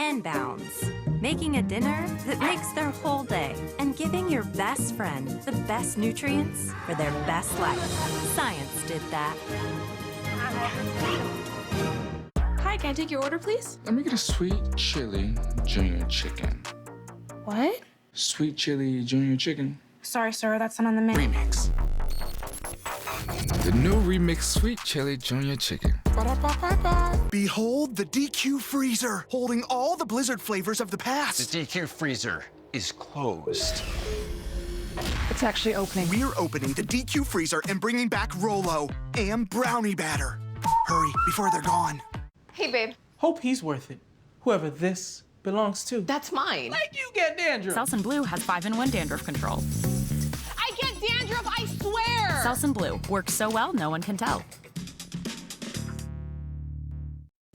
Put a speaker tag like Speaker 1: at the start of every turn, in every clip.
Speaker 1: 10 bounds. Making a dinner that makes their whole day and giving your best friend the best nutrients for their best life. Science did that.
Speaker 2: Hi, can I take your order, please?
Speaker 3: Let me get a sweet chili junior chicken.
Speaker 2: What?
Speaker 3: Sweet chili junior chicken.
Speaker 2: Sorry, sir, that's not on the menu.
Speaker 3: Remix. The new remix sweet chili junior chicken. Ba-da-ba-ba-ba.
Speaker 4: Behold the DQ freezer, holding all the Blizzard flavors of the past.
Speaker 5: The DQ freezer is closed.
Speaker 2: It's actually opening.
Speaker 4: We're opening the DQ freezer and bringing back Rolo and brownie batter. Hurry, before they're gone.
Speaker 6: Hey, babe.
Speaker 7: Hope he's worth it. Whoever this belongs to.
Speaker 6: That's mine.
Speaker 7: Like you get dandruff.
Speaker 8: Selsun Blue has 5-in-1 dandruff control.
Speaker 6: I get dandruff, I swear!
Speaker 8: Selsun Blue works so well, no one can tell.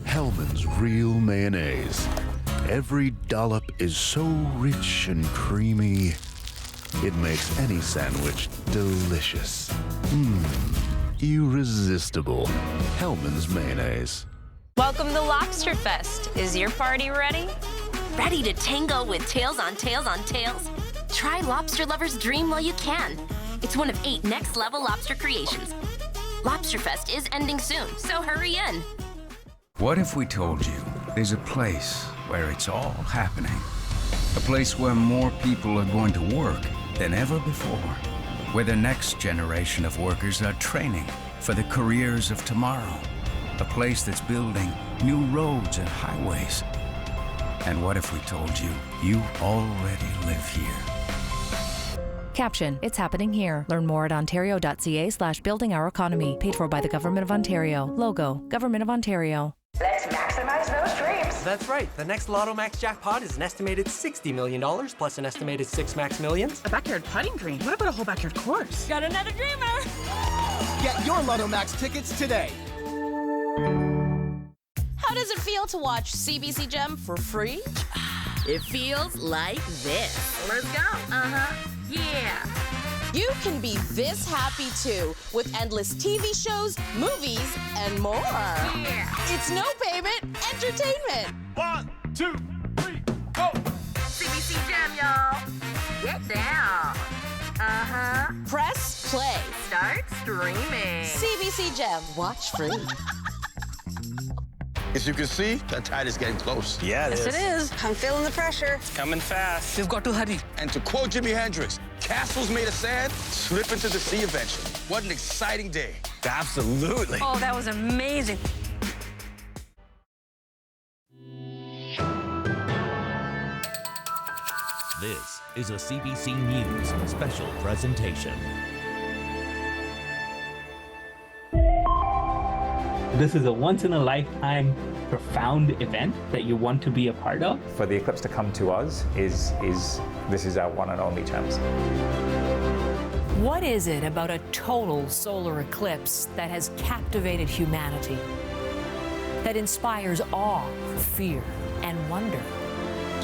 Speaker 9: Hellman's Real Mayonnaise. Every dollop is so rich and creamy, it makes any sandwich delicious. Irresistible. Hellman's Mayonnaise.
Speaker 10: Welcome to Lobster Fest. Is your party ready? Ready to tango with tails on tails on tails? Try Lobster Lover's Dream while you can. It's one of 8 next-level lobster creations. Lobster Fest is ending soon, so hurry in.
Speaker 11: What if we told you there's a place where it's all happening? A place where more people are going to work than ever before. Where the next generation of workers are training for the careers of tomorrow. A place that's building new roads and highways. And what if we told you you already live here?
Speaker 12: Caption, it's happening here. Learn more at ontario.ca/building our economy. Paid for by the Government of Ontario. Logo, Government of Ontario.
Speaker 13: Let's maximize those dreams.
Speaker 14: That's right. The next Lotto Max jackpot is an estimated $60 million plus an estimated 6 Max Millions.
Speaker 2: A backyard putting green? What about a whole backyard course?
Speaker 8: Got another dreamer!
Speaker 4: Get your Lotto Max tickets today.
Speaker 15: How does it feel to watch CBC Gem for free?
Speaker 10: It feels like this.
Speaker 15: Let's go. Yeah. You can be this happy too with endless TV shows, movies, and more.
Speaker 10: Yeah.
Speaker 15: It's no payment entertainment.
Speaker 5: 1, 2, 3, go!
Speaker 10: CBC Gem, y'all. Get down.
Speaker 15: Press play.
Speaker 10: Start streaming.
Speaker 15: CBC Gem. Watch free.
Speaker 5: As you can see, that tide is getting close.
Speaker 14: Yeah,
Speaker 6: Yes, it is. I'm feeling the pressure.
Speaker 14: Coming fast.
Speaker 7: You've got to hurry.
Speaker 5: And to quote Jimi Hendrix, castles made of sand slip into the sea eventually. What an exciting day.
Speaker 14: Absolutely.
Speaker 6: Oh, that was amazing.
Speaker 16: This is a CBC News special presentation.
Speaker 7: This is a once-in-a-lifetime profound event that you want to be a part of.
Speaker 17: For the eclipse to come to us this is our one and only chance.
Speaker 12: What is it about a total solar eclipse that has captivated humanity? That inspires awe, fear, and wonder?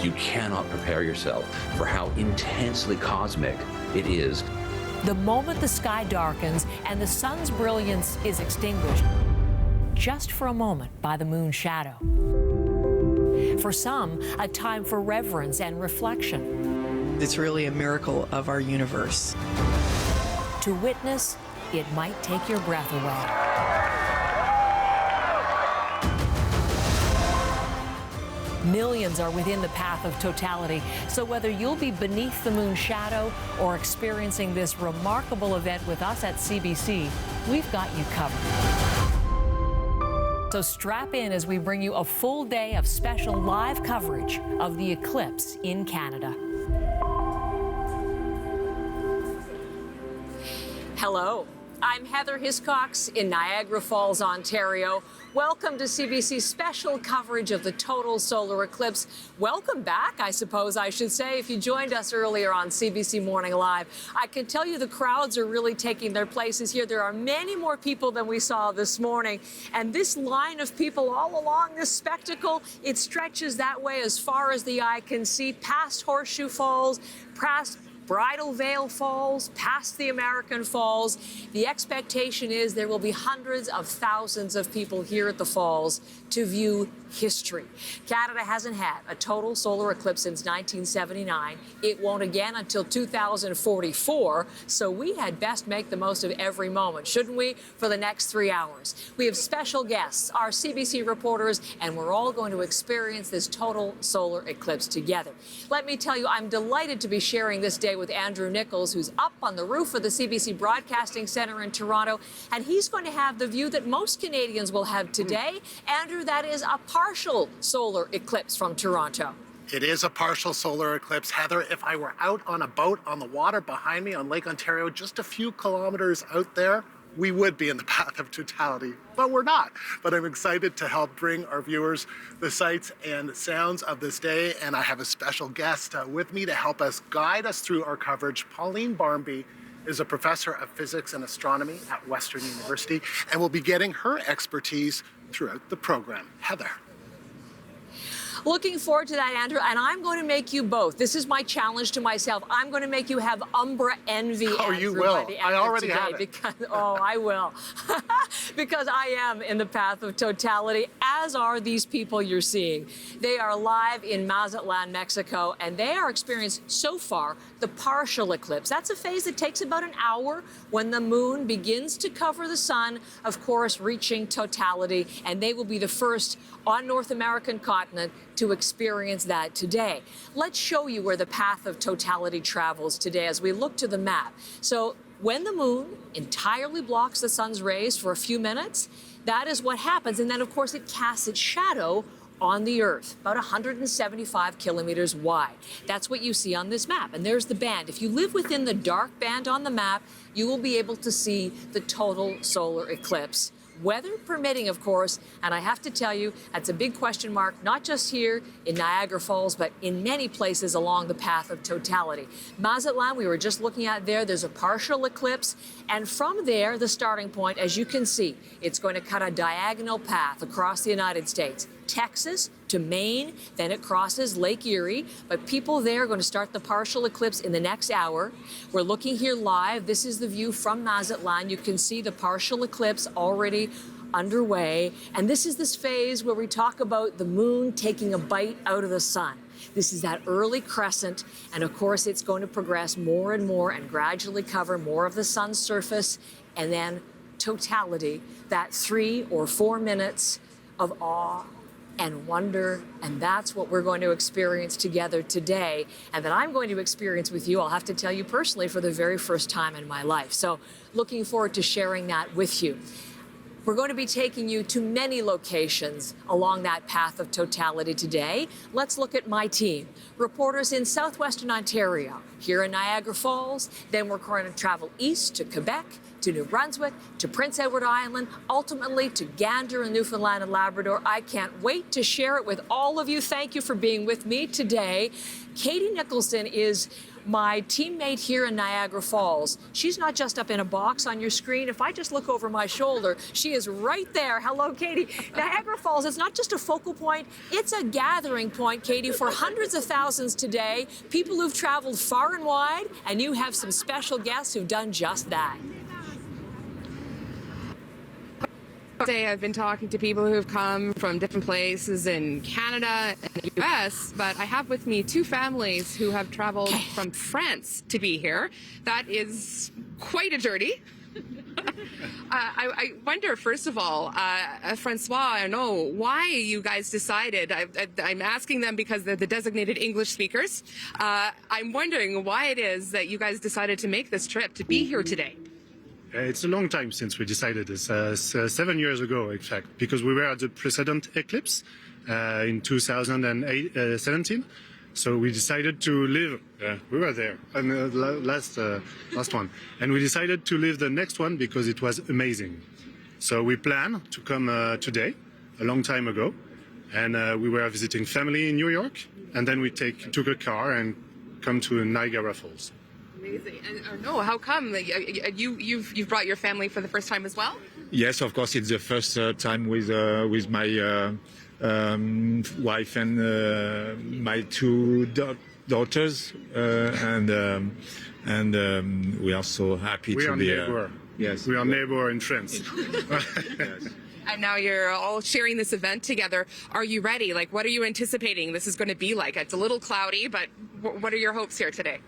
Speaker 18: You cannot prepare yourself for how intensely cosmic it is.
Speaker 12: The moment the sky darkens and the sun's brilliance is extinguished, just for a moment by the moon's shadow. For some, a time for reverence and reflection.
Speaker 6: It's really a miracle of our universe.
Speaker 12: To witness, it might take your breath away. Millions are within the path of totality, so whether you'll be beneath the moon's shadow or experiencing this remarkable event with us at CBC, we've got you covered. So strap in as we bring you a full day of special live coverage of the eclipse in Canada.
Speaker 8: Hello, I'm Heather Hiscox in Niagara Falls, Ontario. Welcome to CBC's special coverage of the total solar eclipse. Welcome back, I suppose I should say, if you joined us earlier on CBC Morning Live. I can tell you the crowds are really taking their places here. There are many more people than we saw this morning. And this line of people all along this spectacle, it stretches that way as far as the eye can see, past Horseshoe Falls, past Bridal Veil Falls, past the American Falls. The expectation is there will be hundreds of thousands of people here at the falls to view history. Canada hasn't had a total solar eclipse since 1979. It won't again until 2044. So we had best make the most of every moment, shouldn't we, for the next 3 hours? We have special guests, our CBC reporters, and we're all going to experience this total solar eclipse together. Let me tell you, I'm delighted to be sharing this day with Andrew Nichols, who's up on the roof of the CBC Broadcasting Centre in Toronto, and he's going to have the view that most Canadians will have today. Andrew, that is a partial solar eclipse from Toronto.
Speaker 19: It is a partial solar eclipse, Heather. If I were out on a boat on the water behind me on Lake Ontario, just a few kilometers out there, we would be in the path of totality, but we're not. But I'm excited to help bring our viewers the sights and sounds of this day, and I have a special guest with me to help us guide us through our coverage. Pauline Barmby is a professor of physics and astronomy at Western University, and will be getting her expertise throughout the program. Heather.
Speaker 8: Looking forward to that, Andrew, and I'm going to make you both. This is my challenge to myself. I'm going to make you have Umbra envy,
Speaker 19: Oh,
Speaker 8: Andrew,
Speaker 19: you will.
Speaker 8: by the end
Speaker 19: I already
Speaker 8: of today
Speaker 19: have it.
Speaker 8: Because, oh, I will. Because I am in the path of totality, as are these people you're seeing. They are live in Mazatlan, Mexico, and they are experiencing so far the partial eclipse. That's a phase that takes about an hour when the moon begins to cover the sun, of course, reaching totality, and they will be the first on North American continent to experience that today. Let's show you where the path of totality travels today as we look to the map. So when the moon entirely blocks the sun's rays for a few minutes, that is what happens. And then, of course, it casts its shadow on the Earth, about 175 kilometers wide. That's what you see on this map. And there's the band. If you live within the dark band on the map, you will be able to see the total solar eclipse. Weather permitting, of course, and I have to tell you, that's a big question mark, not just here in Niagara Falls, but in many places along the path of totality. Mazatlan, we were just looking at there's a partial eclipse, and from there, the starting point, as you can see, it's going to cut a diagonal path across the United States. Texas to Maine, then it crosses Lake Erie, but people there are going to start the partial eclipse in the next hour. We're looking here live. This is the view from Mazatlan. You can see the partial eclipse already underway, and this is this phase where we talk about the moon taking a bite out of the sun. This is that early crescent, and of course it's going to progress more and more and gradually cover more of the sun's surface, and then totality, that 3 or 4 minutes of awe and wonder, and that's what we're going to experience together today, and that I'm going to experience with you, I'll have to tell you personally, for the very first time in my life. So looking forward to sharing that with you. We're going to be taking you to many locations along that path of totality today. Let's look at my team. Reporters in southwestern Ontario, here in Niagara Falls, then we're going to travel east to Quebec, to New Brunswick, to Prince Edward Island, ultimately to Gander in Newfoundland and Labrador. I can't wait to share it with all of you. Thank you for being with me today. Katie Nicholson is my teammate here in Niagara Falls. She's not just up in a box on your screen. If I just look over my shoulder, she is right there. Hello, Katie. Niagara Falls is not just a focal point, it's a gathering point, Katie, for hundreds of thousands today, people who've traveled far and wide, and you have some special guests who've done just that.
Speaker 2: Today I've been talking to people who have come from different places in Canada and the U.S., but I have with me 2 families who have traveled from France to be here. That is quite a journey. I wonder, first of all, Francois, I know why you guys decided. I'm asking them because they're the designated English speakers. I'm wondering why it is that you guys decided to make this trip to be here today.
Speaker 20: It's a long time since we decided this, 7 years ago, in fact, because we were at the precedent eclipse in 2017. So we decided to live, we were there, and last one. And we decided to live the next one because it was amazing. So we planned to come today, a long time ago, and we were visiting family in New York, and then we took a car and come to Niagara Falls.
Speaker 2: Amazing. And no, how come? You've brought your family for the first time as well?
Speaker 21: Yes, of course, it's the first time with my wife and my 2 daughters, and we are so happy to be here.
Speaker 20: Yes, we are neighbor in France.
Speaker 21: Yes.
Speaker 2: And now you're all sharing this event together. Are you ready? Like, what are you anticipating this is going to be like? It's a little cloudy, but what are your hopes here today?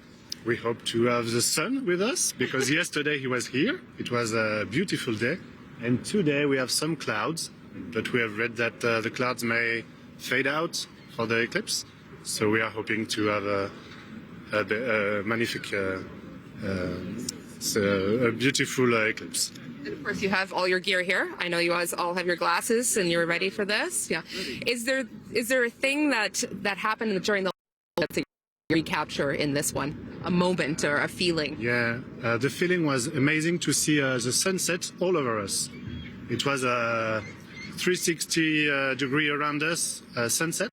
Speaker 20: We hope to have the sun with us because yesterday he was here. It was a beautiful day. And today we have some clouds, but we have read that the clouds may fade out for the eclipse. So we are hoping to have a magnifique, a beautiful eclipse.
Speaker 2: And of course, you have all your gear here. I know you guys all have your glasses, and you're ready for this. Yeah. Is there a thing that happened during the that you recapture in this one? A moment or a feeling?
Speaker 20: Yeah, the feeling was amazing to see the sunset all over us. It was a 360 degree around us sunset.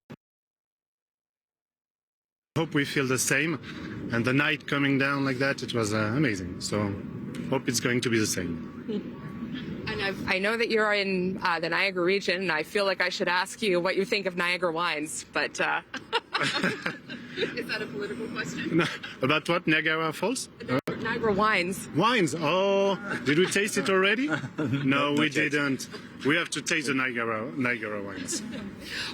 Speaker 20: Hope we feel the same, and the night coming down like that, it was amazing. So hope it's going to be the same.
Speaker 2: And I know that you're in the Niagara region, and I feel like I should ask you what you think of Niagara wines, but is that a political question?
Speaker 20: No, about what? Niagara Falls?
Speaker 2: Niagara wines.
Speaker 20: Wines? Oh, did we taste it already? No, we didn't. We have to taste the Niagara wines.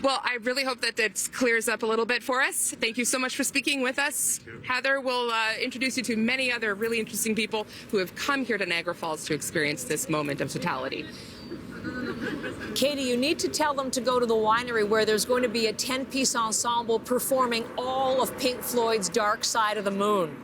Speaker 2: Well, I really hope that that clears up a little bit for us. Thank you so much for speaking with us. Heather will introduce you to many other really interesting people who have come here to Niagara Falls to experience this moment of totality.
Speaker 8: Katie, you need to tell them to go to the winery where there's going to be a 10-piece ensemble performing all of Pink Floyd's Dark Side of the Moon.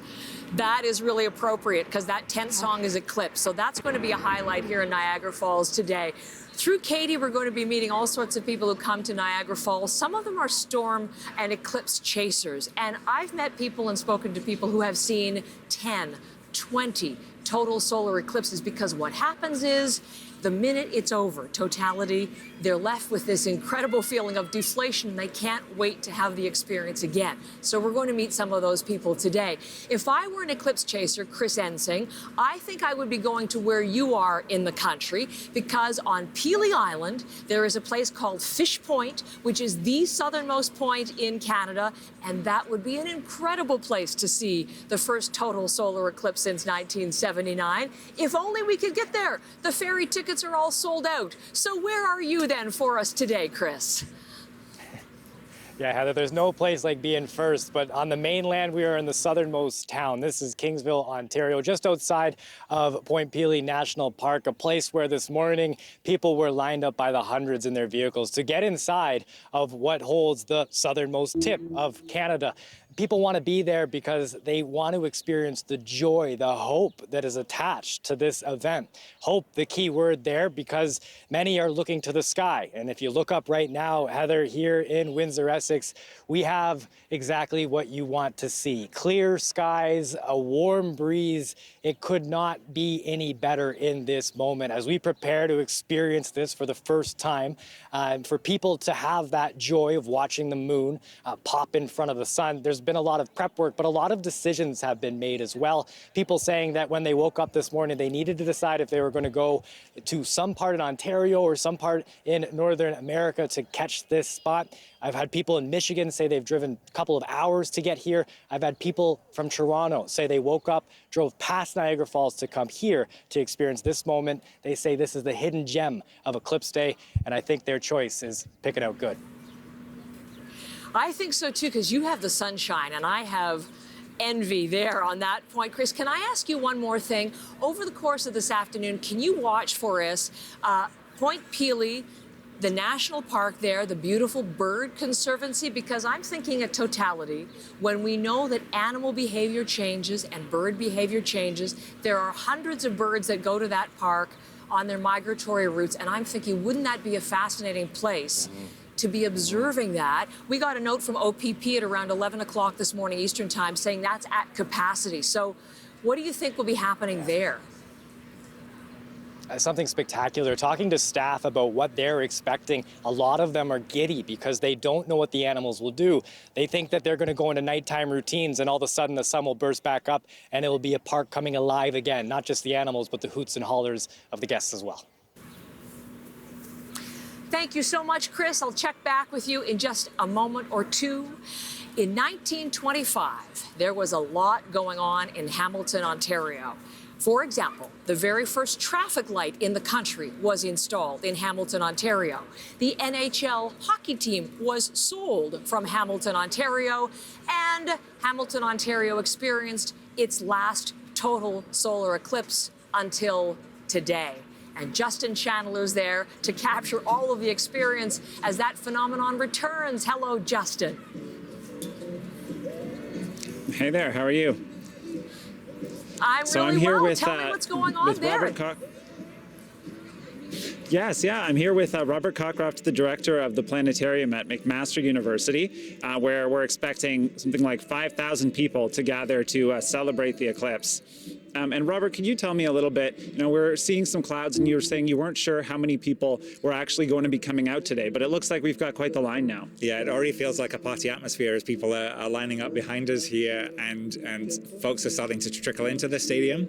Speaker 8: That is really appropriate because that 10th song is Eclipse. So that's going to be a highlight here in Niagara Falls today. Through Katie, we're going to be meeting all sorts of people who come to Niagara Falls. Some of them are storm and eclipse chasers. And I've met people and spoken to people who have seen 10, 20 total solar eclipses because what happens is the minute it's over, totality, they're left with this incredible feeling of deflation. They can't wait to have the experience again. So we're going to meet some of those people today. If I were an eclipse chaser, Chris Ensing, I think I would be going to where you are in the country because on Pelee Island, there is a place called Fish Point, which is the southernmost point in Canada, and that would be an incredible place to see the first total solar eclipse since 1979. If only we could get there. The ferry tickets are all sold out. So where are you then for us today, Chris?
Speaker 1: Yeah, Heather, there's no place like being first, but on the mainland, we are in the southernmost town. This is Kingsville, Ontario, just outside of Point Pelee National Park, a place where this morning people were lined up by the hundreds in their vehicles to get inside of what holds the southernmost tip of Canada. People want to be there because they want to experience the joy, the hope that is attached to this event. Hope, the key word there, because many are looking to the sky. And if you look up right now, Heather, here in Windsor, Essex, we have exactly what you want to see. Clear skies, a warm breeze. It could not be any better in this moment as we prepare to experience this for the first time. For people to have that joy of watching the moon pop in front of the sun, there's been a lot of prep work, but a lot of decisions have been made as well. People saying that when they woke up this morning, they needed to decide if they were going to go to some part in Ontario or some part in Northern America to catch this spot. I've had people in Michigan say they've driven a couple of hours to get here. I've had people from Toronto say they woke up, drove past Niagara Falls to come here to experience this moment. They say this is the hidden gem of Eclipse Day, and I think their choice is picking out good.
Speaker 8: I think so too, because you have the sunshine and I have envy there on that point. Chris, can I ask you one more thing? Over the course of this afternoon, can you watch for us Point Pelee, the national park there, the beautiful bird conservancy? Because I'm thinking at totality, when we know that animal behavior changes and bird behavior changes, there are hundreds of birds that go to that park on their migratory routes, and I'm thinking, wouldn't that be a fascinating place to be observing that? We got a note from OPP at around 11 o'clock this morning Eastern time saying that's at capacity. So what do you think will be happening there?
Speaker 1: Something spectacular. Talking to staff about what they're expecting, a lot of them are giddy because they don't know what the animals will do. They think that they're going to go into nighttime routines and all of a sudden the sun will burst back up and it will be a park coming alive again, not just the animals, but the hoots and hollers of the guests as well.
Speaker 8: Thank you so much, Chris. I'll check back with you in just a moment or two. In 1925, there was a lot going on in Hamilton, Ontario. For example, the very first traffic light in the country was installed in Hamilton, Ontario. The NHL hockey team was sold from Hamilton, Ontario, and Hamilton, Ontario experienced its last total solar eclipse until today. And Justin Chandler's there to capture all of the experience as that phenomenon returns. Hello, Justin.
Speaker 3: Hey there, how are you?
Speaker 8: I'm
Speaker 3: I'm here with,
Speaker 8: Tell me what's going on
Speaker 3: with
Speaker 8: there.
Speaker 3: Robert Yes, I'm here with Robert Cockcroft, the director of the planetarium at McMaster University, where we're expecting something like 5,000 people to gather to celebrate the eclipse. And Robert, can you tell me a little bit, we're seeing some clouds and you were saying you weren't sure how many people were actually going to be coming out today, but it looks like we've got quite the line now.
Speaker 22: Yeah, it already feels like a party atmosphere as people are lining up behind us here and folks are starting to trickle into the stadium.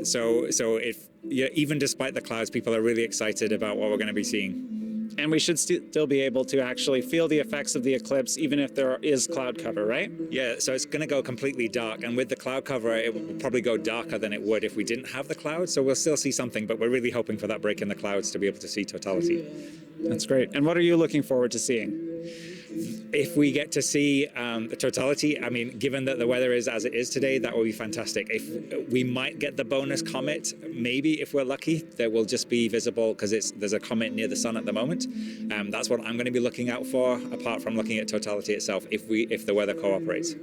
Speaker 22: So even despite the clouds, people are really excited about what we're going to be seeing.
Speaker 3: And we should still be able to actually feel the effects of the eclipse, even if there is cloud cover, right?
Speaker 22: Yeah, so it's going to go completely dark. And with the cloud cover, it will probably go darker than it would if we didn't have the clouds. So we'll still see something, but we're really hoping for that break in the clouds to be able to see totality.
Speaker 3: That's great. And what are you looking forward to seeing?
Speaker 22: If we get to see the totality, I mean, given that the weather is as it is today, that will be fantastic. If we might get the bonus comet, maybe if we're lucky, that will just be visible because there's a comet near the sun at the moment. That's what I'm going to be looking out for, apart from looking at totality itself, if the weather cooperates.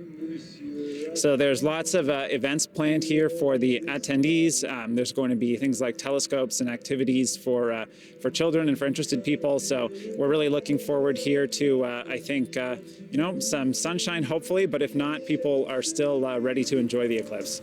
Speaker 3: So there's lots of events planned here for the attendees. There's going to be things like telescopes and activities for children and for interested people. So we're really looking forward here to, I think, some sunshine, hopefully. But if not, people are still ready to enjoy the eclipse.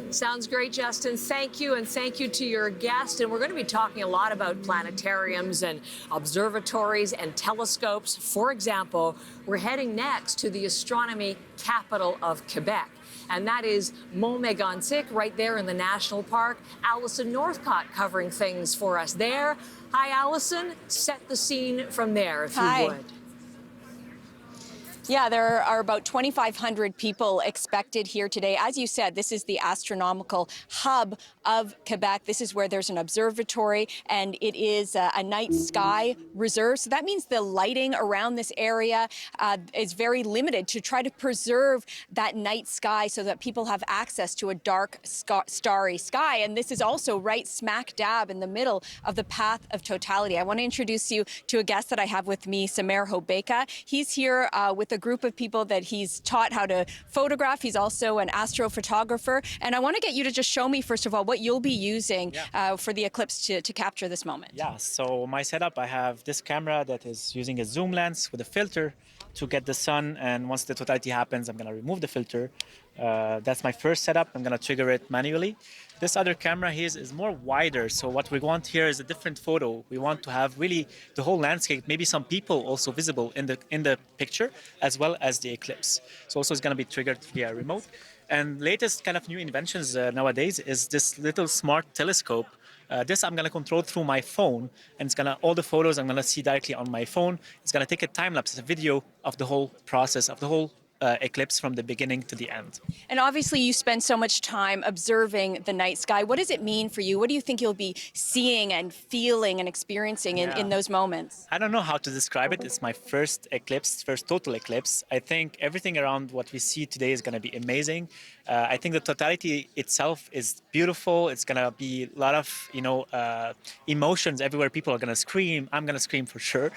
Speaker 8: Sounds great, Justin. Thank you, and thank you to your guest. And we're going to be talking a lot about planetariums and observatories and telescopes. For example, we're heading next to the astronomy capital of Quebec, and that is Mont-Mégantic, right there in the National Park. Allison Northcott covering things for us there. Hi, Allison. Set the scene from there, if you would.
Speaker 23: Yeah, there are about 2,500 people expected here today. As you said, this is the astronomical hub of Quebec. This is where there's an observatory, and it is a night sky reserve. So that means the lighting around this area is very limited to try to preserve that night sky so that people have access to a dark, starry sky. And this is also right smack dab in the middle of the path of totality. I want to introduce you to a guest that I have with me, Samer Hobeka. He's here with a group of people that he's taught how to photograph. He's also an astrophotographer. And I want to get you to just show me, first of all, what you'll be using for the eclipse to capture this moment.
Speaker 24: Yeah, so my setup, I have this camera that is using a zoom lens with a filter to get the sun. And once the totality happens, I'm going to remove the filter. That's my first setup. I'm going to trigger it manually. This other camera here is more wider. So what we want here is a different photo. We want to have really the whole landscape, maybe some people also visible in the picture, as well as the eclipse. So also it's going to be triggered via remote. And latest kind of new inventions nowadays is this little smart telescope. This I'm going to control through my phone, and it's all the photos I'm going to see directly on my phone. It's going to take a time lapse, a video of the whole process, of the whole eclipse from the beginning to the end.
Speaker 23: And obviously you spend so much time observing the night sky. What does it mean for you? What do you think you'll be seeing and feeling and experiencing in those moments?
Speaker 24: I don't know how to describe it. It's my first eclipse, first total eclipse. I think everything around what we see today is going to be amazing. I think the totality itself is beautiful. It's going to be a lot of, emotions everywhere. People are going to scream. I'm going to scream for sure.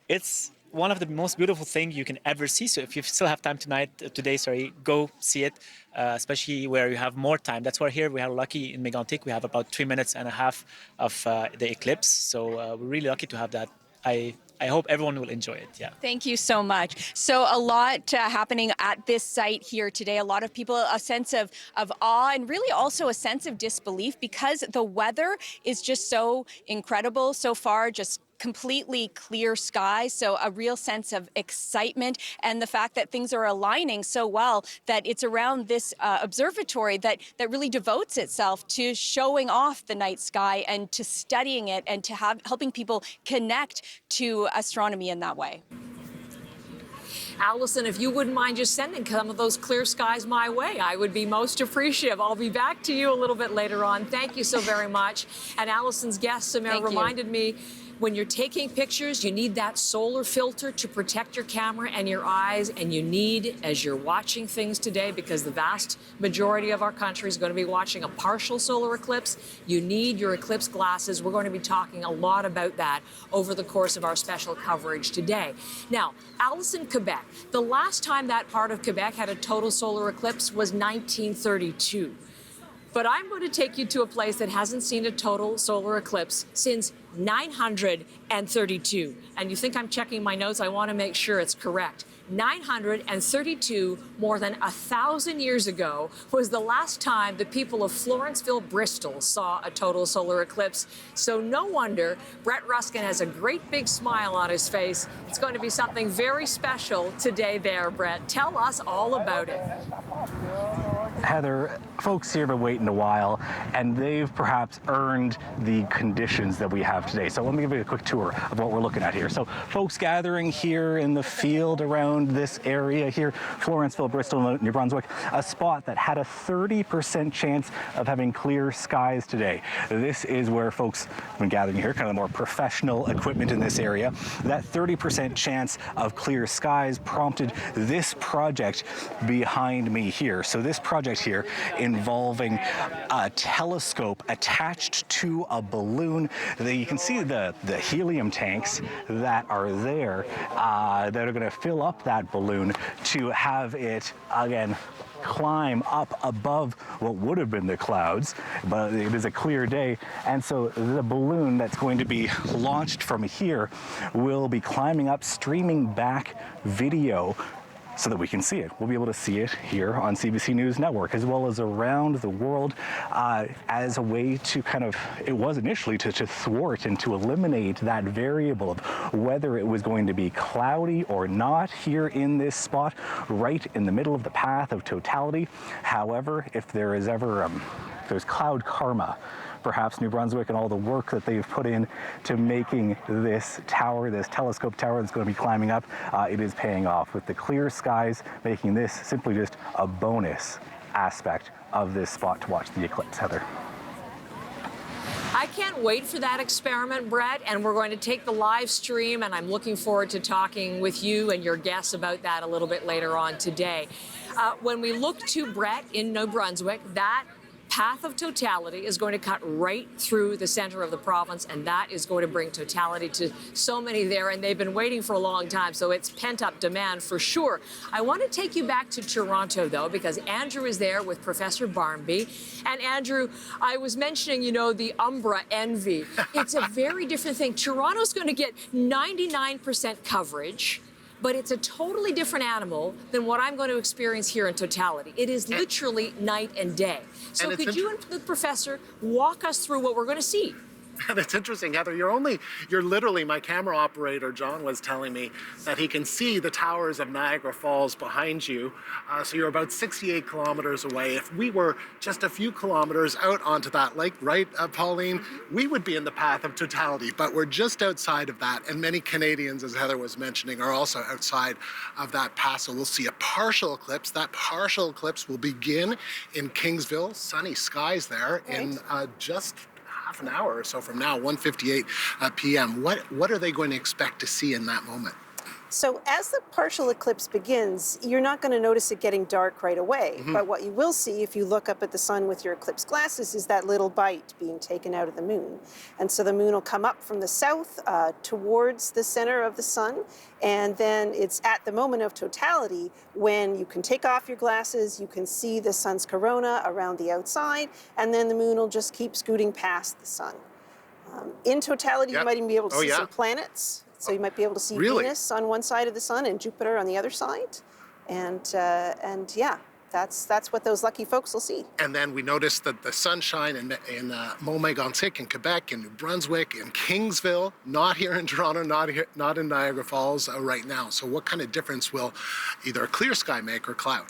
Speaker 24: It's one of the most beautiful things you can ever see. So if you still have time today, go see it, especially where you have more time. That's why here we are lucky in Mégantic. We have about 3.5 minutes of the eclipse. So we're really lucky to have that. I hope everyone will enjoy it. Yeah.
Speaker 23: Thank you so much. So a lot happening at this site here today. A lot of people, a sense of awe and really also a sense of disbelief because the weather is just so incredible so far, just completely clear skies, so a real sense of excitement, and the fact that things are aligning so well that it's around this observatory that really devotes itself to showing off the night sky and to studying it and to helping people connect to astronomy in that way.
Speaker 8: Allison, if you wouldn't mind just sending some of those clear skies my way, I would be most appreciative. I'll be back to you a little bit later on. Thank you so very much. And Allison's guest, Samir, reminded me, when you're taking pictures, you need that solar filter to protect your camera and your eyes, and you need, as you're watching things today, because the vast majority of our country is going to be watching a partial solar eclipse, you need your eclipse glasses. We're going to be talking a lot about that over the course of our special coverage today. Now, Allison, Quebec. The last time that part of Quebec had a total solar eclipse was 1932. But I'm going to take you to a place that hasn't seen a total solar eclipse since 932. And you think I'm checking my notes? I want to make sure it's correct. 932, more than 1,000 years ago, was the last time the people of Florenceville, Bristol saw a total solar eclipse. So no wonder Brett Ruskin has a great big smile on his face. It's going to be something very special today there, Brett. Tell us all about it.
Speaker 4: Heather, folks here have been waiting a while, and they've perhaps earned the conditions that we have today. So let me give you a quick tour of what we're looking at here. So folks gathering here in the field around this area here, Florenceville, Bristol, New Brunswick, a spot that had a 30% chance of having clear skies today. This is where folks have been gathering here, kind of the more professional equipment in this area. That 30% chance of clear skies prompted this project behind me here. So this project here involving a telescope attached to a balloon. You can see the helium tanks that are there that are going to fill up that balloon to have it, again, climb up above what would have been the clouds, but it is a clear day, and so the balloon that's going to be launched from here will be climbing up, streaming back video so that we can see it. We'll be able to see it here on CBC News Network, as well as around the world, as a way to kind of, it was initially to thwart and to eliminate that variable of whether it was going to be cloudy or not here in this spot, right in the middle of the path of totality. However, if there is ever, there's cloud karma, perhaps New Brunswick and all the work that they've put in to making this tower, this telescope tower that's going to be climbing up, it is paying off with the clear skies, making this simply just a bonus aspect of this spot to watch the eclipse, Heather.
Speaker 8: I can't wait for that experiment, Brett, and we're going to take the live stream, and I'm looking forward to talking with you and your guests about that a little bit later on today. When we look to Brett in New Brunswick, that path of totality is going to cut right through the center of the province, and that is going to bring totality to so many there, and they've been waiting for a long time, so it's pent-up demand for sure. I want to take you back to Toronto, though, because Andrew is there with Professor Barmby. And Andrew, I was mentioning, you know, the Umbra envy. It's a very different thing. Toronto's going to get 99% coverage, but it's a totally different animal than what I'm going to experience here in totality. It is literally night and day. So could you and the professor walk us through what we're going to see?
Speaker 19: That's interesting, Heather. You're literally, my camera operator, John, was telling me that he can see the towers of Niagara Falls behind you. So you're about 68 kilometers away. If we were just a few kilometers out onto that lake, right, Pauline, we would be in the path of totality, but we're just outside of that. And many Canadians, as Heather was mentioning, are also outside of that path. So we'll see a partial eclipse. That partial eclipse will begin in Kingsville, sunny skies there, in just half an hour or so from now, 1:58 p.m. What are they going to expect to see in that moment?
Speaker 9: So as the partial eclipse begins, you're not going to notice it getting dark right away. Mm-hmm. But what you will see if you look up at the sun with your eclipse glasses is that little bite being taken out of the moon. And so the moon will come up from the south towards the center of the sun. And then it's at the moment of totality when you can take off your glasses, you can see the sun's corona around the outside, and then the moon will just keep scooting past the sun. In totality, you might even be able to see some planets. So you might be able to see Venus on one side of the sun and Jupiter on the other side. And yeah, that's what those lucky folks will see.
Speaker 19: And then we noticed that the sunshine in Montmagny in Quebec, in New Brunswick, in Kingsville, not here in Toronto, not in Niagara Falls right now. So what kind of difference will either a clear sky make or cloud?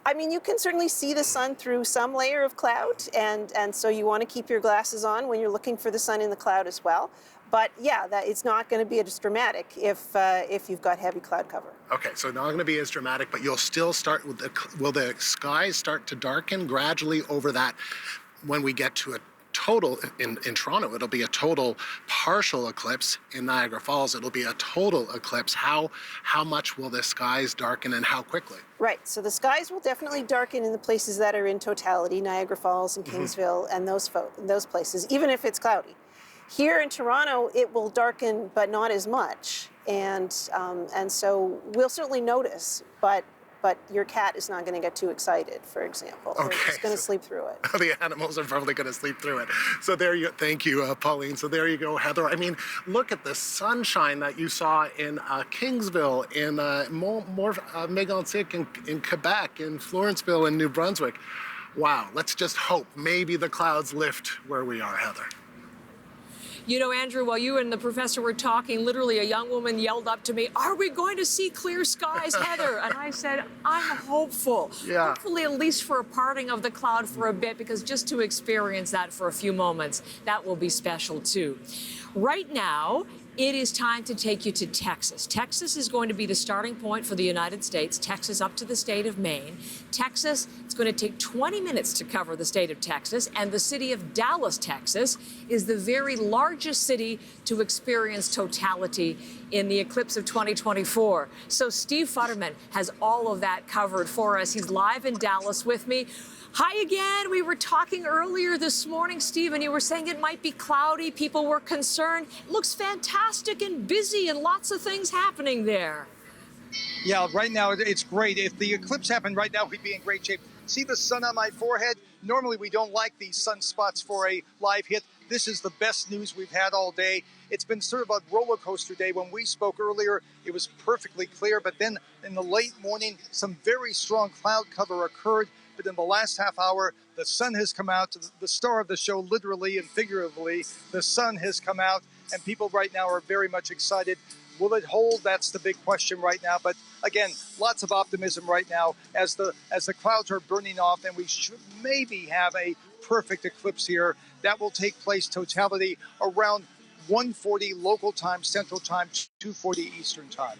Speaker 9: I mean, you can certainly see the sun through some layer of cloud, and so you want to keep your glasses on when you're looking for the sun in the cloud as well. But yeah, it's not going to be as dramatic if you've got heavy cloud cover.
Speaker 19: Okay, so not going to be as dramatic, but you'll still start with will the skies start to darken gradually over that when we get to a total in Toronto? It'll be a total partial eclipse. In Niagara Falls, it'll be a total eclipse. How much will the skies darken and how quickly?
Speaker 9: Right, so the skies will definitely darken in the places that are in totality, Niagara Falls and Kingsville and those places, even if it's cloudy. Here in Toronto, it will darken, but not as much, and so we'll certainly notice, but your cat is not going to get too excited, for example.
Speaker 19: Okay.
Speaker 9: They're just going to sleep through it.
Speaker 19: The animals are probably going to sleep through it. So there you, thank you, Pauline. So there you go, Heather. I mean, look at the sunshine that you saw in Kingsville, in Mégantic in Quebec, in Florenceville in New Brunswick. Wow, let's just hope maybe the clouds lift where we are, Heather.
Speaker 8: You know, Andrew, while you and the professor were talking, literally a young woman yelled up to me, "Are we going to see clear skies, Heather?" And I said, I'm hopeful.
Speaker 19: Yeah.
Speaker 8: Hopefully at least for a parting of the cloud for a bit, because just to experience that for a few moments, that will be special too. Right now, it is time to take you to Texas. Texas is going to be the starting point for the United States, Texas up to the state of Maine. Texas, it's going to take 20 minutes to cover the state of Texas, and the city of Dallas, Texas, is the very largest city to experience totality in the eclipse of 2024. So Steve Futterman has all of that covered for us. He's live in Dallas with me. Hi again. We were talking earlier this morning, Steve, and you were saying it might be cloudy. People were concerned. It looks fantastic and busy and lots of things happening there.
Speaker 10: Yeah, right now it's great. If the eclipse happened right now, we'd be in great shape. See the sun on my forehead? Normally we don't like these sunspots for a live hit. This is the best news we've had all day. It's been sort of a roller coaster day. When we spoke earlier, it was perfectly clear, but then in the late morning, some very strong cloud cover occurred. But in the last half hour, the sun has come out. The star of the show, literally and figuratively, the sun has come out, and people right now are very much excited. Will it hold? That's the big question right now. But again, lots of optimism right now as the clouds are burning off, and we should maybe have a perfect eclipse here. That will take place totality around 1:40 local time, Central Time, 2:40 Eastern Time.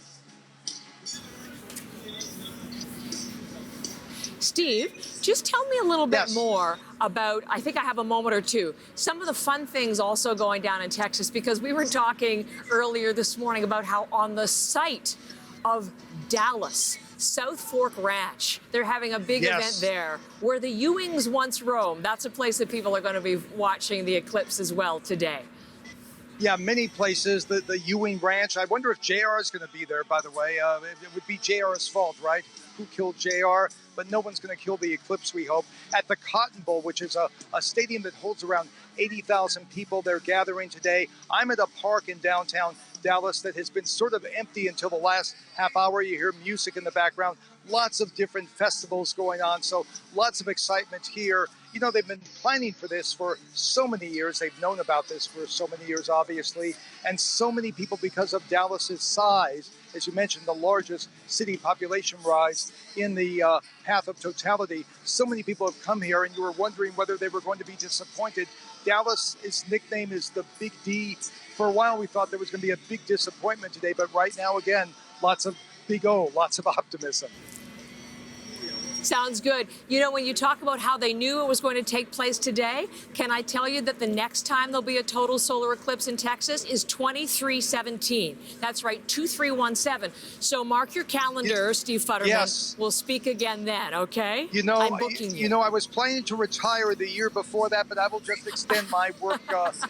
Speaker 8: Steve, just tell me a little bit more about, I think I have a moment or two, some of the fun things also going down in Texas, because we were talking earlier this morning about how on the site of Dallas, South Fork Ranch, they're having a big event there where the Ewings once roamed. That's a place that people are going to be watching the eclipse as well today.
Speaker 10: Yeah, many places. The Ewing Ranch. I wonder if JR is going to be there, by the way. It would be JR's fault, right? Who killed JR? But no one's going to kill the eclipse, we hope. At the Cotton Bowl, which is a stadium that holds around 80,000 people, they're gathering today. I'm at a park in downtown Dallas that has been sort of empty until the last half hour. You hear music in the background. Lots of different festivals going on, so lots of excitement here. You know, they've been planning for this for so many years. They've known about this for so many years, obviously. And so many people, because of Dallas's size, as you mentioned, the largest city population rise in the path of totality, so many people have come here, and you were wondering whether they were going to be disappointed. Dallas's nickname is the Big D. For a while, we thought there was going to be a big disappointment today, but right now, again, lots of big O, lots of optimism.
Speaker 8: Sounds good. You know, when you talk about how they knew it was going to take place today, can I tell you that the next time there'll be a total solar eclipse in Texas is 2317. That's right, 2317. So mark your calendar, Steve Futterman.
Speaker 10: Yes.
Speaker 8: We'll speak again then, okay?
Speaker 10: You know,
Speaker 8: I'm booking you.
Speaker 10: You know, I was planning to retire the year before that, but I will just extend my work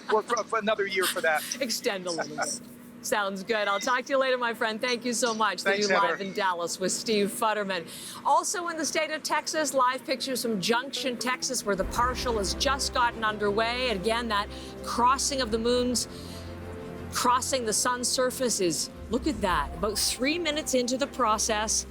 Speaker 10: for another year for that.
Speaker 8: Extend a little bit. Sounds good. I'll talk to you later, my friend. Thank you so much.
Speaker 10: Thanks,
Speaker 8: You're live
Speaker 10: Heather.
Speaker 8: in Dallas with Steve Futterman. Also in the state of Texas, live pictures from Junction, Texas, where the partial has just gotten underway. And again, that crossing of the moons, crossing the sun's surface is, look at that, about 3 minutes into the process,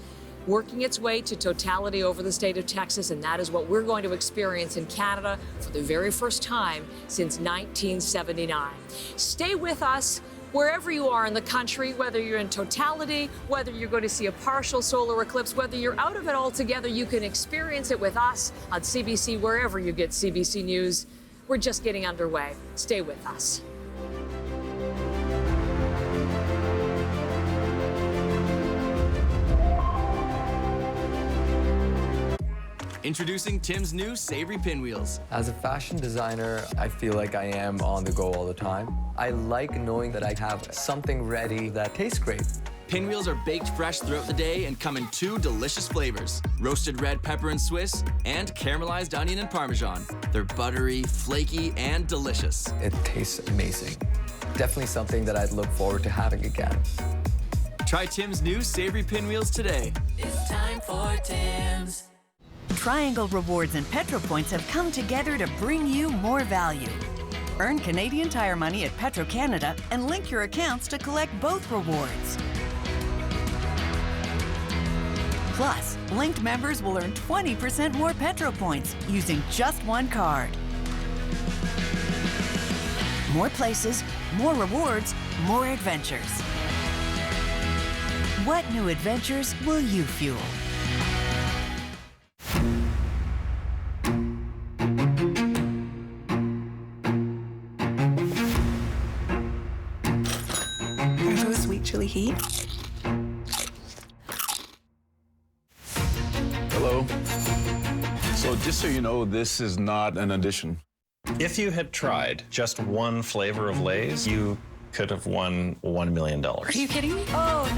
Speaker 8: working its way to totality over the state of Texas, and that is what we're going to experience in Canada for the very first time since 1979. Stay with us wherever you are in the country, whether you're in totality, whether you're going to see a partial solar eclipse, whether you're out of it altogether, you can experience it with us on CBC, wherever you get CBC News. We're just getting underway. Stay with us.
Speaker 5: Introducing Tim's new savory pinwheels.
Speaker 11: As a fashion designer, I feel like I am on the go all the time. I like knowing that I have something ready that tastes great.
Speaker 5: Pinwheels are baked fresh throughout the day and come in 2 delicious flavors, roasted red pepper and Swiss and caramelized onion and Parmesan. They're buttery, flaky, and delicious.
Speaker 11: It tastes amazing. Definitely something that I'd look forward to having again.
Speaker 5: Try Tim's new savory pinwheels today.
Speaker 12: It's time for Tim's.
Speaker 13: Triangle Rewards and Petro-Points have come together to bring you more value. Earn Canadian Tire money at Petro-Canada and link your accounts to collect both rewards. Plus, linked members will earn 20% more Petro-Points using just one card. More places, more rewards, more adventures. What new adventures will you fuel?
Speaker 15: There's a sweet chili heat.
Speaker 25: Hello. So just so you know, this is not an addition.
Speaker 26: If you had tried just one flavor of Lay's, you could have won $1 million.
Speaker 13: Are you kidding me? Oh,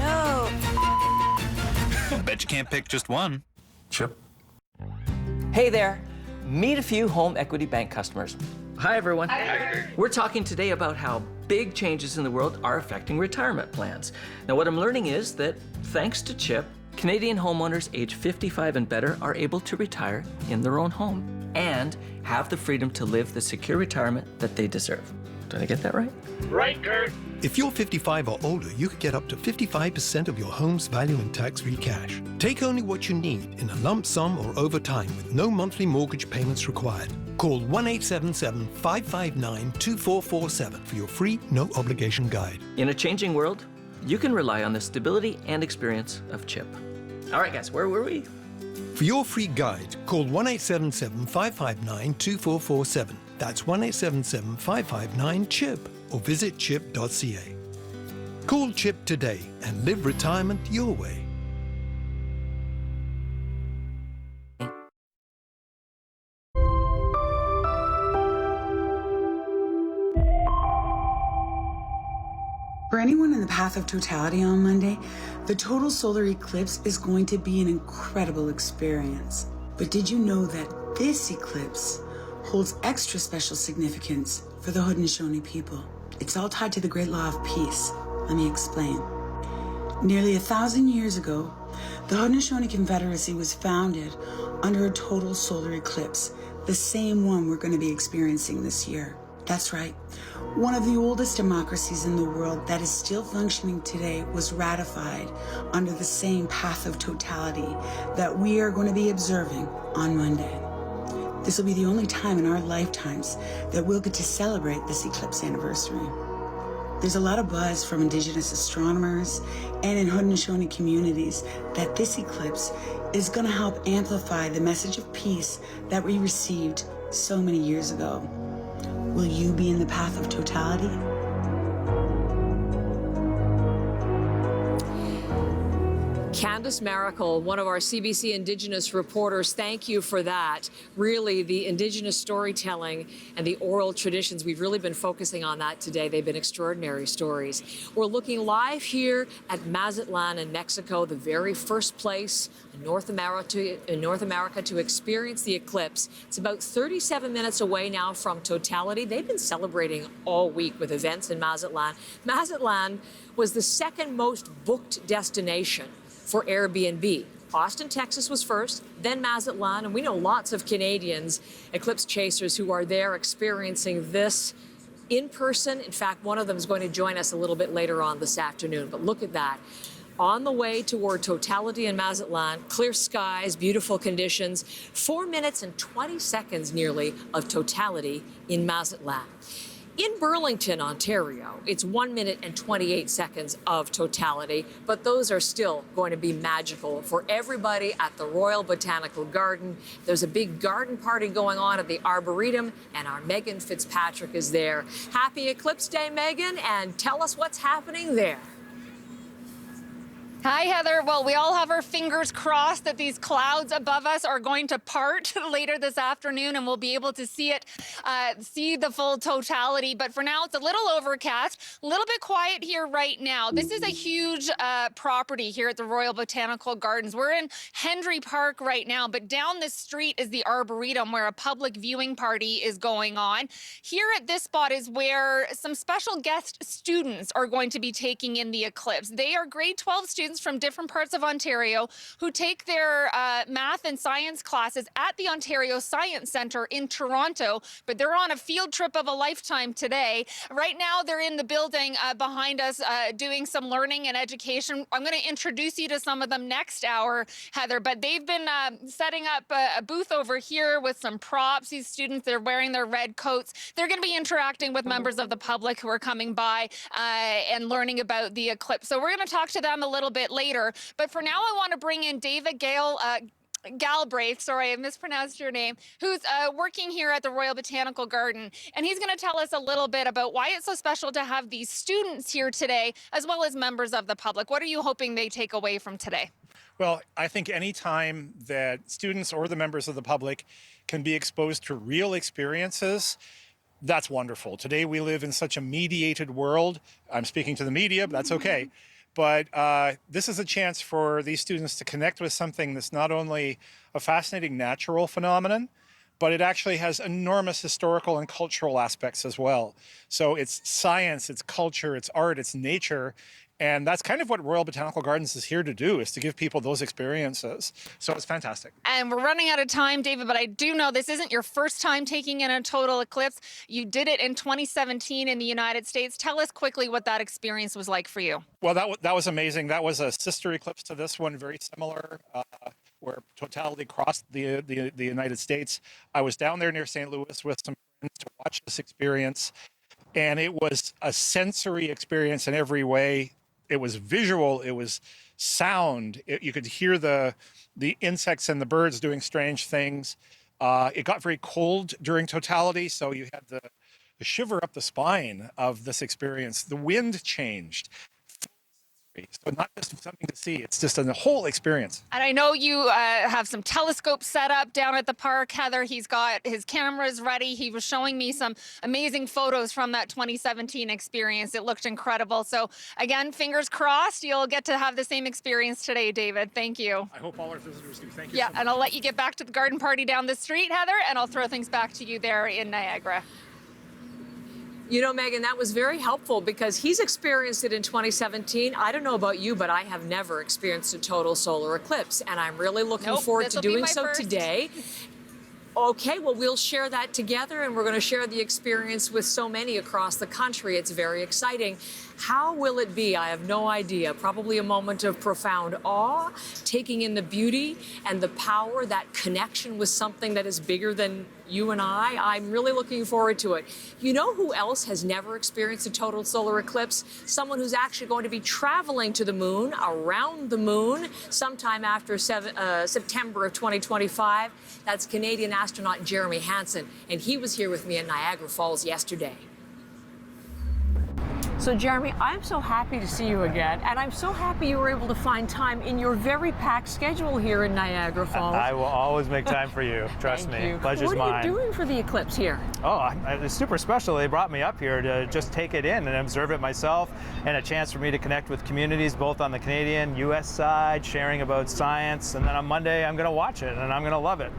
Speaker 13: no.
Speaker 26: Bet you can't pick just one.
Speaker 25: Chip.
Speaker 27: Hey there. Meet a few home equity bank customers. Hi, everyone. Hi. We're talking today about how big changes in the world are affecting retirement plans. Now, what I'm learning is that thanks to Chip, Canadian homeowners age 55 and better are able to retire in their own home and have the freedom to live the secure retirement that they deserve. Did I get that right?
Speaker 28: Right, Kurt. If you're 55 or older, you could get up to 55% of your home's value in tax-free cash. Take only what you need in a lump sum or over time with no monthly mortgage payments required. Call 1-877-559-2447 for your free, no-obligation guide.
Speaker 27: In a changing world, you can rely on the stability and experience of Chip. All right, guys, where were we?
Speaker 28: For your free guide, call 1-877-559-2447. That's 1-877-559-CHIP or visit chip.ca. Call Chip today and live retirement your way.
Speaker 29: For anyone in the path of totality on Monday, the total solar eclipse is going to be an incredible experience. But did you know that this eclipse holds extra special significance for the Haudenosaunee people? It's all tied to the great law of peace. Let me explain. Nearly 1,000 years ago, the Haudenosaunee Confederacy was founded under a total solar eclipse, the same one we're going to be experiencing this year. That's right. One of the oldest democracies in the world that is still functioning today was ratified under the same path of totality that we are going to be observing on Monday. This will be the only time in our lifetimes that we'll get to celebrate this eclipse anniversary. There's a lot of buzz from Indigenous astronomers and in Haudenosaunee communities that this eclipse is going to help amplify the message of peace that we received so many years ago. Will you be in the path of totality?
Speaker 8: Candace Maracle, one of our CBC Indigenous reporters, thank you for that. Really, the Indigenous storytelling and the oral traditions, we've really been focusing on that today. They've been extraordinary stories. We're looking live here at Mazatlan in Mexico, the very first place in North America to experience the eclipse. It's about 37 minutes away now from totality. They've been celebrating all week with events in Mazatlan. Mazatlan was the second most booked destination for Airbnb. Austin, Texas was first, then Mazatlan, and we know lots of Canadians, eclipse chasers, who are there experiencing this in person. In fact, one of them is going to join us a little bit later on this afternoon. But look at that. On the way toward totality in Mazatlan, clear skies, beautiful conditions, 4 minutes and 20 seconds nearly of totality in Mazatlan. In Burlington, Ontario, it's 1 minute and 28 seconds of totality, but those are still going to be magical for everybody at the Royal Botanical Garden. There's a big garden party going on at the Arboretum, and our Megan Fitzpatrick is there. Happy Eclipse Day, Megan, and tell us what's happening there.
Speaker 2: Hi, Heather. Well, we all have our fingers crossed that these clouds above us are going to part later this afternoon and we'll be able to see it, see the full totality. But for now, it's a little overcast, a little bit quiet here right now. This is a huge property here at the Royal Botanical Gardens. We're in Hendry Park right now, but down this street is the Arboretum where a public viewing party is going on. Here at this spot is where some special guest students are going to be taking in the eclipse. They are grade 12 students from different parts of Ontario who take their math and science classes at the Ontario Science Centre in Toronto, but they're on a field trip of a lifetime today. Right now, they're in the building behind us doing some learning and education. I'm going to introduce you to some of them next hour, Heather, but they've been setting up a booth over here with some props. These students, they're wearing their red coats. They're going to be interacting with members of the public who are coming by and learning about the eclipse. So we're going to talk to them a little bit later. But for now, I want to bring in David Galbraith, sorry, I mispronounced your name, who's working here at the Royal Botanical Garden. And he's going to tell us a little bit about why it's so special to have these students here today, as well as members of the public. What are you hoping they take away from today?
Speaker 6: Well, I think any time that students or the members of the public can be exposed to real experiences, that's wonderful. Today we live in such a mediated world. I'm speaking to the media, but that's okay. But this is a chance for these students to connect with something that's not only a fascinating natural phenomenon, but it actually has enormous historical and cultural aspects as well. So it's science, it's culture, it's art, it's nature. And that's kind of what Royal Botanical Gardens is here to do, is to give people those experiences. So it's fantastic.
Speaker 2: And we're running out of time, David, but I do know this isn't your first time taking in a total eclipse. You did it in 2017 in the United States. Tell us quickly what that experience was like for you.
Speaker 6: Well, that was amazing. That was a sister eclipse to this one, very similar, where totality crossed the United States. I was down there near St. Louis with some friends to watch this experience, and it was a sensory experience in every way. It was visual, it was sound. You could hear the insects and the birds doing strange things. It got very cold during totality, so you had the shiver up the spine of this experience. The wind changed. So not just something to see, it's just a whole experience.
Speaker 2: And I know you have some telescopes set up down at the park, Heather. He's got his cameras ready. He was showing me some amazing photos from that 2017 experience. It looked incredible. So again, fingers crossed, you'll get to have the same experience today, David. Thank you.
Speaker 6: I hope all our visitors do. Thank you.
Speaker 2: Yeah,
Speaker 6: so much.
Speaker 2: and I'll let you get back to the garden party down the street, Heather, and I'll throw things back to you there in Niagara.
Speaker 8: You know, Megan, that was very helpful because he's experienced it in 2017. I don't know about you, but I have never experienced a total solar eclipse, and I'm really looking forward to doing so today. Okay, well, we'll share that together, and we're going to share the experience with so many across the country. It's very exciting. How will it be? I have no idea. Probably a moment of profound awe, taking in the beauty and the power, that connection with something that is bigger than you and I. I'm really looking forward to it. You know who else has never experienced a total solar eclipse? Someone who's actually going to be traveling to the moon, around the moon, sometime after September of 2025. That's Canadian astronaut Jeremy Hansen, and he was here with me in Niagara Falls yesterday. So, Jeremy, I'm so happy to see you again, and I'm so happy you were able to find time in your very packed schedule here in Niagara Falls.
Speaker 7: I will always make time for you. Trust me. Pleasure's mine.
Speaker 8: What are you doing for the eclipse here?
Speaker 7: Oh, it's super special. They brought me up here to just take it in and observe it myself, and a chance for me to connect with communities both on the Canadian, U.S. side, sharing about science, and then on Monday I'm going to watch it, and I'm going to love it.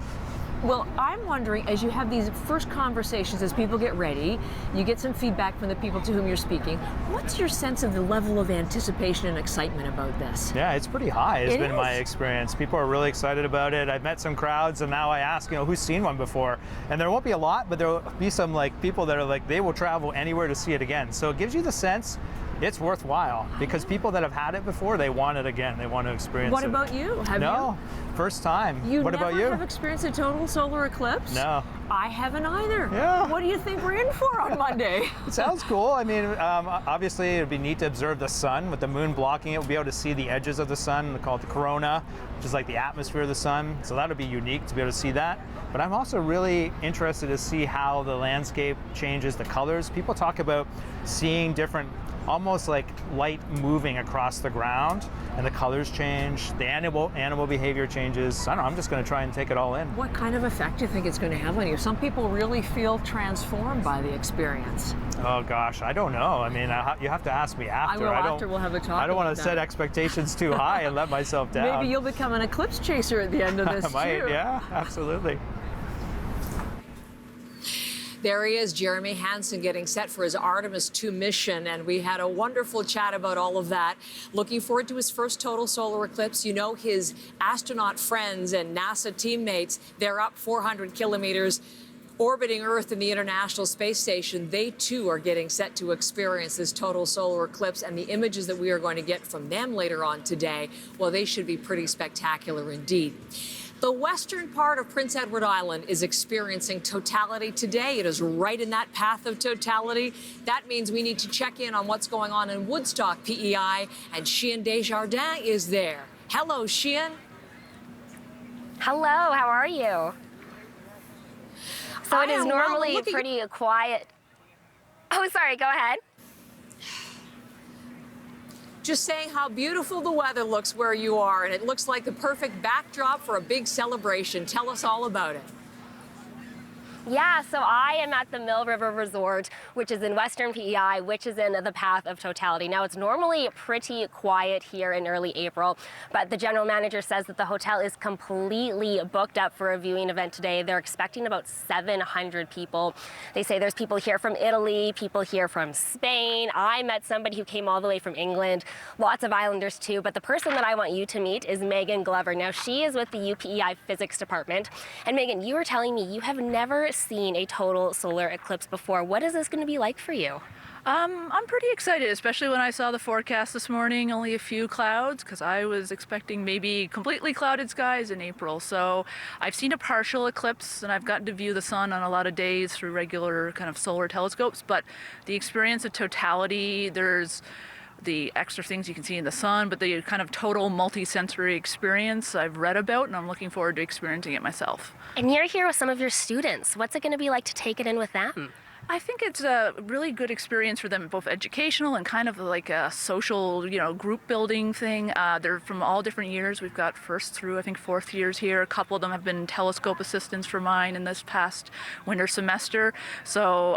Speaker 8: Well, I'm wondering, as you have these first conversations, as people get ready, you get some feedback from the people to whom you're speaking, what's your sense of the level of anticipation and excitement about this?
Speaker 7: Yeah, it's pretty high. It's been my experience. People are really excited about it. I've met some crowds, and now I ask, who's seen one before? And there won't be a lot, but there will be some people that are they will travel anywhere to see it again. So it gives you the sense it's worthwhile, because people that have had it before, they want it again. They want to experience it.
Speaker 8: What about you? Have you?
Speaker 7: First time.
Speaker 8: What
Speaker 7: about you?
Speaker 8: You never have experienced a total solar eclipse?
Speaker 7: No.
Speaker 8: I haven't either.
Speaker 7: Yeah.
Speaker 8: What do you think we're in for on Monday?
Speaker 7: It sounds cool. I mean, obviously, it would be neat to observe the sun with the moon blocking it. We'll be able to see the edges of the sun. We call it the corona, which is like the atmosphere of the sun. So that would be unique to be able to see that. But I'm also really interested to see how the landscape changes the colors. People talk about seeing different almost like light moving across the ground, and the colors change, the animal behavior changes. I don't know, I'm just going to try and take it all in.
Speaker 12: What kind of effect do you think it's going to have on you? Some people really feel transformed by the experience.
Speaker 7: Oh gosh, I don't know. I mean, you have to ask me after.
Speaker 12: We'll have a talk.
Speaker 7: I don't want
Speaker 12: about
Speaker 7: to set expectations too high and let myself down.
Speaker 12: Maybe you'll become an eclipse chaser at the end of this
Speaker 7: I might,
Speaker 12: too.
Speaker 7: yeah, absolutely.
Speaker 8: There he is, Jeremy Hansen, getting set for his Artemis 2 mission, and we had a wonderful chat about all of that. Looking forward to his first total solar eclipse. You know, his astronaut friends and NASA teammates, they're up 400 kilometers orbiting Earth in the International Space Station. They too are getting set to experience this total solar eclipse, and the images that we are going to get from them later on today, well, they should be pretty spectacular indeed. The western part of Prince Edward Island is experiencing totality today. It is right in that path of totality. That means we need to check in on what's going on in Woodstock, PEI, and Sheehan Desjardins is there. Hello, Sheehan.
Speaker 1: Hello, how are you? So it is normally pretty quiet. Oh, sorry, go ahead.
Speaker 8: Just saying how beautiful the weather looks where you are, and it looks like the perfect backdrop for a big celebration. Tell us all about it.
Speaker 1: Yeah, so I am at the Mill River Resort, which is in Western PEI, which is in the path of totality. Now, it's normally pretty quiet here in early April, but the general manager says that the hotel is completely booked up for a viewing event today. They're expecting about 700 people. They say there's people here from Italy, people here from Spain. I met somebody who came all the way from England, lots of islanders too, but the person that I want you to meet is Megan Glover. Now, she is with the UPEI Physics Department. And Megan, you were telling me you have never seen a total solar eclipse before. What is this going to be like for you?
Speaker 3: I'm pretty excited, especially when I saw the forecast this morning, only a few clouds, because I was expecting maybe completely clouded skies in April. So I've seen a partial eclipse, and I've gotten to view the sun on a lot of days through regular kind of solar telescopes, but the experience of totality, there's the extra things you can see in the sun, but the kind of total multi-sensory experience I've read about, and I'm looking forward to experiencing it myself.
Speaker 1: And you're here with some of your students. What's it going to be like to take it in with them?
Speaker 3: I think it's a really good experience for them, both educational and kind of like a social, group building thing. They're from all different years. We've got first through, I think, fourth years here. A couple of them have been telescope assistants for mine in this past winter semester. So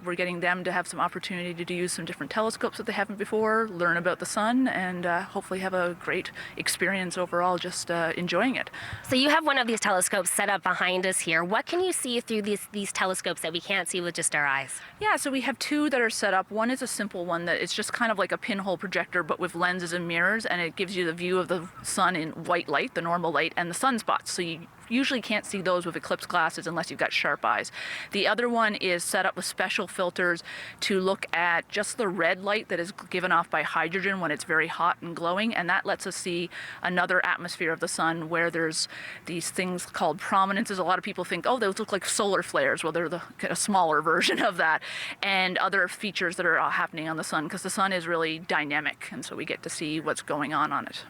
Speaker 3: we're getting them to have some opportunity to use some different telescopes that they haven't before, learn about the sun, and hopefully have a great experience overall, just enjoying it.
Speaker 1: So you have one of these telescopes set up behind us here. What can you see through these telescopes that we can't see with just our eyes?
Speaker 3: Yeah, so we have two that are set up. One is a simple one that it's just kind of like a pinhole projector, but with lenses and mirrors, and it gives you the view of the sun in white light, the normal light, and the sunspots. So you usually can't see those with eclipse glasses unless you've got sharp eyes. The other one is set up with special filters to look at just the red light that is given off by hydrogen when it's very hot and glowing, and that lets us see another atmosphere of the sun where there's these things called prominences. A lot of people think, oh, those look like solar flares. Well, they're a smaller version of that, and other features that are happening on the sun, because the sun is really dynamic, and so we get to see what's going on it.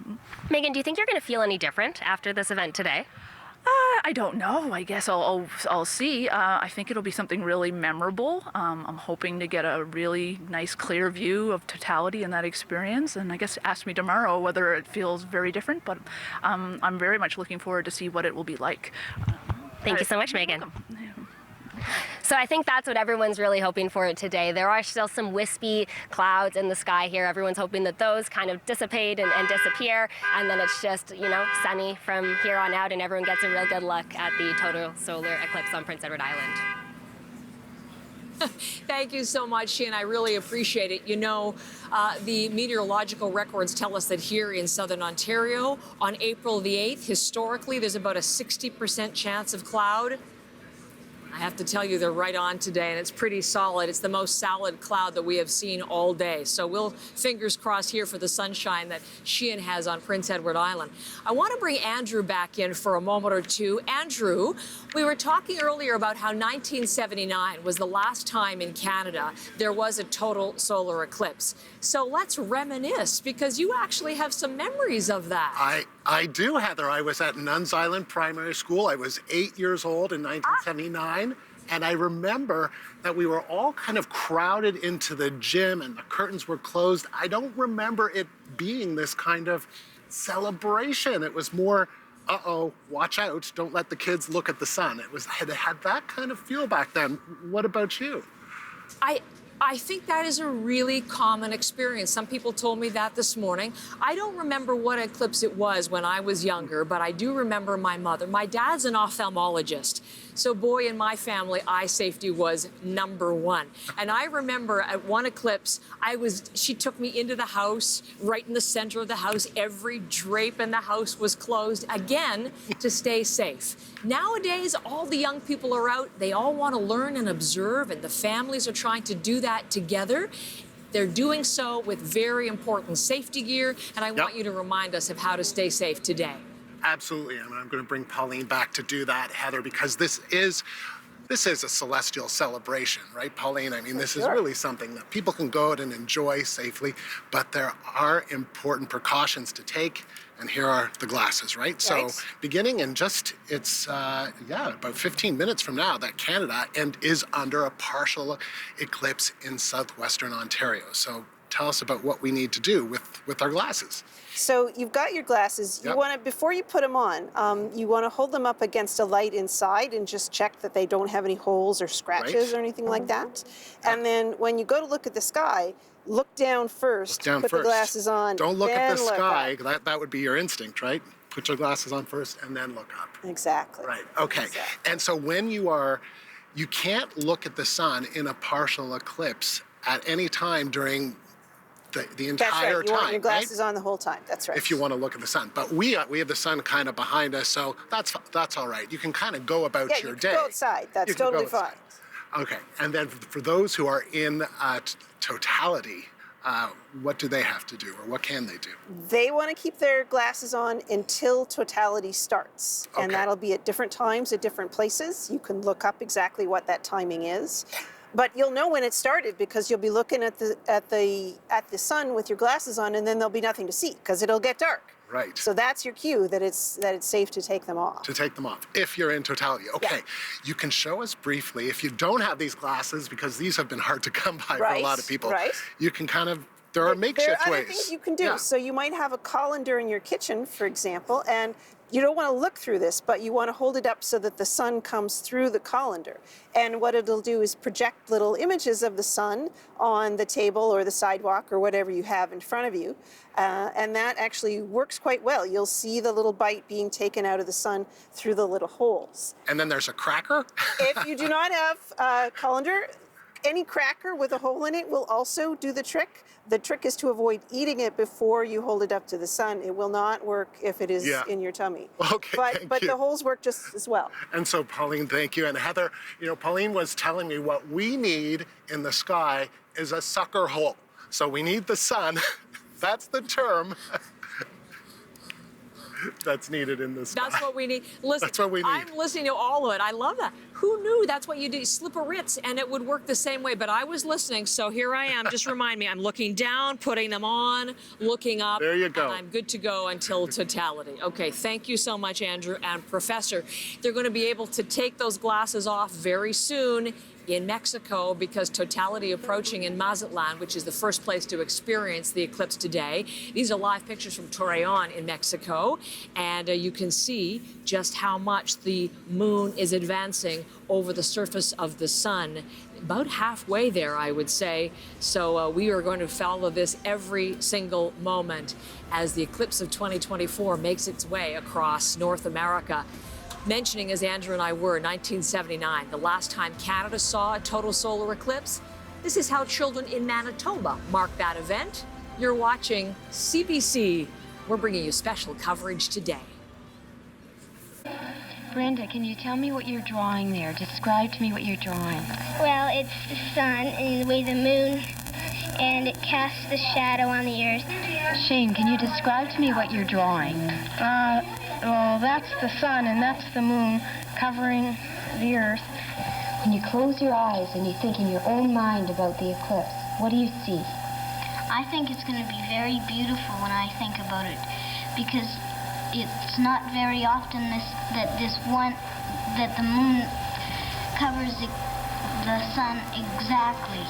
Speaker 1: Megan, do you think you're going to feel any different after this event today?
Speaker 3: I don't know. I guess I'll see. I think it'll be something really memorable. I'm hoping to get a really nice, clear view of totality in that experience. And I guess ask me tomorrow whether it feels very different. But I'm very much looking forward to see what it will be like.
Speaker 1: Thank you so much, Megan. So I think that's what everyone's really hoping for today. There are still some wispy clouds in the sky here. Everyone's hoping that those kind of dissipate and disappear, and then it's just, sunny from here on out, and everyone gets a real good look at the total solar eclipse on Prince Edward Island.
Speaker 8: Thank you so much, Sheehan. I really appreciate it. The meteorological records tell us that here in southern Ontario, on April the 8th, historically, there's about a 60% chance of cloud. I have to tell you, they're right on today, and it's pretty solid. It's the most solid cloud that we have seen all day. So we'll fingers crossed here for the sunshine that Sheehan has on Prince Edward Island. I want to bring Andrew back in for a moment or two. Andrew, we were talking earlier about how 1979 was the last time in Canada there was a total solar eclipse. So let's reminisce, because you actually have some memories of that.
Speaker 19: I do, Heather. I was at Nuns Island Primary School. I was 8 years old in 1979. And I remember that we were all kind of crowded into the gym and the curtains were closed. I don't remember it being this kind of celebration. It was more, uh-oh, watch out, don't let the kids look at the sun. It had that kind of feel back then. What about you?
Speaker 8: I think that is a really common experience. Some people told me that this morning. I don't remember what eclipse it was when I was younger, but I do remember my mother. My dad's an ophthalmologist. So boy, in my family, eye safety was #1. And I remember at one eclipse, she took me into the house, right in the center of the house. Every drape in the house was closed, again, to stay safe. Nowadays, all the young people are out. They all want to learn and observe, and the families are trying to do that together. They're doing so with very important safety gear, and I want you to remind us of how to stay safe today.
Speaker 19: Absolutely, and I'm going to bring Pauline back to do that, Heather, because this is a celestial celebration, right, Pauline? I mean, this is really something that people can go out and enjoy safely, but there are important precautions to take, and here are the glasses, right? So beginning in it's about 15 minutes from now, that Canada is under a partial eclipse in southwestern Ontario. So tell us about what we need to do with our glasses.
Speaker 9: So you've got your glasses. You want to, before you put them on, you want to hold them up against a light inside and just check that they don't have any holes or scratches or anything like that. And then when you go to look at the sky, look down first. Put the glasses on.
Speaker 19: Don't look at the sky. That would be your instinct, right? Put your glasses on first and then look up.
Speaker 9: Exactly.
Speaker 19: Right. Okay. Exactly. And so when you can't look at the sun in a partial eclipse at any time during the entire
Speaker 9: time. You want your glasses
Speaker 19: right?
Speaker 9: on the whole time. That's right.
Speaker 19: If you want to look at the sun, but we have the sun kind of behind us, so that's all right. You can kind of go about your day.
Speaker 9: Yeah, you can go outside. That's totally fine.
Speaker 19: Okay, and then for those who are in totality, what do they have to do, or what can they do?
Speaker 9: They want to keep their glasses on until totality starts, and that'll be at different times at different places. You can look up exactly what that timing is. But you'll know when it started because you'll be looking at the sun with your glasses on, and then there'll be nothing to see because it'll get dark.
Speaker 19: Right.
Speaker 9: So that's your cue that it's safe to take them off.
Speaker 19: To take them off, if you're in totality. Okay. You can show us briefly, if you don't have these glasses, because these have been hard to come by for a lot of people.
Speaker 9: Right.
Speaker 19: You can there are makeshift ways.
Speaker 9: There are other things you can do. So you might have a colander in your kitchen, for example, and you don't want to look through this, but you want to hold it up so that the sun comes through the colander. And what it'll do is project little images of the sun on the table or the sidewalk or whatever you have in front of you. And that actually works quite well. You'll see the little bite being taken out of the sun through the little holes.
Speaker 19: And then there's a cracker?
Speaker 9: If you do not have a colander, any cracker with a hole in it will also do the trick. The trick is to avoid eating it before you hold it up to the sun. It will not work if it is in your tummy.
Speaker 19: Okay,
Speaker 9: but the holes work just as well.
Speaker 19: And so, Pauline, thank you. And Heather, Pauline was telling me what we need in the sky is a sucker hole. So we need the sun. That's the term. That's needed in the sky.
Speaker 8: That's what we need. Listen,
Speaker 19: that's what we need.
Speaker 8: I'm listening to all of it. I love that. Who knew that's what you do? Slip a Ritz and it would work the same way. But I was listening, so here I am. Just remind me, I'm looking down, putting them on, looking up.
Speaker 19: There you go.
Speaker 8: And I'm good to go until totality. Okay, thank you so much, Andrew and Professor. They're going to be able to take those glasses off very soon in Mexico because totality approaching in Mazatlan, which is the first place to experience the eclipse today. These are live pictures from Torreon in Mexico, and you can see just how much the moon is advancing over the surface of the sun. About halfway there, I would say. So we are going to follow this every single moment as the eclipse of 2024 makes its way across North America. Mentioning, as Andrew and I were, 1979, the last time Canada saw a total solar eclipse. This is how children in Manitoba marked that event. You're watching CBC. We're bringing you special coverage today.
Speaker 14: Brenda, can you tell me what you're drawing there? Describe to me what you're drawing.
Speaker 16: Well, it's the sun and the way the moon, and it casts the shadow on the earth.
Speaker 14: Shane, can you describe to me what you're drawing?
Speaker 16: Well, that's the sun and that's the moon covering the earth.
Speaker 14: When you close your eyes and you think in your own mind about the eclipse, what do you see?
Speaker 16: I think it's going to be very beautiful when I think about it, because it's not very often that the moon covers the sun exactly.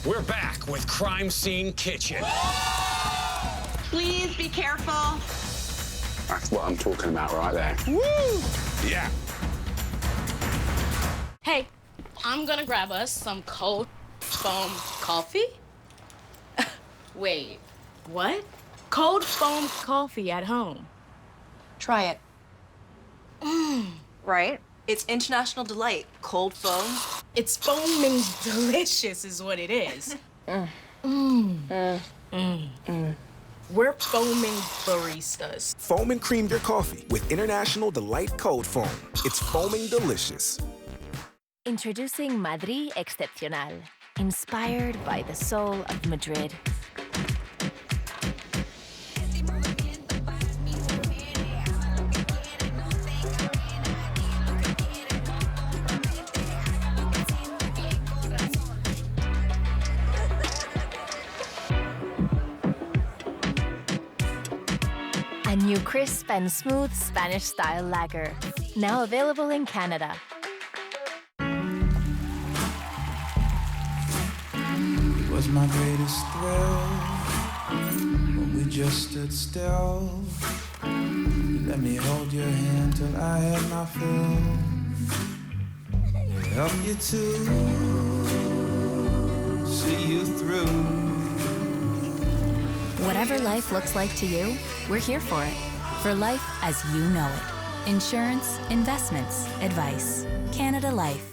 Speaker 4: We're back with Crime Scene Kitchen.
Speaker 10: Please be careful.
Speaker 25: That's what I'm talking about right there.
Speaker 4: Woo! Yeah.
Speaker 17: Hey, I'm gonna grab us some cold foam coffee. Wait, what? Cold foam coffee at home.
Speaker 18: Try it. Right? It's International Delight. Cold foam.
Speaker 17: It's foaming delicious is what it is. We're foaming baristas.
Speaker 20: Foam and cream your coffee with International Delight Cold Foam. It's foaming delicious.
Speaker 21: Introducing Madrid Excepcional, inspired by the soul of Madrid. A new crisp and smooth Spanish-style lager, now available in Canada.
Speaker 22: It was my greatest thrill when we just stood still. You let me hold your hand till I had my fill. Help you to see you through.
Speaker 21: Whatever life looks like to you, we're here for it. For life as you know it. Insurance, investments, advice. Canada Life.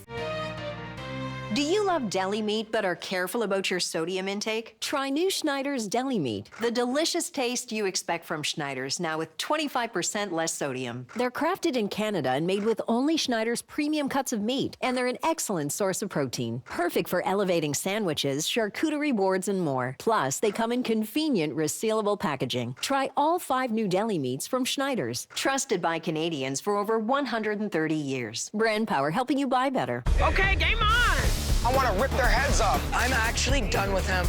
Speaker 23: Do you love deli meat but are careful about your sodium intake? Try new Schneider's Deli Meat. The delicious taste you expect from Schneider's, now with 25% less sodium. They're crafted in Canada and made with only Schneider's premium cuts of meat, and they're an excellent source of protein. Perfect for elevating sandwiches, charcuterie boards, and more. Plus, they come in convenient, resealable packaging. Try all 5 new deli meats from Schneider's. Trusted by Canadians for over 130 years. Brand power helping you buy better.
Speaker 24: Okay, game on!
Speaker 20: I want to rip their heads up.
Speaker 24: I'm actually done with him.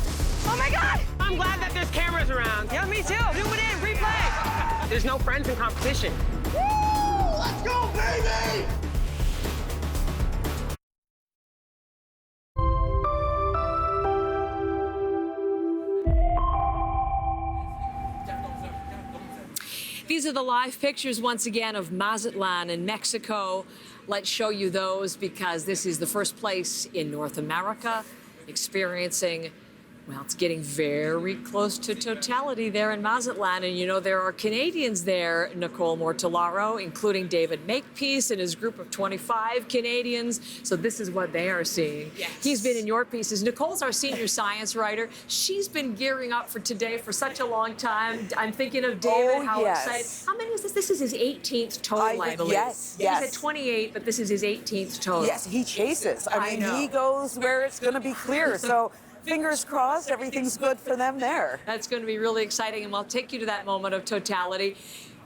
Speaker 24: Oh my God! I'm glad that there's cameras around. Yeah, me too. Zoom it in, replay. There's no friends in competition.
Speaker 20: Woo! Let's go, baby!
Speaker 8: These are the live pictures once again of Mazatlan in Mexico. Let's show you those because this is the first place in North America experiencing, well, it's getting very close to totality there in Mazatlan. And you know, there are Canadians there, Nicole Mortellaro, including David Makepeace and his group of 25 Canadians. So this is what they are seeing. Yes. He's been in your pieces. Nicole's our senior science writer. She's been gearing up for today for such a long time. I'm thinking of David, how excited. How many is this? This is his 18th total, I believe.
Speaker 30: Yes.
Speaker 8: He's at 28, but this is his 18th total.
Speaker 30: Yes, he chases. I mean, he goes where it's going to be clear. So fingers crossed, everything's good for them there.
Speaker 8: That's going to be really exciting, and we'll take you to that moment of totality.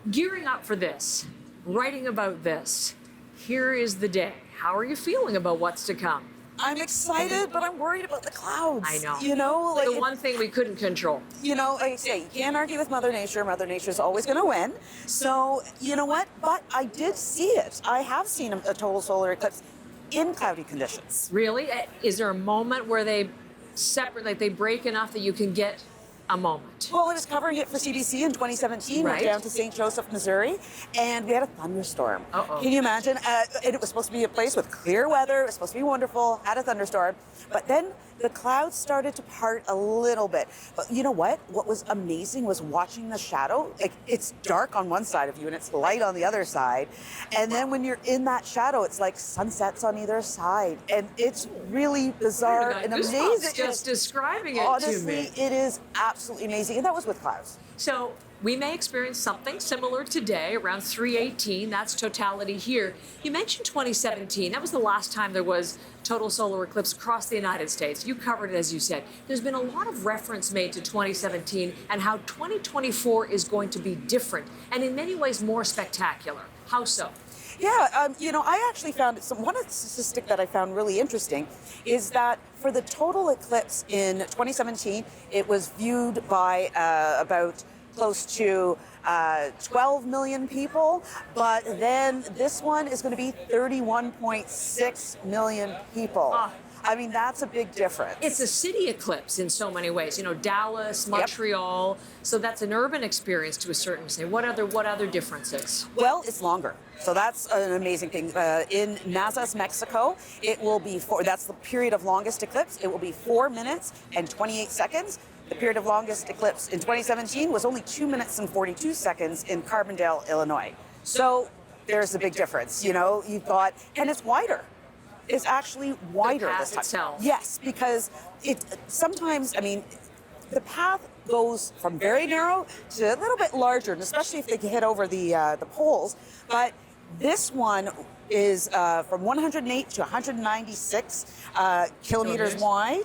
Speaker 8: Gearing up for this, writing about this, here is the day. How are you feeling about what's to come?
Speaker 30: I'm excited, but I'm worried about the clouds.
Speaker 8: I know.
Speaker 30: You know, like
Speaker 8: the one thing we couldn't control.
Speaker 30: You know, like I say, you can't argue with Mother Nature. Mother Nature's always going to win. So, you know what? But I did see it. I have seen a total solar eclipse in cloudy conditions.
Speaker 8: Really? Is there a moment where they separate, like they break enough that you can get a moment?
Speaker 30: Well, I was covering it for CBC in 2017.
Speaker 8: Right.
Speaker 30: Went down to St. Joseph, Missouri, and we had a thunderstorm.
Speaker 8: Uh-oh.
Speaker 30: Can you imagine? It was supposed to be a place with clear weather. It was supposed to be wonderful. Had a thunderstorm, but then the clouds started to part a little bit. But you know what? What was amazing was watching the shadow. Like, it's dark on one side of you and it's light on the other side. And then when you're in that shadow, it's like sunsets on either side. And it's really bizarre and amazing.
Speaker 8: Just describing it
Speaker 30: honestly,
Speaker 8: to me.
Speaker 30: it is absolutely amazing. And that was with clouds.
Speaker 8: So we may experience something similar today around 3:18. That's totality here. You mentioned 2017. That was the last time there was total solar eclipse across the United States. You covered it, as you said. There's been a lot of reference made to 2017 and how 2024 is going to be different and in many ways more spectacular. How so?
Speaker 30: You know, I actually found one statistic that I found really interesting is that for the total eclipse in 2017, it was viewed by about close to 12 million people, but then this one is going to be 31.6 million people. I mean, that's a big difference.
Speaker 8: It's a city eclipse in so many ways. You know, Dallas, Montreal. So that's an urban experience to a certain extent. What other differences?
Speaker 30: Well, it's longer. So that's an amazing thing. In Nazas, Mexico, it will be that's the period of longest eclipse. It will be 4 minutes and 28 seconds. The period of longest eclipse in 2017 was only 2 minutes and 42 seconds in Carbondale, Illinois. So there's a big difference. You know, you've got, and it's wider. Is actually wider this time.
Speaker 8: Itself.
Speaker 30: Yes, because it sometimes, I mean, the path goes from very narrow to a little bit larger, and especially if they hit over the poles. But this one is from 108 to 196 kilometers wide.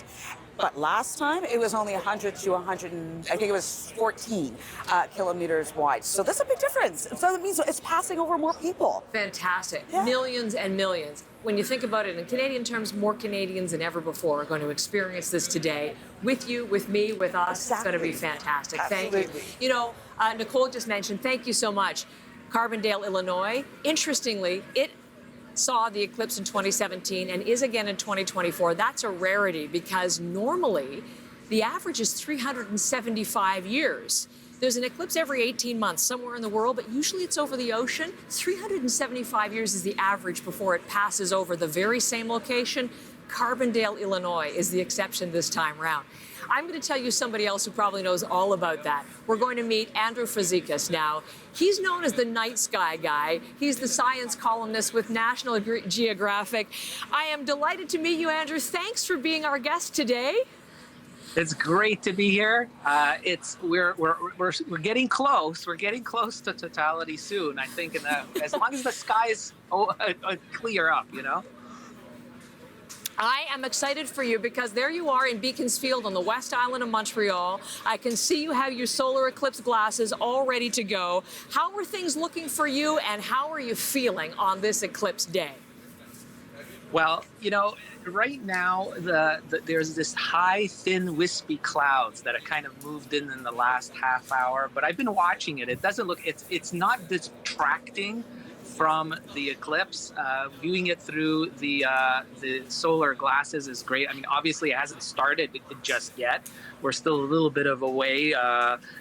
Speaker 30: But last time it was only 100 to 100, I think it was 14 kilometers wide. So that's a big difference. So that means it's passing over more people.
Speaker 8: Fantastic.
Speaker 30: Yeah.
Speaker 8: Millions and millions. When you think about it in Canadian terms, more Canadians than ever before are going to experience this today with you, with me, with us. Exactly. It's going to be fantastic.
Speaker 30: Absolutely.
Speaker 8: Thank you. You know, Nicole just mentioned, thank you so much. Carbondale, Illinois. Interestingly, it saw the eclipse in 2017 and is again in 2024. That's a rarity because normally the average is 375 years. There's an eclipse every 18 months somewhere in the world, but usually it's over the ocean. 375 years is the average before it passes over the very same location. Carbondale, Illinois is the exception this time round. I'm going to tell you somebody else who probably knows all about that. We're going to meet Andrew Fazekas now. He's known as the night sky guy. He's the science columnist with National Geographic. I am delighted to meet you, Andrew. Thanks for being our guest today.
Speaker 5: It's great to be here. We're getting close. We're getting close to totality soon. I think, as long as the skies clear up, you know.
Speaker 8: I am excited for you because there you are in Beaconsfield on the West Island of Montreal. I can see you have your solar eclipse glasses all ready to go. How are things looking for you and how are you feeling on this eclipse day?
Speaker 5: Well, you know, right now there's this high, thin, wispy clouds that have kind of moved in the last half hour. But I've been watching it. It doesn't look, it's not distracting from the eclipse. Viewing it through the solar glasses is great. I mean, obviously it hasn't started just yet. We're still a little bit of a way,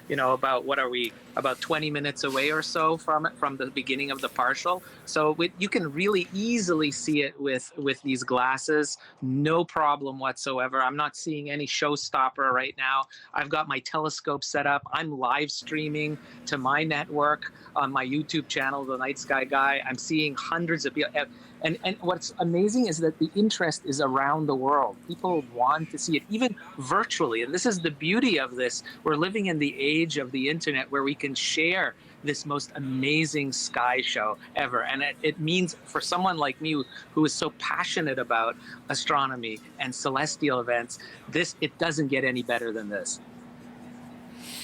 Speaker 5: you know, about what are we, about 20 minutes away or so from the beginning of the partial. So you can really easily see it with these glasses, no problem whatsoever. I'm not seeing any showstopper right now. I've got my telescope set up. I'm live streaming to my network on my YouTube channel, The Night Sky Guy. I'm seeing hundreds of people. And what's amazing is that the interest is around the world. People want to see it, even virtually. And this is the beauty of this. We're living in the age of the internet where we can share this most amazing sky show ever. And it means for someone like me who is so passionate about astronomy and celestial events, it doesn't get any better than this.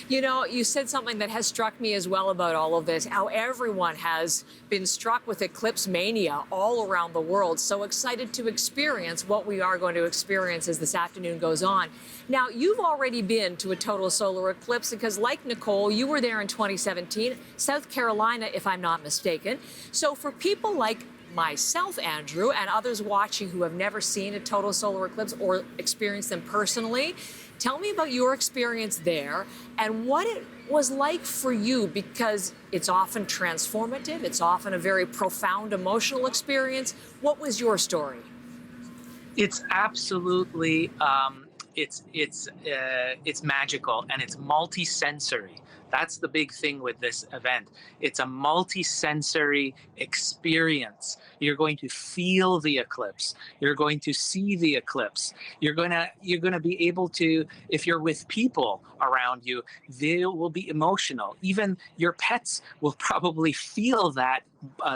Speaker 8: You know, you said something that has struck me as well about all of this, how everyone has been struck with eclipse mania all around the world. So excited to experience what we are going to experience as this afternoon goes on. Now, you've already been to a total solar eclipse because, like Nicole, you were there in 2017, South Carolina, if I'm not mistaken. So for people like myself, Andrew, and others watching who have never seen a total solar eclipse or experienced them personally, tell me about your experience there and what it was like for you, because it's often transformative. It's often a very profound emotional experience. What was your story?
Speaker 5: It's absolutely, it's magical and it's multi-sensory. That's the big thing with this event. It's a multi-sensory experience. You're going to feel the eclipse. You're going to see the eclipse. You're gonna be able to, if you're with people around you, they will be emotional. Even your pets will probably feel that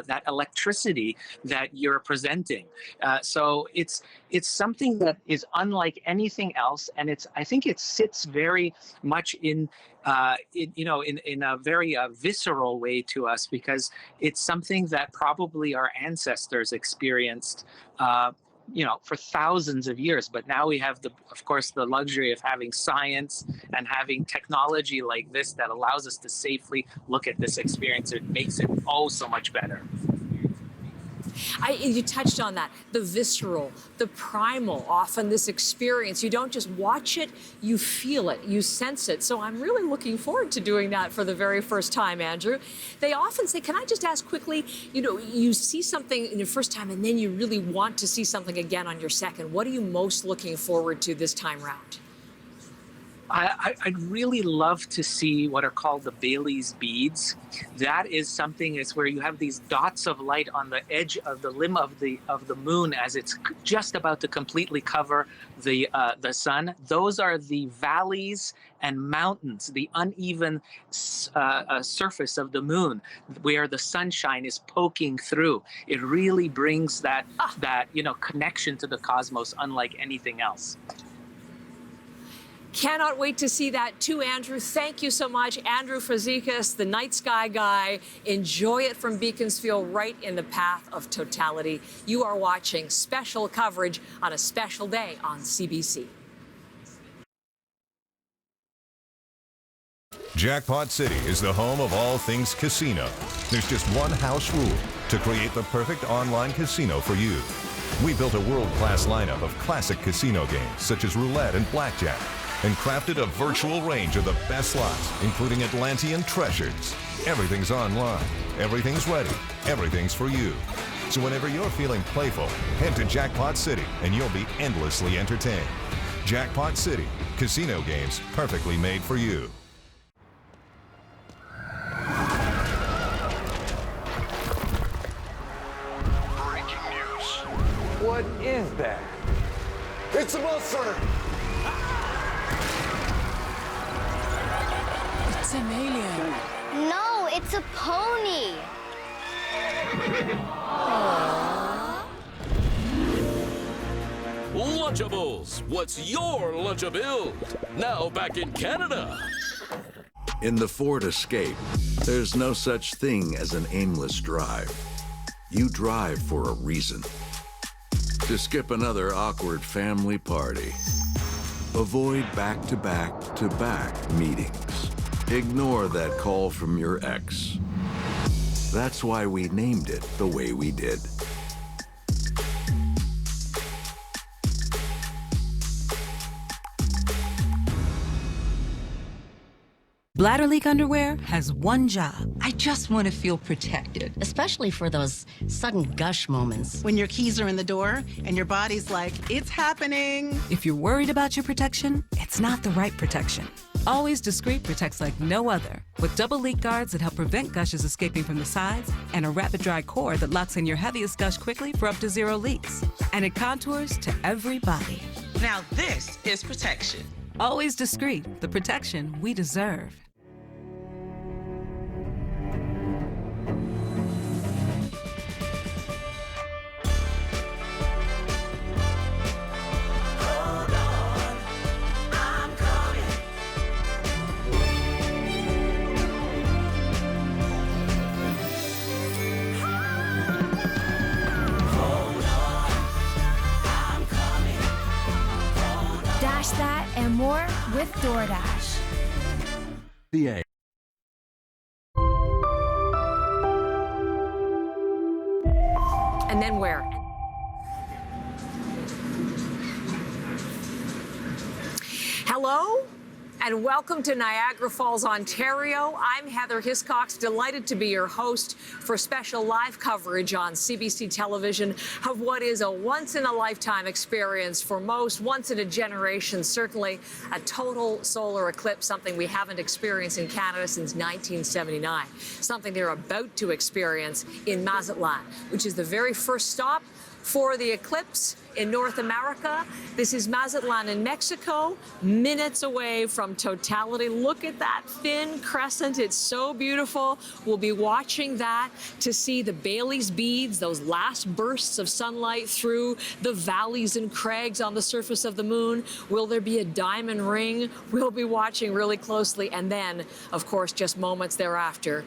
Speaker 5: that electricity that you're presenting. So it's something that is unlike anything else, and I think it sits very much in a very visceral way to us, because it's something that probably our ancestors experienced for thousands of years. But now we have, of course, the luxury of having science and having technology like this that allows us to safely look at this experience. It makes it so much better.
Speaker 8: You touched on that, the visceral, the primal, often this experience. You don't just watch it, you feel it, you sense it. So I'm really looking forward to doing that for the very first time, Andrew. They often say, can I just ask quickly, you see something in your first time and then you really want to see something again on your second. What are you most looking forward to this time round?
Speaker 5: I'd really love to see what are called the Bailey's beads. That is something, it's where you have these dots of light on the edge of the limb of the moon as it's just about to completely cover the sun. Those are the valleys and mountains, the uneven surface of the moon, where the sunshine is poking through. It really brings that connection to the cosmos unlike anything else.
Speaker 8: Cannot wait to see that too, Andrew. Thank you so much. Andrew Fazekas, the night sky guy. Enjoy it from Beaconsfield, right in the path of totality. You are watching special coverage on a special day on CBC.
Speaker 2: Jackpot City is the home of all things casino. There's just one house rule to create the perfect online casino for you. We built a world-class lineup of classic casino games such as roulette and blackjack, and crafted a virtual range of the best slots, including Atlantean treasures. Everything's online, everything's ready, everything's for you. So whenever you're feeling playful, head to Jackpot City and you'll be endlessly entertained. Jackpot City, casino games perfectly made for you.
Speaker 6: Breaking news. What is that? It's a monster!
Speaker 10: It's an alien.
Speaker 16: No, it's a pony.
Speaker 11: Lunchables, what's your Lunchabill? Now back in Canada.
Speaker 13: In the Ford Escape, there's no such thing as an aimless drive. You drive for a reason. To skip another awkward family party. Avoid back-to-back-to-back meetings. Ignore that call from your ex. That's why we named it the way we did.
Speaker 15: Bladder leak underwear has one job. I just want to feel protected.
Speaker 26: Especially for those sudden gush moments.
Speaker 27: When your keys are in the door and your body's like, it's happening.
Speaker 15: If you're worried about your protection, it's not the right protection. Always Discreet protects like no other, with double leak guards that help prevent gushes escaping from the sides and a rapid dry core that locks in your heaviest gush quickly for up to 0 leaks. And it contours to every body.
Speaker 27: Now this is protection.
Speaker 15: Always Discreet, the protection we deserve.
Speaker 28: Dash that and more with DoorDash.
Speaker 13: CA.
Speaker 8: And then where? Hello and welcome to Niagara Falls, Ontario. I'm Heather Hiscox, delighted to be your host for special live coverage on CBC television of what is a once-in-a-lifetime experience for most, once in a generation, certainly a total solar eclipse, something we haven't experienced in Canada since 1979, something they're about to experience in Mazatlan, which is the very first stop for the eclipse. in North America. This is Mazatlan in Mexico, minutes away from totality. Look at that thin crescent. It's so beautiful. We'll be watching that to see the Bailey's beads, those last bursts of sunlight through the valleys and crags on the surface of the moon. Will there be a diamond ring? We'll be watching really closely. And then, of course, just moments thereafter,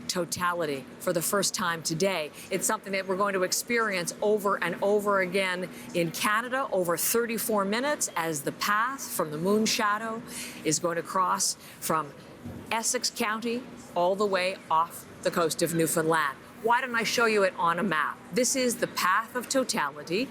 Speaker 8: totality for the first time today. It's something that we're going to experience over and over again in Canada over 34 minutes as the path from the moon shadow is going to cross from Essex County all the way off the coast of Newfoundland. Why don't I show you it on a map? This is the path of totality.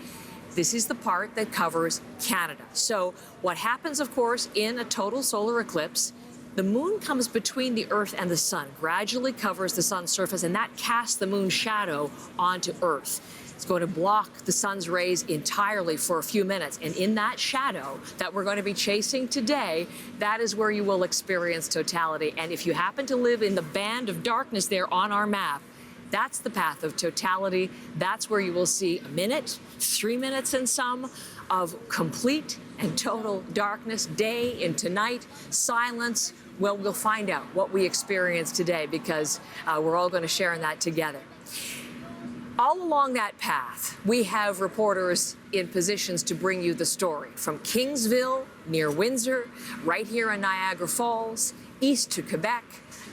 Speaker 8: This is the part that covers Canada. So what happens, of course, in a total solar eclipse, the moon comes between the Earth and the sun, gradually covers the sun's surface, and that casts the moon's shadow onto Earth. It's going to block the sun's rays entirely for a few minutes. And in that shadow that we're going to be chasing today, that is where you will experience totality. And if you happen to live in the band of darkness there on our map, that's the path of totality. That's where you will see a minute, 3 minutes and some, of complete and total darkness, day into night, silence. Well, we'll find out what we experience today because we're all going to share in that together. All along that path, we have reporters in positions to bring you the story. From Kingsville, near Windsor, right here in Niagara Falls, east to Quebec,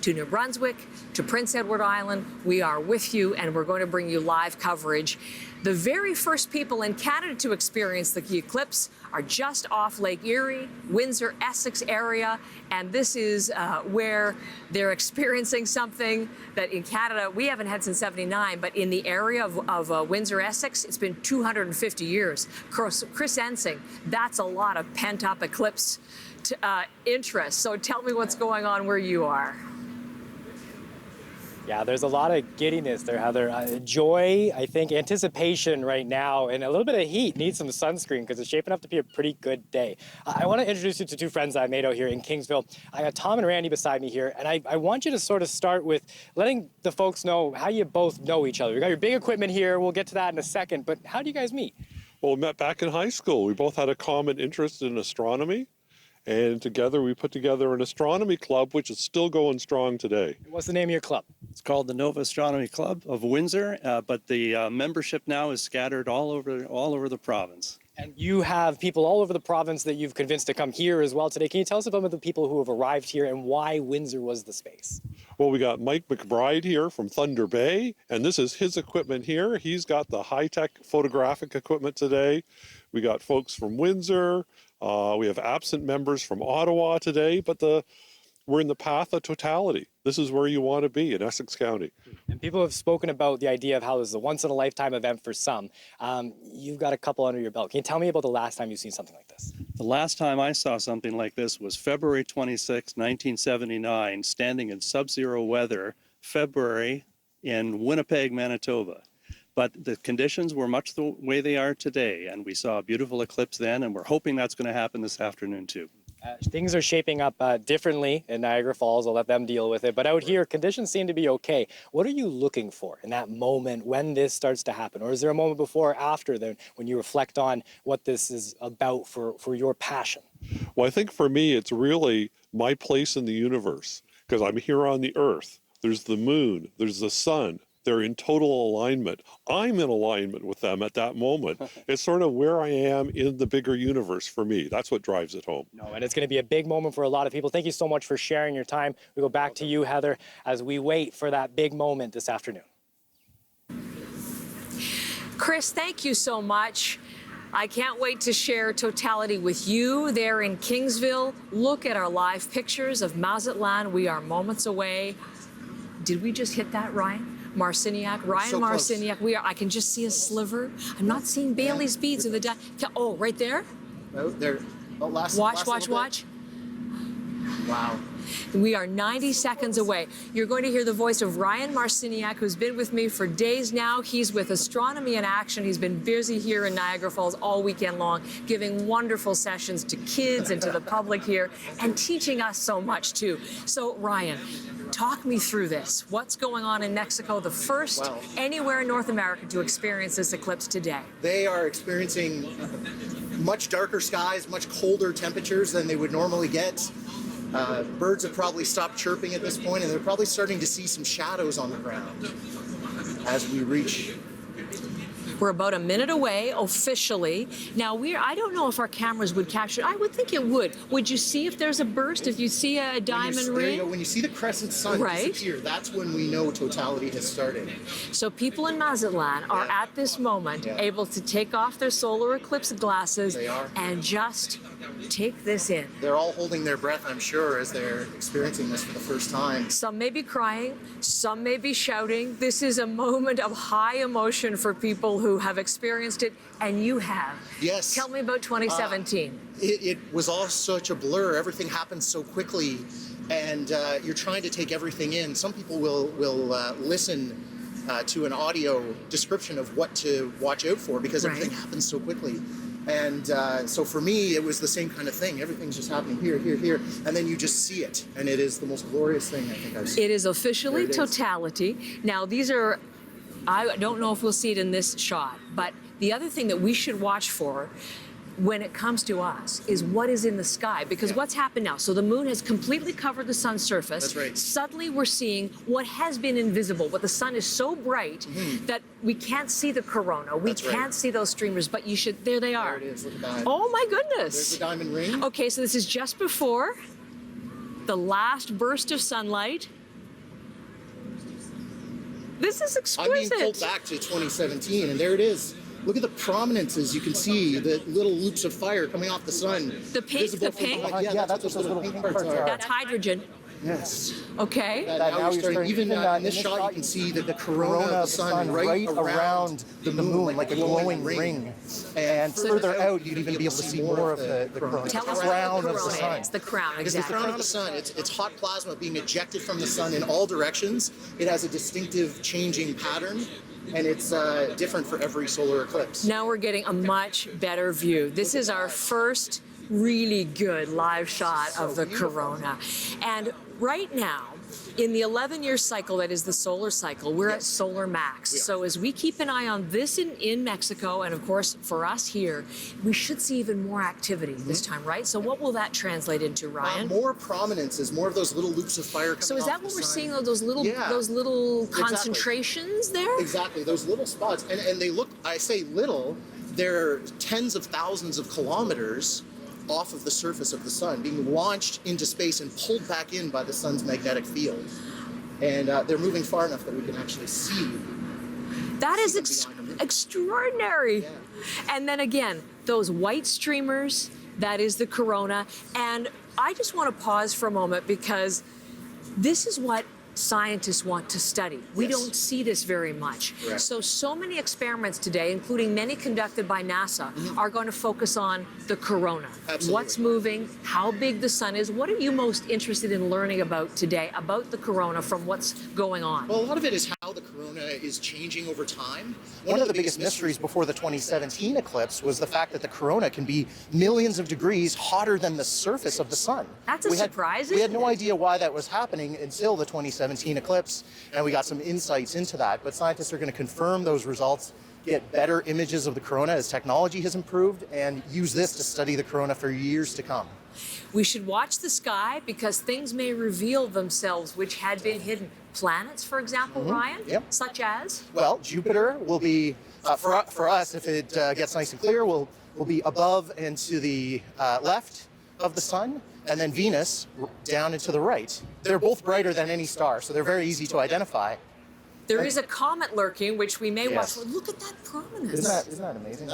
Speaker 8: to New Brunswick, to Prince Edward Island. We are with you, and we're going to bring you live coverage. The very first people in Canada to experience the eclipse are just off Lake Erie, Windsor, Essex area, and this is where they're experiencing something that in Canada we haven't had since '79, but in the area of Windsor, Essex, it's been 250 years. Chris Ensing, that's a lot of pent-up eclipse interest. So tell me what's going on where you are.
Speaker 1: Yeah, there's a lot of giddiness there, Heather. Joy, I think, anticipation right now, and a little bit of heat. Need some sunscreen because it's shaping up to be a pretty good day. I want to introduce you to two friends I made out here in Kingsville. I got Tom and Randy beside me here, and I want you to sort of start with letting the folks know how you both know each other. You got your big equipment here. We'll get to that in a second, but how do you guys meet?
Speaker 3: Well, we met back in high school. We both had a common interest in astronomy. And together we put together an astronomy club, which is still going strong today.
Speaker 1: What's the name of your club?
Speaker 7: It's called the Nova Astronomy Club of Windsor, but the membership now is scattered all over the province.
Speaker 1: And you have people all over the province that you've convinced to come here as well today. Can you tell us about the people who have arrived here and why Windsor was the space?
Speaker 3: Well, we got Mike McBride here from Thunder Bay, and this is his equipment here. He's got the high-tech photographic equipment today. We got folks from Windsor. We have absent members from Ottawa today, but we're in the path of totality. This is where you want to be in Essex County.
Speaker 1: And people have spoken about the idea of how this is a once-in-a-lifetime event for some. You've got a couple under your belt. Can you tell me about the last time you've seen something like this?
Speaker 7: The last time I saw something like this was February 26, 1979, standing in sub-zero weather, February in Winnipeg, Manitoba. But the conditions were much the way they are today, and we saw a beautiful eclipse then, and we're hoping that's going to happen this afternoon too.
Speaker 1: Things are shaping up differently in Niagara Falls. I'll let them deal with it. But out here, conditions seem to be okay. What are you looking for in that moment when this starts to happen? Or is there a moment before or after then when you reflect on what this is about for your passion?
Speaker 3: Well, I think for me, it's really my place in the universe, because I'm here on the Earth. There's the moon, there's the sun. They're in total alignment. I'm in alignment with them at that moment. It's sort of where I am in the bigger universe for me. That's what drives it home.
Speaker 1: No, and it's going to be a big moment for a lot of people. Thank you so much for sharing your time. We go back to you, Heather, as we wait for that big moment this afternoon.
Speaker 8: Chris, thank you so much. I can't wait to share totality with you there in Kingsville. Look at our live pictures of Mazatlan. We are moments away. Did we just hit that, Ryan? Marciniak, Ryan so Marciniak. I can just see a sliver. I'm not seeing Bailey's beads in the oh, right there?
Speaker 9: Oh, there. Oh,
Speaker 8: watch.
Speaker 9: Wow.
Speaker 8: We are 90 seconds away. You're going to hear the voice of Ryan Marciniak, who's been with me for days now. He's with Astronomy in Action. He's been busy here in Niagara Falls all weekend long, giving wonderful sessions to kids and to the public here, and teaching us so much, too. So, Ryan, Talk me through this. What's going on in Mexico, the first anywhere in North America to experience this eclipse today?
Speaker 9: They are experiencing much darker skies, much colder temperatures than they would normally get. Birds have probably stopped chirping at this point, and they're probably starting to see some shadows on the ground as we reach.
Speaker 8: We're about a minute away officially. Now, I don't know if our cameras would capture it. I would think it would. Would you see if there's a burst, if you see a diamond ring?
Speaker 9: When you see the crescent sun disappear, that's when we know totality has started.
Speaker 8: So people in Mazatlan are at this moment able to take off their solar eclipse glasses and just take this in.
Speaker 9: They're all holding their breath, I'm sure, as they're experiencing this for the first time.
Speaker 8: Some may be crying, some may be shouting. This is a moment of high emotion for people who have experienced it, and you have.
Speaker 9: Yes.
Speaker 8: Tell me about 2017.
Speaker 9: It was all such a blur. Everything happened so quickly, and you're trying to take everything in. Some people will listen to an audio description of what to watch out for because everything happens so quickly. And so for me, it was the same kind of thing. Everything's just happening here, here, here, and then you just see it, and it is the most glorious thing I think I've seen.
Speaker 8: It is officially totality. Now, these are, I don't know if we'll see it in this shot, but the other thing that we should watch for when it comes to us is what is in the sky, because what's happened now? So the moon has completely covered the sun's surface.
Speaker 9: That's right.
Speaker 8: Suddenly we're seeing what has been invisible, but the sun is so bright that we can't see the corona. We can't see those streamers, but you should, there they are.
Speaker 9: There it is, look at that.
Speaker 8: Oh my goodness.
Speaker 9: There's the diamond ring.
Speaker 8: Okay, so this is just before the last burst of sunlight. This is exquisite.
Speaker 9: I'm being pulled back to 2017, and there it is. Look at the prominences. You can see the little loops of fire coming off the sun.
Speaker 8: The pink, the pink?
Speaker 9: Yeah, that's what those little pink parts are.
Speaker 8: That's hydrogen.
Speaker 9: Yes.
Speaker 8: Okay.
Speaker 9: Now you're starting, even in this shot, you can see the corona of the sun right around the moon, like a glowing ring. And further out, you'd even be able to see more of the corona.
Speaker 8: Tell us
Speaker 9: crown
Speaker 8: what
Speaker 9: of the sun.
Speaker 8: It's the crown,
Speaker 9: It's
Speaker 8: exactly.
Speaker 9: the crown of the sun. It's hot plasma being ejected from the sun in all directions. It has a distinctive changing pattern. And it's different for every solar eclipse.
Speaker 8: Now we're getting a much better view. This is our first really good live shot of the corona. And right now, in the 11-year cycle that is the solar cycle, we're at solar max. So as we keep an eye on this in Mexico, and of course for us here, we should see even more activity this time, right? So what will that translate into, Ryan?
Speaker 9: More prominences, more of those little loops of fire coming
Speaker 8: So is that
Speaker 9: off
Speaker 8: what
Speaker 9: the
Speaker 8: we're
Speaker 9: sun.
Speaker 8: seeing, those little concentrations there?
Speaker 9: Exactly, those little spots. And they look, I say little, they're tens of thousands of kilometers off of the surface of the sun, being launched into space and pulled back in by the sun's magnetic field. And they're moving far enough that we can actually see.
Speaker 8: That is extraordinary.
Speaker 9: Yeah.
Speaker 8: And then again, those white streamers, that is the corona. And I just want to pause for a moment because this is what scientists want to study. We don't see this very much.
Speaker 9: Correct.
Speaker 8: So many experiments today, including many conducted by NASA, are going to focus on the corona.
Speaker 9: Absolutely.
Speaker 8: What's moving, how big the sun is. What are you most interested in learning about today, about the corona from what's going on?
Speaker 9: Well, a lot of it is how the corona is changing over time.
Speaker 4: One of the biggest mysteries before the 2017 eclipse was the fact that the corona can be millions of degrees hotter than the surface of the sun.
Speaker 8: That's surprising.
Speaker 4: We had no idea why that was happening until the 2017 eclipse, and we got some insights into that. But scientists are going to confirm those results, get better images of the corona as technology has improved, and use this to study the corona for years to come.
Speaker 8: We should watch the sky because things may reveal themselves which had been hidden. Planets, for example, Ryan?
Speaker 4: Yep.
Speaker 8: Such as?
Speaker 4: Well, Jupiter will be, for us, if it gets nice and clear, will be above and to the left of the sun, and then Venus down and to the right. They're both brighter than any star, so they're very easy to identify.
Speaker 8: There is a comet lurking, which we may
Speaker 4: Yes.
Speaker 8: watch. Look at that prominence.
Speaker 4: Isn't that amazing?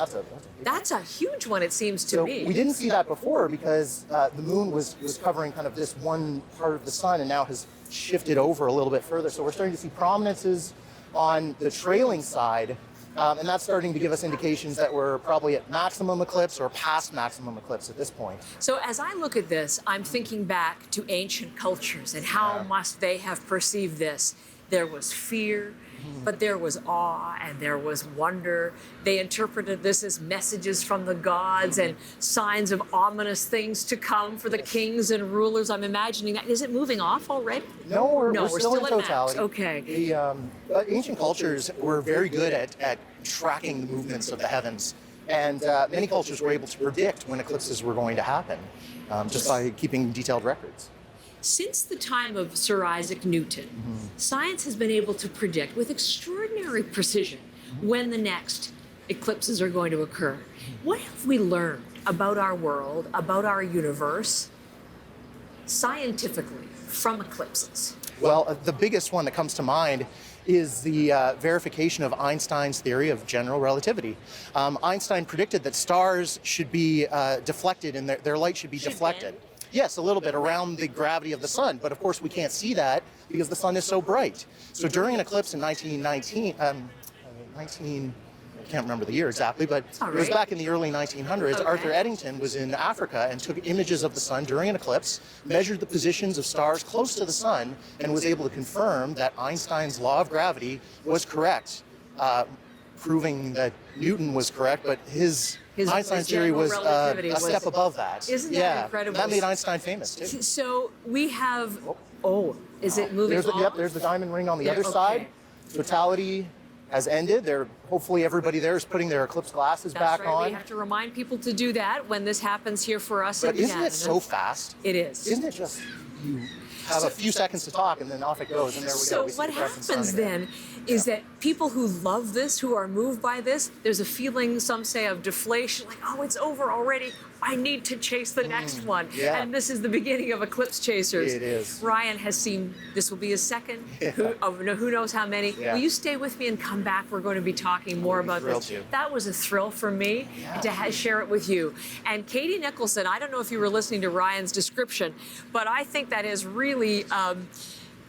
Speaker 8: That's a huge one, it seems to me.
Speaker 4: We didn't see that before because the moon was covering kind of this one part of the sun and now has shifted over a little bit further. So we're starting to see prominences on the trailing side, and that's starting to give us indications that we're probably at maximum eclipse or past maximum eclipse at this point.
Speaker 8: So as I look at this, I'm thinking back to ancient cultures and how must they have perceived this. there was fear, but there was awe and there was wonder. They interpreted this as messages from the gods and signs of ominous things to come for the kings and rulers. I'm imagining that. Is it moving off already?
Speaker 4: No, we're still in
Speaker 8: at
Speaker 4: totality.
Speaker 8: max. Okay.
Speaker 4: Ancient cultures were very good at tracking the movements of the heavens, and many cultures were able to predict when eclipses were going to happen just by keeping detailed records.
Speaker 8: Since the time of Sir Isaac Newton, science has been able to predict with extraordinary precision when the next eclipses are going to occur. What have we learned about our world, about our universe, scientifically from eclipses?
Speaker 4: Well, the biggest one that comes to mind is the verification of Einstein's theory of general relativity. Einstein predicted that stars should be deflected and their light should be deflected. Yes, a little bit around the gravity of the sun, but of course we can't see that because the sun is so bright. So during an eclipse in 1919, I can't remember the year exactly, but it was back in the early 1900s. Okay. Arthur Eddington was in Africa and took images of the sun during an eclipse, measured the positions of stars close to the sun, and was able to confirm that Einstein's law of gravity was correct, proving that Newton was correct, but Einstein's theory was a step above that.
Speaker 8: Isn't that incredible?
Speaker 4: That made Einstein famous, too.
Speaker 8: So we have, is it moving on?
Speaker 4: Yep, there's the diamond ring on the other side. Totality has ended. Hopefully everybody there is putting their eclipse glasses back on.
Speaker 8: We have to remind people to do that when this happens here for us in
Speaker 4: Canada. Isn't it so fast?
Speaker 8: It is.
Speaker 4: Isn't it just you have a few seconds to talk and then off it goes, and there we go.
Speaker 8: So what happens then is that people who love this, who are moved by this, there's a feeling, some say, of deflation, like, oh, it's over already. I need to chase the next one.
Speaker 4: Yeah.
Speaker 8: And this is the beginning of Eclipse Chasers.
Speaker 4: It is.
Speaker 8: Ryan has seen, this will be his second, who knows how many.
Speaker 4: Yeah.
Speaker 8: Will you stay with me and come back? We're going to be talking more about this. That was a thrill for me to share it with you. And Katie Nicholson, I don't know if you were listening to Ryan's description, but I think that is really,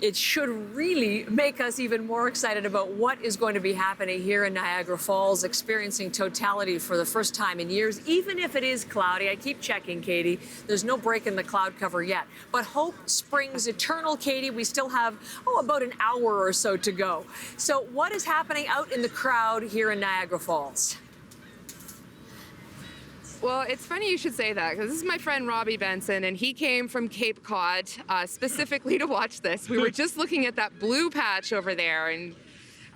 Speaker 8: it should really make us even more excited about what is going to be happening here in Niagara Falls, experiencing totality for the first time in years, even if it is cloudy. I keep checking, Katie. There's no break in the cloud cover yet. But hope springs eternal, Katie. We still have, about an hour or so to go. So what is happening out in the crowd here in Niagara Falls?
Speaker 10: Well, it's funny you should say that, because this is my friend Robbie Benson, and he came from Cape Cod specifically to watch this. We were just looking at that blue patch over there, and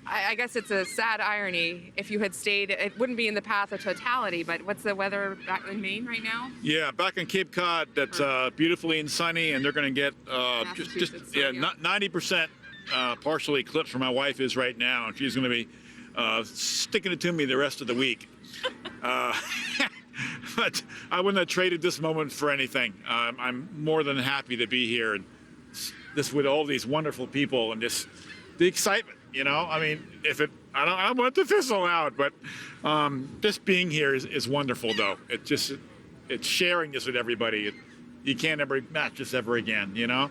Speaker 10: I guess it's a sad irony. If you had stayed, it wouldn't be in the path of totality, but what's the weather back in Maine right now?
Speaker 12: Yeah, back in Cape Cod, that's beautifully and sunny, and they're going to get just 90% partial eclipse where my wife is right now, and she's going to be sticking it to me the rest of the week. But I wouldn't have traded this moment for anything. I'm more than happy to be here, and this with all these wonderful people and just the excitement. You know, I mean, I don't want to fizzle out, but just being here is wonderful. Though it's sharing this with everybody. You can't ever match this ever again. You know.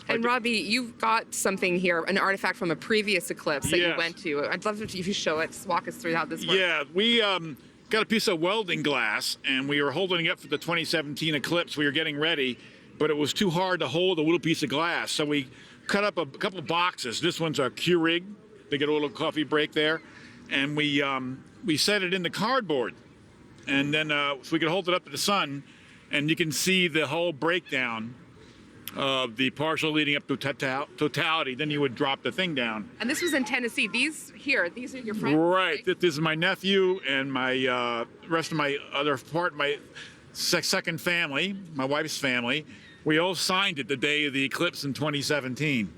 Speaker 10: And Robbie, you've got something here, an artifact from a previous eclipse that you went to. I'd love if you show it. Just walk us through how this works.
Speaker 12: Yeah, we got a piece of welding glass, and we were holding it up for the 2017 eclipse. We were getting ready, but it was too hard to hold a little piece of glass, so we cut up a couple of boxes. This one's a Keurig. They get a little coffee break there, and we set it in the cardboard, and then so we could hold it up to the sun, and you can see the whole breakdown of the partial leading up to totality. Then you would drop the thing down.
Speaker 10: And this was in Tennessee. These are your friends?
Speaker 12: Right. This is my nephew and my rest of my other part, my second family, my wife's family. We all signed it the day of the eclipse in 2017.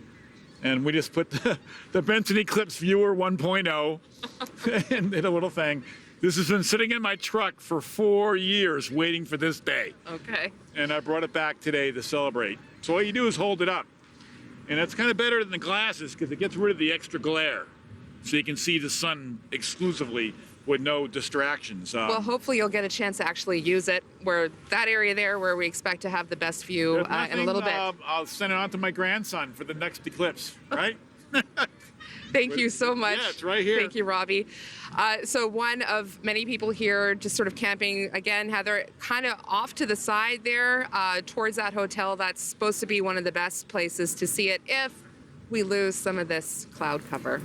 Speaker 12: And we just put the Benson Eclipse Viewer 1.0 and did a little thing. This has been sitting in my truck for 4 years waiting for this day.
Speaker 10: Okay.
Speaker 12: And I brought it back today to celebrate. So all you do is hold it up. And it's kind of better than the glasses because it gets rid of the extra glare. So you can see the sun exclusively with no distractions.
Speaker 10: Well, hopefully you'll get a chance to actually use it where that area there where we expect to have the best view in a little bit.
Speaker 12: I'll send it on to my grandson for the next eclipse, right?
Speaker 10: Thank you so much.
Speaker 12: Yeah, it's right here.
Speaker 10: Thank you, Robbie. So one of many people here just sort of camping, again, Heather, kind of off to the side there towards that hotel. That's supposed to be one of the best places to see it if we lose some of this cloud cover.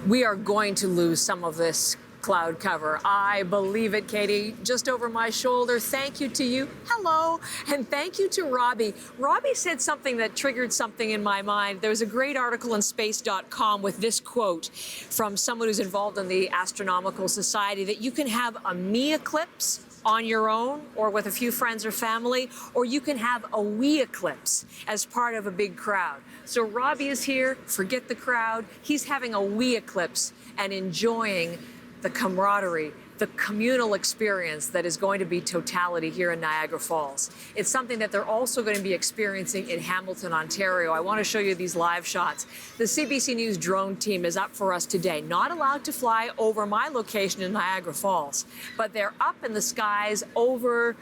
Speaker 8: We are going to lose some of this cloud cover. I believe it, Katie. Just over my shoulder. Thank you to you. Hello. And thank you to Robbie. Robbie said something that triggered something in my mind. There was a great article in space.com with this quote from someone who's involved in the Astronomical Society, that you can have a me eclipse on your own or with a few friends or family, or you can have a we eclipse as part of a big crowd. So Robbie is here, forget the crowd. He's having a we eclipse and enjoying the camaraderie, the communal experience that is going to be totality here in Niagara Falls. It's something that they're also going to be experiencing in Hamilton, Ontario. I want to show you these live shots. The CBC News drone team is up for us today. Not allowed to fly over my location in Niagara Falls, but they're up in the skies over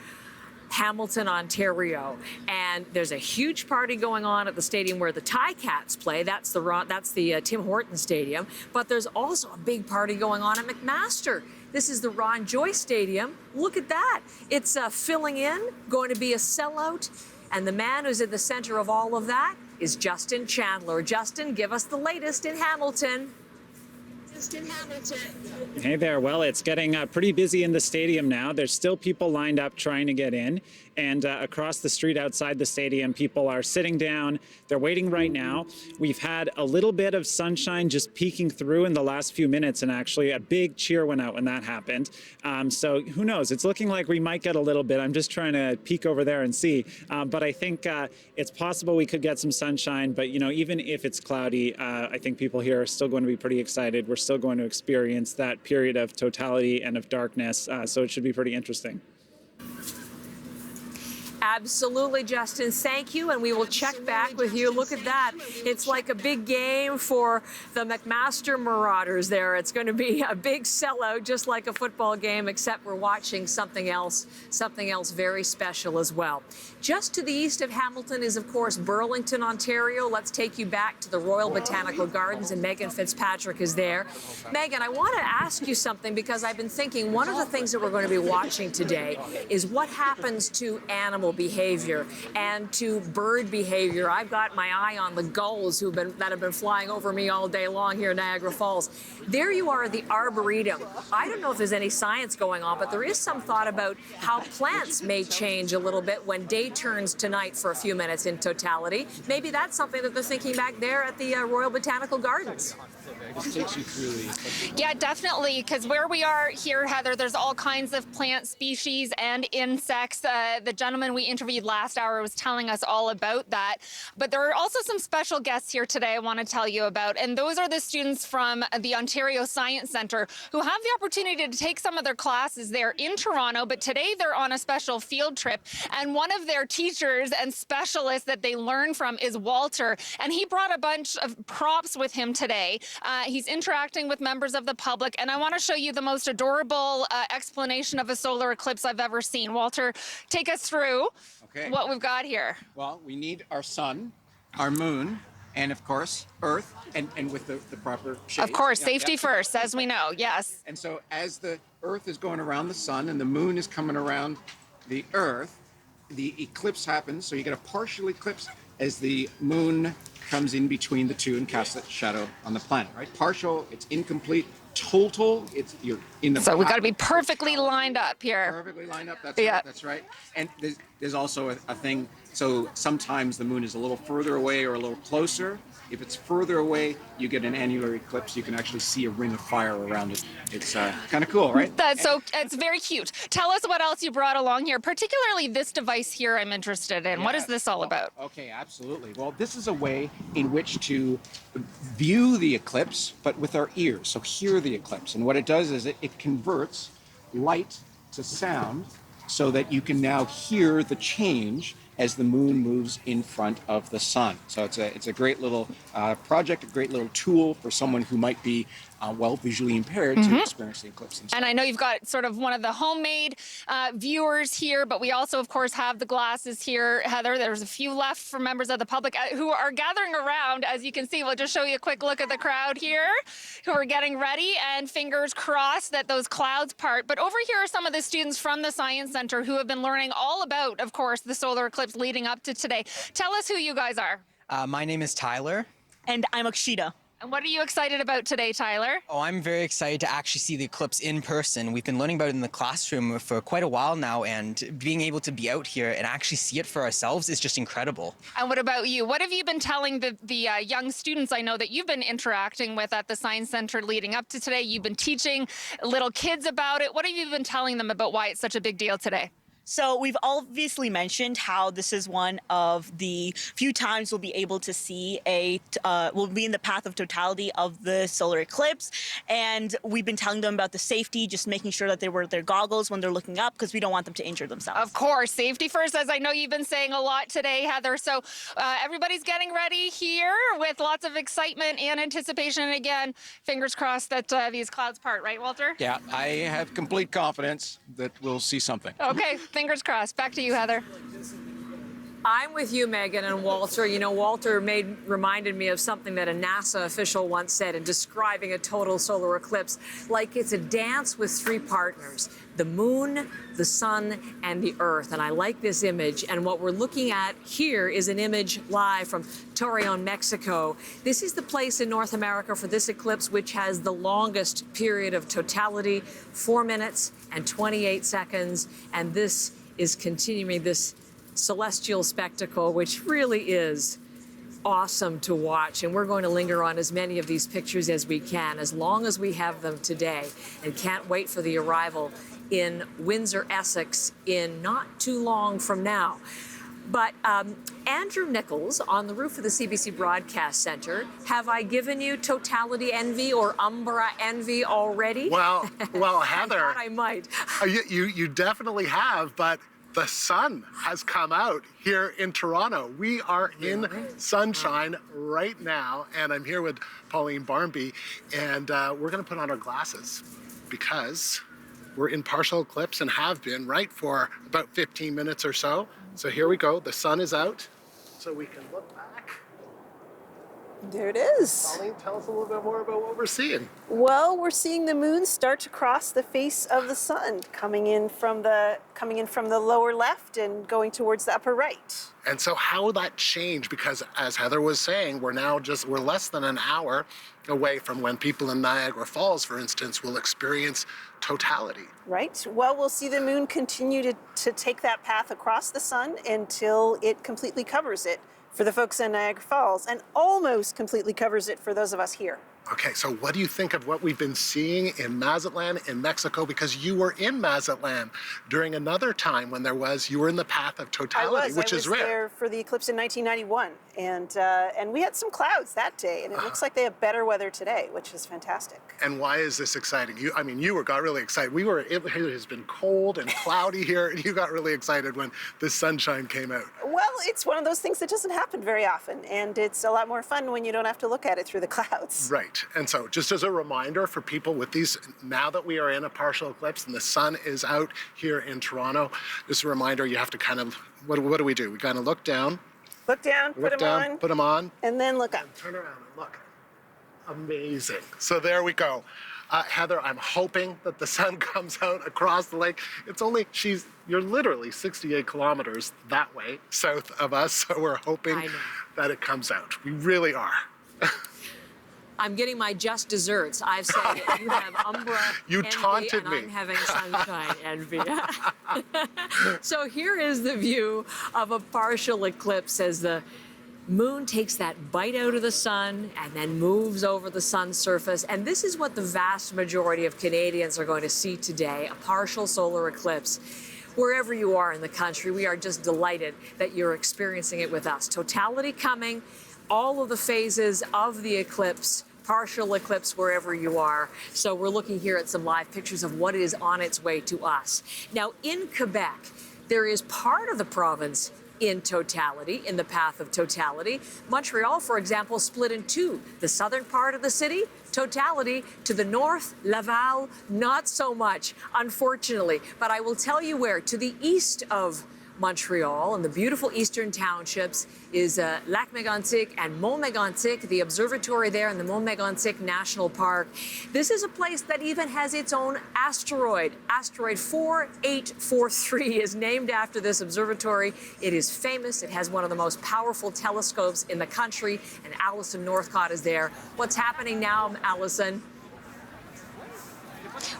Speaker 8: Hamilton, Ontario, and there's a huge party going on at the stadium where the Ticats play. That's the Tim Hortons Stadium. But there's also a big party going on at McMaster. This is the Ron Joyce Stadium. Look at that. It's filling in, going to be a sellout. And the man who's at the center of all of that is Justin Chandler. Justin, give us the latest in Hamilton.
Speaker 14: Hey there. Well, it's getting pretty busy in the stadium now. There's still people lined up trying to get in. And across the street outside the stadium, people are sitting down. They're waiting right now. We've had a little bit of sunshine just peeking through in the last few minutes, and actually a big cheer went out when that happened. So who knows? It's looking like we might get a little bit. I'm just trying to peek over there and see. But I think it's possible we could get some sunshine. But, you know, even if it's cloudy, I think people here are still going to be pretty excited. We're still going to experience that period of totality and of darkness. So it should be pretty interesting.
Speaker 8: Absolutely, Justin. Thank you, and we will check back with you. Look at that. It's like a big game for the McMaster Marauders there. It's going to be a big sellout, just like a football game, except we're watching something else very special as well. Just to the east of Hamilton is, of course, Burlington, Ontario. Let's take you back to the Royal Botanical Gardens, and Megan Fitzpatrick is there. Megan, I want to ask you something, because I've been thinking one of the things that we're going to be watching today is what happens to animal behavior and to bird behavior. I've got my eye on the gulls that have been flying over me all day long here in Niagara Falls. There you are at the Arboretum. I don't know if there's any science going on, but there is some thought about how plants may change a little bit when day turns to night for a few minutes in totality. Maybe that's something that they're thinking back there at the Royal Botanical Gardens.
Speaker 17: Yeah, definitely, because where we are here, Heather, there's all kinds of plant species and insects. The gentleman we interviewed last hour was telling us all about that. But there are also some special guests here today I want to tell you about, and those are the students from the Ontario Science Centre who have the opportunity to take some of their classes there in Toronto, but today they're on a special field trip, and one of their teachers and specialists that they learn from is Walter, and he brought a bunch of props with him today. He's interacting with members of the public, and I want to show you the most adorable explanation of a solar eclipse I've ever seen. Walter, take us through what we've got here.
Speaker 18: Well, we need our sun, our moon, and of course, Earth, and with the proper shade.
Speaker 17: Of course, safety first, as we know, yes.
Speaker 18: And so as the Earth is going around the sun and the moon is coming around the Earth, the eclipse happens, so you get a partial eclipse as the moon comes in between the two and casts that shadow on the planet, right? Partial, it's incomplete. Total, you're in the.
Speaker 17: So we got to be perfectly lined up here.
Speaker 18: Perfectly lined up. That's right. And there's also a thing. So sometimes the moon is a little further away or a little closer. If it's further away, you get an annular eclipse. You can actually see a ring of fire around it. It's kind of cool, right?
Speaker 17: It's very cute. Tell us what else you brought along here, particularly this device here I'm interested in. What is this all about?
Speaker 18: Okay, absolutely. Well, this is a way in which to view the eclipse, but with our ears. So hear the eclipse. And what it does is it converts light to sound so that you can now hear the change as the moon moves in front of the sun. So it's a great little project, a great little tool for someone who might be visually impaired to experience the eclipse.
Speaker 17: And I know you've got sort of one of the homemade viewers here, but we also, of course, have the glasses here, Heather. There's a few left for members of the public who are gathering around. As you can see, we'll just show you a quick look at the crowd here who are getting ready, and fingers crossed that those clouds part. But over here are some of the students from the Science Centre who have been learning all about, of course, the solar eclipse leading up to today. Tell us who you guys are.
Speaker 5: My name is Tyler.
Speaker 19: And I'm Akshita.
Speaker 17: And what are you excited about today, Tyler?
Speaker 5: Oh, I'm very excited to actually see the eclipse in person. We've been learning about it in the classroom for quite a while now, and being able to be out here and actually see it for ourselves is just incredible.
Speaker 17: And what about you? What have you been telling the young students I know that you've been interacting with at the Science Center leading up to today? You've been teaching little kids about it. What have you been telling them about why it's such a big deal today?
Speaker 19: So we've obviously mentioned how this is one of the few times we'll be able to see we'll be in the path of totality of the solar eclipse. And we've been telling them about the safety, just making sure that they wear their goggles when they're looking up, because we don't want them to injure themselves.
Speaker 17: Of course, safety first, as I know you've been saying a lot today, Heather. So everybody's getting ready here with lots of excitement and anticipation. And again, fingers crossed that these clouds part, right, Walter?
Speaker 18: Yeah, I have complete confidence that we'll see something.
Speaker 17: Okay, fingers crossed. Back to you, Heather. I'm with you, Megan and Walter. You know, Walter reminded me of something that a NASA official once said in describing a total solar eclipse, like it's a dance with three partners, the moon, the sun, and the earth. And I like this image. And what we're looking at here is an image live from Torreon, Mexico. This is the place in North America for this eclipse which has the longest period of totality, 4 minutes and 28 seconds. And this is continuing this celestial spectacle, which really is awesome to watch. And we're going to linger on as many of these pictures as we can, as long as we have them today, and can't wait for the arrival in Windsor, Essex in not too long from now. But Andrew Nichols on the roof of the CBC Broadcast Center, have I given you totality envy or umbra envy already?
Speaker 20: Well, Heather,
Speaker 17: I thought I might.
Speaker 20: You definitely have, but the sun has come out here in Toronto. We are in sunshine right now, and I'm here with Pauline Barnby, and we're going to put on our glasses because we're in partial eclipse and have been, right, for about 15 minutes or so. So here we go. The sun is out, so we can look back.
Speaker 21: There it is.
Speaker 20: Pauline, tell us a little bit more about what we're seeing.
Speaker 21: Well, we're seeing the moon start to cross the face of the sun, coming in from the lower left and going towards the upper right.
Speaker 20: And so how will that change? Because as Heather was saying, we're less than an hour away from when people in Niagara Falls, for instance, will experience totality.
Speaker 21: Right. Well, we'll see the moon continue to take that path across the sun until it completely covers it for the folks in Niagara Falls, and almost completely covers it for those of us here.
Speaker 20: Okay, so what do you think of what we've been seeing in Mazatlan in Mexico? Because you were in Mazatlan during another time when you were in the path of totality, which is rare.
Speaker 21: I was there for the eclipse in 1991, and we had some clouds that day, and it looks like they have better weather today, which is fantastic.
Speaker 20: And why is this exciting? You got really excited. It has been cold and cloudy here, and you got really excited when the sunshine came out.
Speaker 21: Well, it's one of those things that doesn't happen very often, and it's a lot more fun when you don't have to look at it through the clouds.
Speaker 20: Right. And so just as a reminder for people with these, now that we are in a partial eclipse and the sun is out here in Toronto, just a reminder, you have to kind of, what do we do? We kind of look down.
Speaker 21: Look down, put
Speaker 20: them on.
Speaker 21: And then look up.
Speaker 20: And turn around and look. Amazing. So there we go. Heather, I'm hoping that the sun comes out across the lake. You're literally 68 kilometers that way south of us, so we're hoping that it comes out. We really are.
Speaker 17: I'm getting my just desserts. I've said you have umbra envy,
Speaker 20: taunted
Speaker 17: and
Speaker 20: me.
Speaker 17: I'm having sunshine envy. So here is the view of a partial eclipse as the moon takes that bite out of the sun and then moves over the sun's surface. And this is what the vast majority of Canadians are going to see today, a partial solar eclipse. Wherever you are in the country, we are just delighted that you're experiencing it with us. Totality coming, all of the phases of the eclipse, partial eclipse wherever you are. So we're looking here at some live pictures of what is on its way to us. Now, in Quebec, there is part of the province in totality, in the path of totality. Montreal, for example, split in two. The southern part of the city, totality. To the north, Laval, not so much, unfortunately. But I will tell you where. To the east of
Speaker 8: Montreal, and the beautiful eastern townships is Lac Mégantic and Mont Mégantic, the observatory there in the Mont Mégantic National Park. This is a place that even has its own asteroid. Asteroid 4843 is named after this observatory. It is famous. It has one of the most powerful telescopes in the country, and Alison Northcott is there. What's happening now, Alison?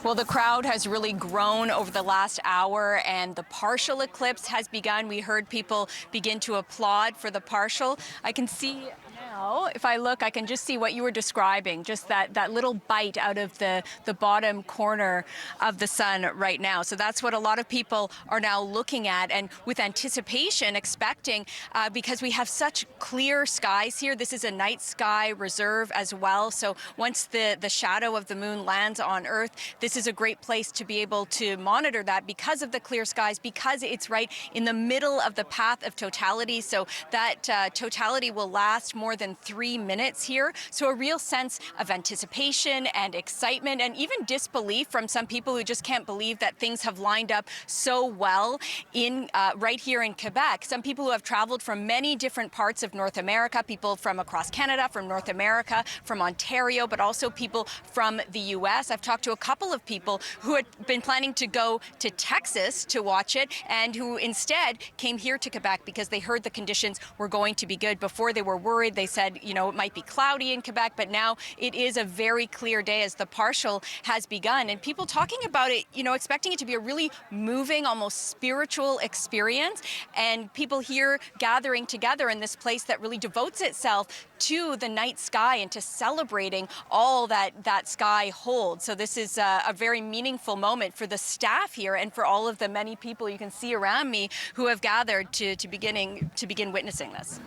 Speaker 2: Well, the crowd has really grown over the last hour, and the partial eclipse has begun. We heard people begin to applaud for the partial. I can see now, if I look, I can just see what you were describing, just that little bite out of the bottom corner of the sun right now. So that's what a lot of people are now looking at, and with anticipation, expecting, because we have such clear skies here. This is a night sky reserve as well. So once the shadow of the moon lands on Earth, this is a great place to be able to monitor that because of the clear skies, because it's right in the middle of the path of totality. So that totality will last more than 3 minutes here. So a real sense of anticipation and excitement, and even disbelief from some people who just can't believe that things have lined up so well in right here in Quebec. Some people who have traveled from many different parts of North America, people from across Canada, from North America, from Ontario, but also people from the US. I've talked to a couple of people who had been planning to go to Texas to watch it, and who instead came here to Quebec because they heard the conditions were going to be good. Before, they were worried. They said, you know, it might be cloudy in Quebec, but now it is a very clear day as the partial has begun. And people talking about it, you know, expecting it to be a really moving, almost spiritual experience. And people here gathering together in this place that really devotes itself to the night sky and to celebrating all that sky holds. So this is a very meaningful moment for the staff here and for all of the many people you can see around me who have gathered to begin witnessing this.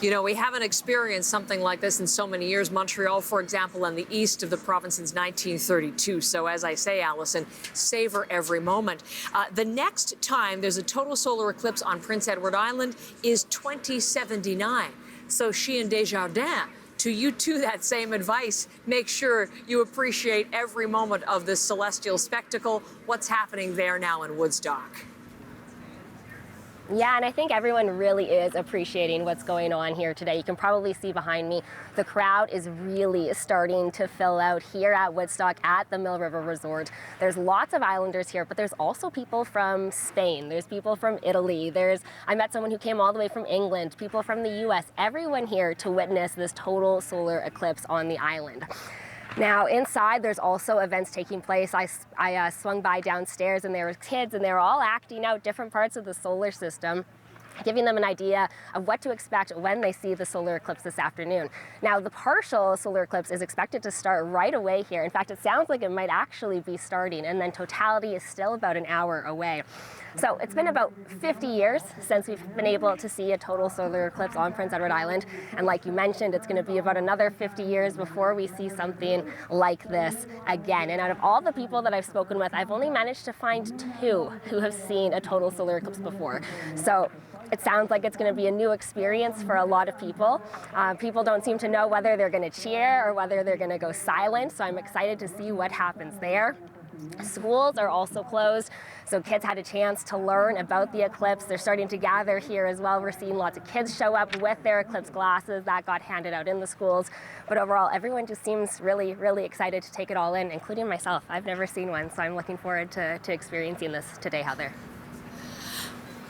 Speaker 8: You know, we haven't experienced something like this in so many years. Montreal, for example, and the east of the province since 1932. So as I say, Alison, savor every moment. The next time there's a total solar eclipse on Prince Edward Island is 2079. So she and Desjardins, to you too, that same advice. Make sure you appreciate every moment of this celestial spectacle. What's happening there now in Woodstock?
Speaker 6: Yeah, and I think everyone really is appreciating what's going on here today. You can probably see behind me, the crowd is really starting to fill out here at Woodstock at the Mill River Resort. There's lots of islanders here, but there's also people from Spain. There's people from Italy. I met someone who came all the way from England, people from the US, everyone here to witness this total solar eclipse on the island. Now, inside, there's also events taking place. I swung by downstairs, and there were kids, and they were all acting out different parts of the solar system, giving them an idea of what to expect when they see the solar eclipse this afternoon. Now, the partial solar eclipse is expected to start right away here. In fact, it sounds like it might actually be starting, and then totality is still about an hour away. So it's been about 50 years since we've been able to see a total solar eclipse on Prince Edward Island. And like you mentioned, it's going to be about another 50 years before we see something like this again. And out of all the people that I've spoken with, I've only managed to find 2 who have seen a total solar eclipse before. So it sounds like it's going to be a new experience for a lot of people. People don't seem to know whether they're going to cheer or whether they're going to go silent. So I'm excited to see what happens there. Schools are also closed, so kids had a chance to learn about the eclipse. They're starting to gather here as well. We're seeing lots of kids show up with their eclipse glasses that got handed out in the schools. But overall, everyone just seems really, really excited to take it all in, including myself. I've never seen one, so I'm looking forward to experiencing this today, Heather.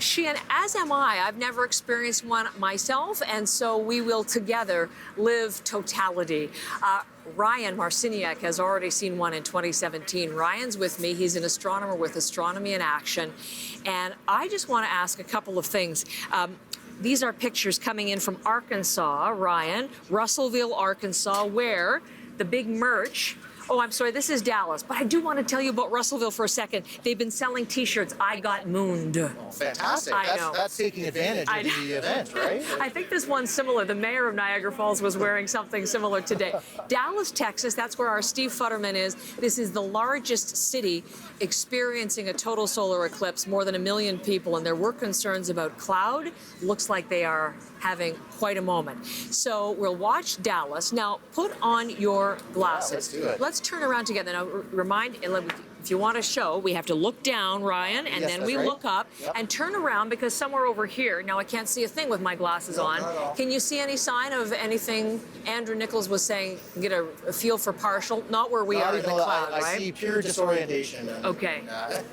Speaker 8: Sheehan, as am I. I've never experienced one myself, and so we will together live totality. Ryan Marciniak has already seen one in 2017. Ryan's with me. He's an astronomer with Astronomy in Action. And I just want to ask a couple of things. These are pictures coming in from Arkansas, Ryan, Russellville, Arkansas, where the big merch. Oh, I'm sorry, this is Dallas, but I do want to tell you about Russellville for a second. They've been selling T-shirts, I got mooned.
Speaker 4: Oh, fantastic. That's taking advantage of the event, right?
Speaker 8: I think this one's similar. The mayor of Niagara Falls was wearing something similar today. Dallas, Texas, that's where our Steve Futterman is. This is the largest city experiencing a total solar eclipse, more than 1 million people, and there were concerns about cloud. Looks like they are having quite a moment. So we'll watch Dallas. Now, put on your glasses.
Speaker 4: Yeah, let's do it.
Speaker 8: Let's turn around together. Now, if if you want to show, we have to look down, Ryan, and
Speaker 4: Yes,
Speaker 8: then
Speaker 4: that's
Speaker 8: we
Speaker 4: right.
Speaker 8: look up and turn around because somewhere over here, now I can't see a thing with my glasses on.
Speaker 4: not at all.
Speaker 8: Can you see any sign of anything? Andrew Nichols was saying, get a feel for partial, not where we
Speaker 4: Not
Speaker 8: are in
Speaker 4: even
Speaker 8: the
Speaker 4: though
Speaker 8: cloud,
Speaker 4: I
Speaker 8: right?
Speaker 4: see pure disorientation.
Speaker 8: Okay.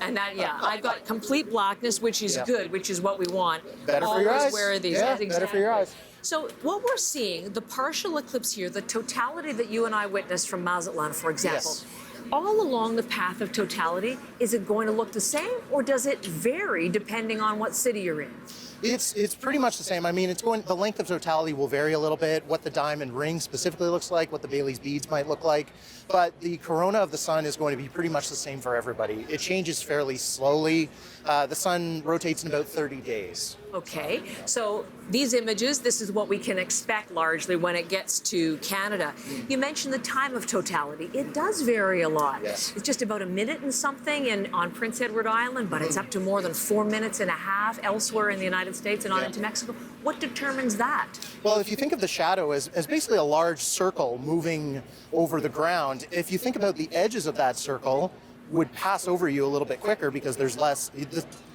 Speaker 8: And that, yeah, I've got complete blackness, which is good, which is what we want.
Speaker 4: Better for your
Speaker 8: Always
Speaker 4: eyes.
Speaker 8: wear these.
Speaker 4: Yeah,
Speaker 8: Yes,
Speaker 4: better for your
Speaker 8: exactly.
Speaker 4: eyes.
Speaker 8: So what we're seeing, the partial eclipse here, the totality that you and I witnessed from Mazatlan, for example,
Speaker 4: Yes.
Speaker 8: all along the path of totality, is it going to look the same or does it vary depending on what city you're in?
Speaker 4: It's pretty much the same. I mean, the length of totality will vary a little bit, what the diamond ring specifically looks like, what the Bailey's beads might look like, but the corona of the sun is going to be pretty much the same for everybody. It changes fairly slowly. The sun rotates in about 30 days.
Speaker 8: Okay, so these images, this is what we can expect largely when it gets to Canada. You mentioned the time of totality. It does vary a lot.
Speaker 4: Yes.
Speaker 8: It's just about a minute and something on Prince Edward Island, but it's up to more than 4 minutes and a half elsewhere in the United States and on into Mexico. What determines that?
Speaker 4: Well, if you think of the shadow as basically a large circle moving over the ground, if you think about the edges of that circle, would pass over you a little bit quicker because there's less,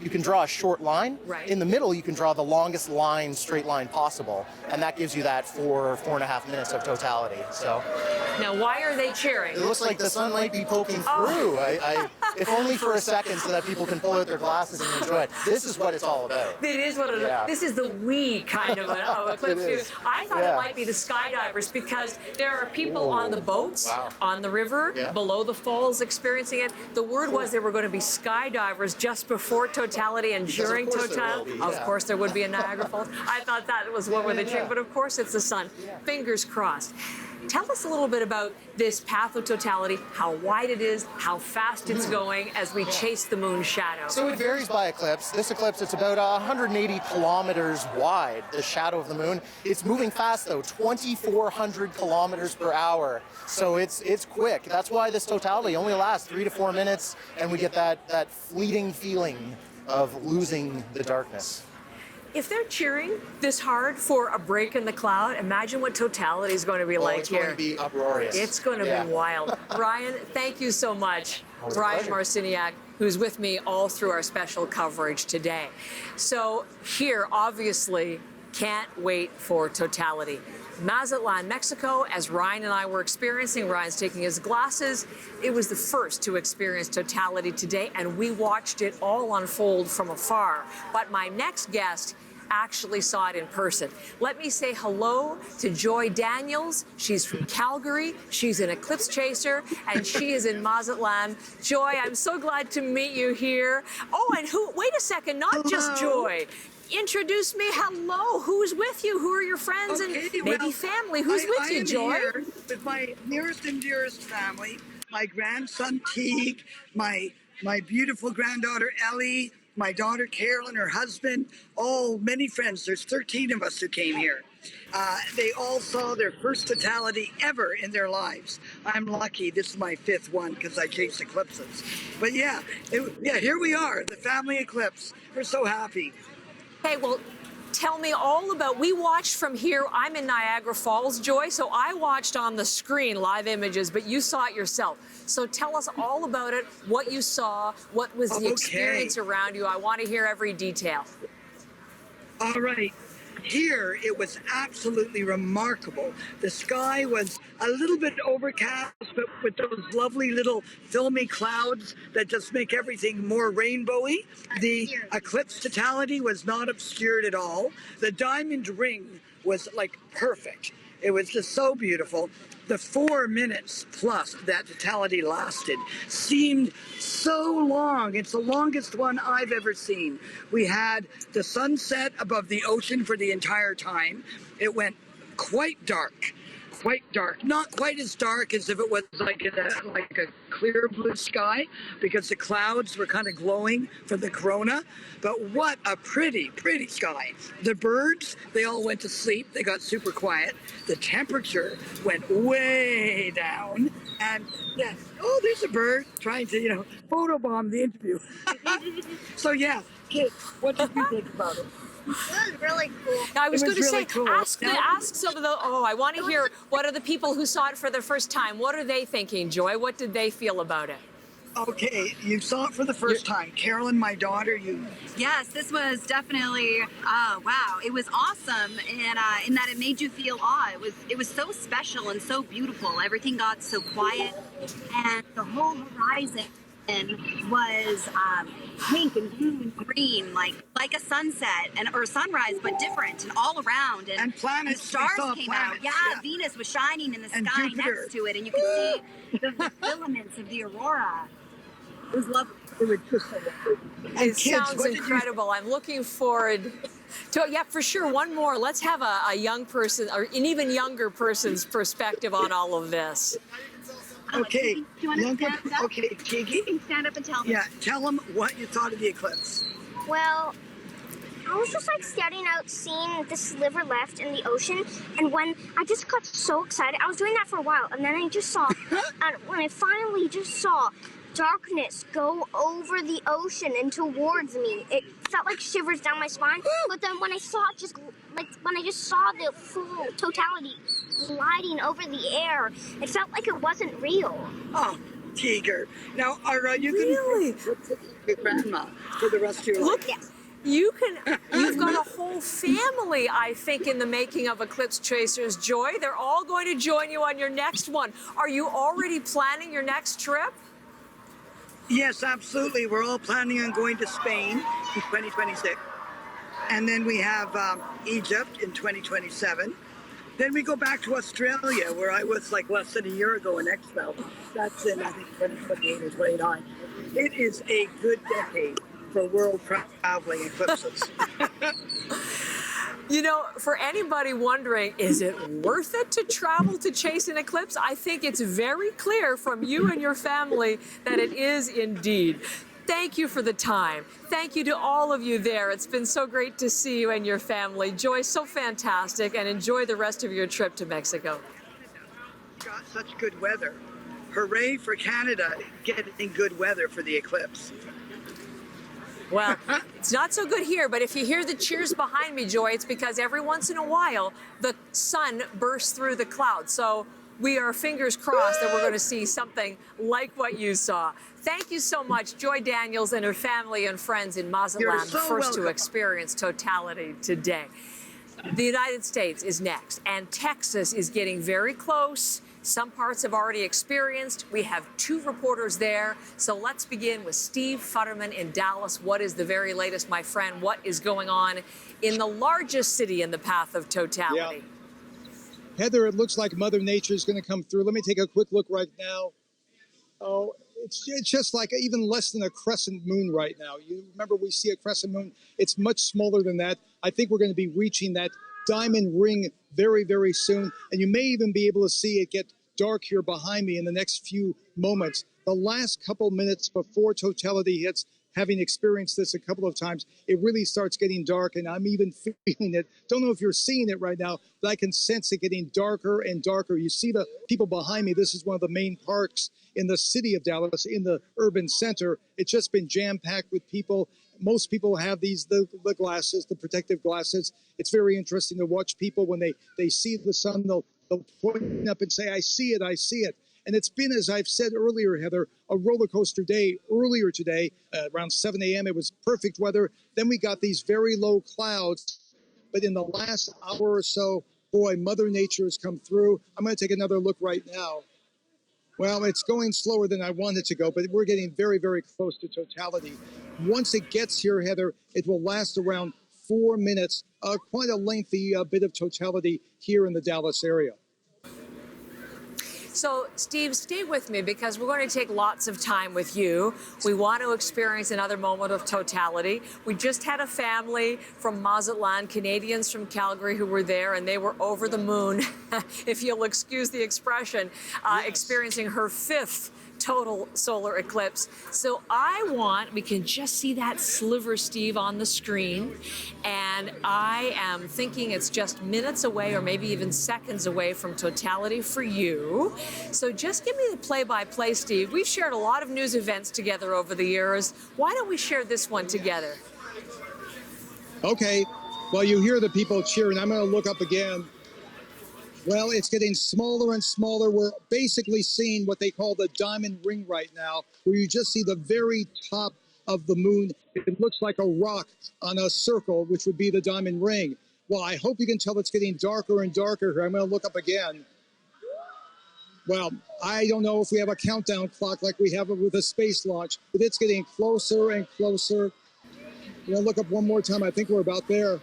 Speaker 4: you can draw a short line.
Speaker 8: Right.
Speaker 4: In the middle, you can draw the longest line, straight line possible. And that gives you that 4.5 minutes of totality. So
Speaker 8: Now, why are they cheering?
Speaker 4: it looks like the sun might be poking through. If only for a second so that people can pull out their glasses and enjoy it. This is what it's all about.
Speaker 8: It is what it is.
Speaker 4: Yeah.
Speaker 8: This is the we kind of eclipse.
Speaker 4: It is.
Speaker 8: I thought
Speaker 4: Yeah.
Speaker 8: it might be the skydivers because there are people on the boats, on the river, below the falls experiencing it. The word was there were going to be skydivers just before totality and during totality. Of course there would be in Niagara Falls. I thought that was what were they cheering, but of course it's the sun. Fingers crossed. Tell us a little bit about this path of totality, how wide it is, how fast it's going as we chase the moon's shadow.
Speaker 4: So it varies by eclipse. This eclipse, it's about 180 kilometers wide, the shadow of the moon. It's moving fast though, 2,400 kilometers per hour. So it's quick. That's why this totality only lasts 3 to 4 minutes and we get that fleeting feeling of losing the darkness.
Speaker 8: If they're cheering this hard for a break in the cloud, imagine what totality is going to be like
Speaker 4: it's
Speaker 8: here.
Speaker 4: going to be uproarious.
Speaker 8: It's going to be wild. Ryan, thank you so much.
Speaker 4: Always a
Speaker 8: Ryan
Speaker 4: pleasure.
Speaker 8: Marciniak, who's with me all through our special coverage today. So here, obviously, can't wait for totality. Mazatlan, Mexico, as Ryan and I were experiencing, Ryan's taking his glasses, it was the first to experience totality today, and we watched it all unfold from afar. But my next guest actually saw it in person. Let me say hello to Joy Daniels. She's from Calgary. She's an eclipse chaser, and she is in Mazatlan. Joy, I'm so glad to meet you here. Oh, and wait a second, not just Joy. Introduce me. Hello. Who's with you? Who are your friends and maybe family? Who's with you, Joy?
Speaker 11: I am here with my nearest and dearest family, my grandson Teague, my beautiful granddaughter Ellie, my daughter Carolyn, her husband, many friends. There's 13 of us who came here. They all saw their first totality ever in their lives. I'm lucky. This is my 5th one because I chase eclipses. But yeah, here we are, the family eclipse. We're so happy.
Speaker 8: Hey, well, tell me all about, we watched from here. I'm in Niagara Falls, Joy, so I watched on the screen live images, but you saw it yourself. So tell us all about it, what you saw, what was the experience around you. I want to hear every detail.
Speaker 11: All right. Here, it was absolutely remarkable. The sky was a little bit overcast, but with those lovely little filmy clouds that just make everything more rainbowy. The eclipse totality was not obscured at all. The diamond ring was like perfect. It was just so beautiful. The 4 minutes plus that totality lasted seemed so long. It's the longest one I've ever seen. We had the sunset above the ocean for the entire time. It went quite dark. Not quite as dark as if it was like a clear blue sky, because the clouds were kind of glowing for the corona. But what a pretty, pretty sky. The birds, they all went to sleep. They got super quiet. The temperature went way down. And yeah, there's a bird trying to, photobomb the interview. So yeah, kids, what did you think about it?
Speaker 16: It was really cool.
Speaker 8: I was going to
Speaker 11: really
Speaker 8: say,
Speaker 11: cool.
Speaker 8: ask some of the, I want to hear, what are the people who saw it for the first time? What are they thinking, Joy? What did they feel about it?
Speaker 11: Okay, you saw it for the first time. Carolyn, my daughter, you.
Speaker 15: Yes, this was definitely, wow, it was awesome, and in that it made you feel awe. It was so special and so beautiful. Everything got so quiet, and the whole horizon was pink and blue and green, like a sunset or sunrise, but different and all around. And
Speaker 11: planets.
Speaker 15: stars
Speaker 11: We saw
Speaker 15: came
Speaker 11: planets,
Speaker 15: out. Yeah,
Speaker 11: yeah.
Speaker 15: Venus was shining in the
Speaker 11: And
Speaker 15: sky
Speaker 11: Jupiter.
Speaker 15: next to it, and you could see the filaments of the aurora. It was lovely.
Speaker 11: It was just so lovely.
Speaker 8: It sounds incredible. I'm looking forward to, yeah, for sure. One more. Let's have a young person or an even younger person's perspective on all of this.
Speaker 11: Okay,
Speaker 15: Do you want to
Speaker 11: younger,
Speaker 15: stand up?
Speaker 11: okay, Kiki.
Speaker 15: Stand up and tell me.
Speaker 11: Yeah, tell them what you thought of the eclipse.
Speaker 16: Well, I was just like starting out seeing the sliver left in the ocean, and when I just got so excited, I was doing that for a while, and then I just saw, and when I finally just saw darkness go over the ocean and towards me, it felt like shivers down my spine. But then when I saw it, when I just saw the full totality gliding over the air, it felt like it wasn't real.
Speaker 11: Oh, Tiger. Now, are you
Speaker 8: really?
Speaker 11: Your grandma for the rest of your
Speaker 8: Look,
Speaker 11: life?
Speaker 8: you've got a whole family, I think, in the making of Eclipse Chasers, Joy. They're all going to join you on your next one. Are you already planning your next trip?
Speaker 11: Yes, absolutely. We're all planning on going to Spain in 2026. And then we have Egypt in 2027. Then we go back to Australia, where I was like less than a year ago in Expo. That's in, I think, 2028 or 29. It is a good decade for world traveling eclipses.
Speaker 8: You know, for anybody wondering, is it worth it to travel to chase an eclipse? I think it's very clear from you and your family that it is indeed. Thank you for the time. Thank you to all of you there. It's been so great to see you and your family. Joy, so fantastic, and enjoy the rest of your trip to Mexico.
Speaker 11: Got such good weather. Hooray for Canada getting good weather for the eclipse.
Speaker 8: Well, it's not so good here, but if you hear the cheers behind me, Joy, it's because every once in a while the sun bursts through the clouds. So we are fingers crossed that we're going to see something like what you saw. Thank you so much, Joy Daniels and her family and friends in Mazatlan,
Speaker 11: so
Speaker 8: first to
Speaker 11: welcome.
Speaker 8: experience totality today. The United States is next, and Texas is getting very close. Some parts have already experienced. We have 2 reporters there. So let's begin with Steve Futterman in Dallas. What is the very latest, my friend? What is going on in the largest city in the path of totality?
Speaker 22: Yeah. Heather, it looks like Mother Nature is going to come through. Let me take a quick look right now. Oh, it's just like even less than a crescent moon right now. You remember we see a crescent moon. It's much smaller than that. I think we're going to be reaching that diamond ring very, very soon. And you may even be able to see it get dark here behind me in the next few moments. The last couple minutes before totality hits, having experienced this a couple of times, it really starts getting dark, and I'm even feeling it. Don't know if you're seeing it right now, but I can sense it getting darker and darker. You see the people behind me. This is one of the main parks in the city of Dallas, in the urban center. It's just been jam-packed with people. Most people have these, the glasses, the protective glasses. It's very interesting to watch people when they see the sun, they'll point up and say, I see it, I see it. And it's been, as I've said earlier, Heather, a roller coaster day. Earlier today, around 7 a.m., it was perfect weather. Then we got these very low clouds. But in the last hour or so, boy, Mother Nature has come through. I'm going to take another look right now. Well, it's going slower than I want it to go, but we're getting very, very close to totality. Once it gets here, Heather, it will last around 4 minutes, quite a lengthy bit of totality here in the Dallas area.
Speaker 8: So, Steve, stay with me because we're going to take lots of time with you. We want to experience another moment of totality. We just had a family from Mazatlan, Canadians from Calgary who were there, and they were over the moon, if you'll excuse the expression, experiencing her 5th total solar eclipse. So we can just see that sliver, Steve, on the screen. And I am thinking it's just minutes away or maybe even seconds away from totality for you. So just give me the play-by-play, Steve. We've shared a lot of news events together over the years. Why don't we share this one together?
Speaker 22: Okay. Well, you hear the people cheering. I'm going to look up again. Well, it's getting smaller and smaller. We're basically seeing what they call the diamond ring right now, where you just see the very top of the moon. It looks like a rock on a circle, which would be the diamond ring. Well, I hope you can tell it's getting darker and darker here. I'm going to look up again. Well, I don't know if we have a countdown clock like we have with a space launch, but it's getting closer and closer. I'm going to look up one more time. I think we're about there.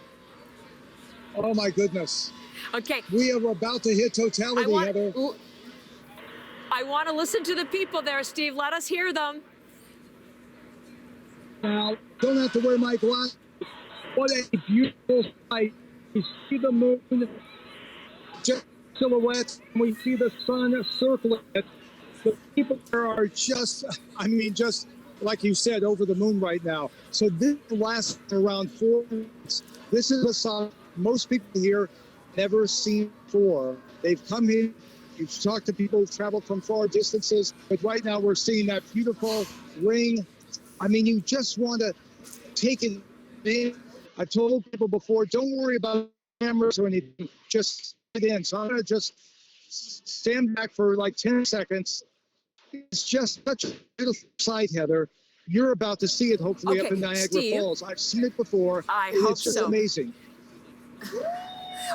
Speaker 22: Oh, my goodness.
Speaker 8: Okay.
Speaker 22: We are about to hit totality, Heather.
Speaker 8: I want to listen to the people there, Steve. Let us hear them.
Speaker 22: Now, don't have to wear my glasses. What a beautiful sight. We see the moon, just silhouettes, and we see the sun circling it. The people there are just, I mean, just like you said, over the moon right now. So this lasts around 4 minutes. This is a song most people here never seen before. They've come here, you've talked to people who've traveled from far distances, but right now we're seeing that beautiful ring. I mean, you just want to take it in. I've told people before, don't worry about cameras or anything, just sit in. So I'm going to just stand back for like 10 seconds. It's just such a beautiful sight, Heather. You're about to see it, hopefully, up in Niagara
Speaker 8: Steve,
Speaker 22: Falls. I've seen it before.
Speaker 8: I hope
Speaker 22: it's just
Speaker 8: so.
Speaker 22: amazing.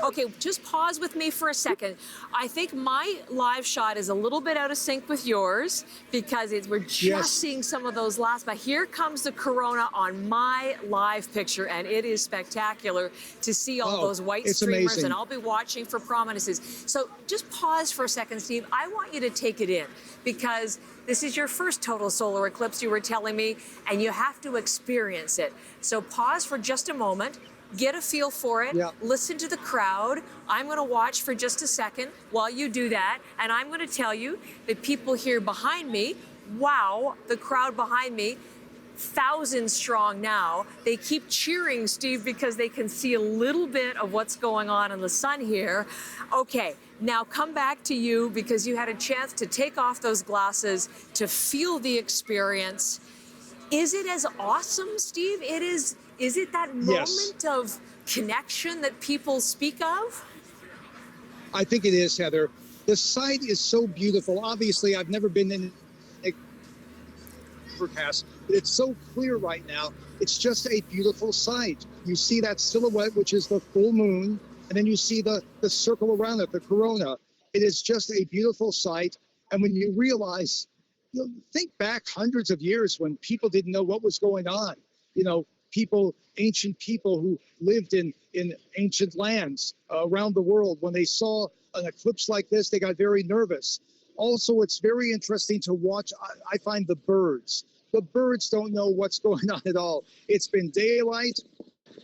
Speaker 8: Okay, just pause with me for a second. I think my live shot is a little bit out of sync with yours because we're just seeing some of those last. But here comes the corona on my live picture, and it is spectacular to see all those white streamers.
Speaker 22: Amazing.
Speaker 8: And I'll be watching for prominences. So just pause for a second, Steve. I want you to take it in because this is your first total solar eclipse, you were telling me, and you have to experience it. So pause for just a moment. Get a feel for it. Yeah. Listen to the crowd. I'm going to watch for just a second while you do that. And I'm going to tell you that people here behind me, wow, the crowd behind me, thousands strong now. They keep cheering, Steve, because they can see a little bit of what's going on in the sun here. Okay, now come back to you because you had a chance to take off those glasses to feel the experience. Is it as awesome, Steve? Is it that moment of connection that people speak of?
Speaker 22: I think it is, Heather. The site is so beautiful. Obviously, I've never been in a overcast, but it's so clear right now. It's just a beautiful sight. You see that silhouette, which is the full moon, and then you see the circle around it, the corona. It is just a beautiful sight. And when you realize, think back hundreds of years when people didn't know what was going on. Ancient people who lived in ancient lands around the world, when they saw an eclipse like this, they got very nervous. Also, it's very interesting to watch, I find, the birds. The birds don't know what's going on at all. It's been daylight.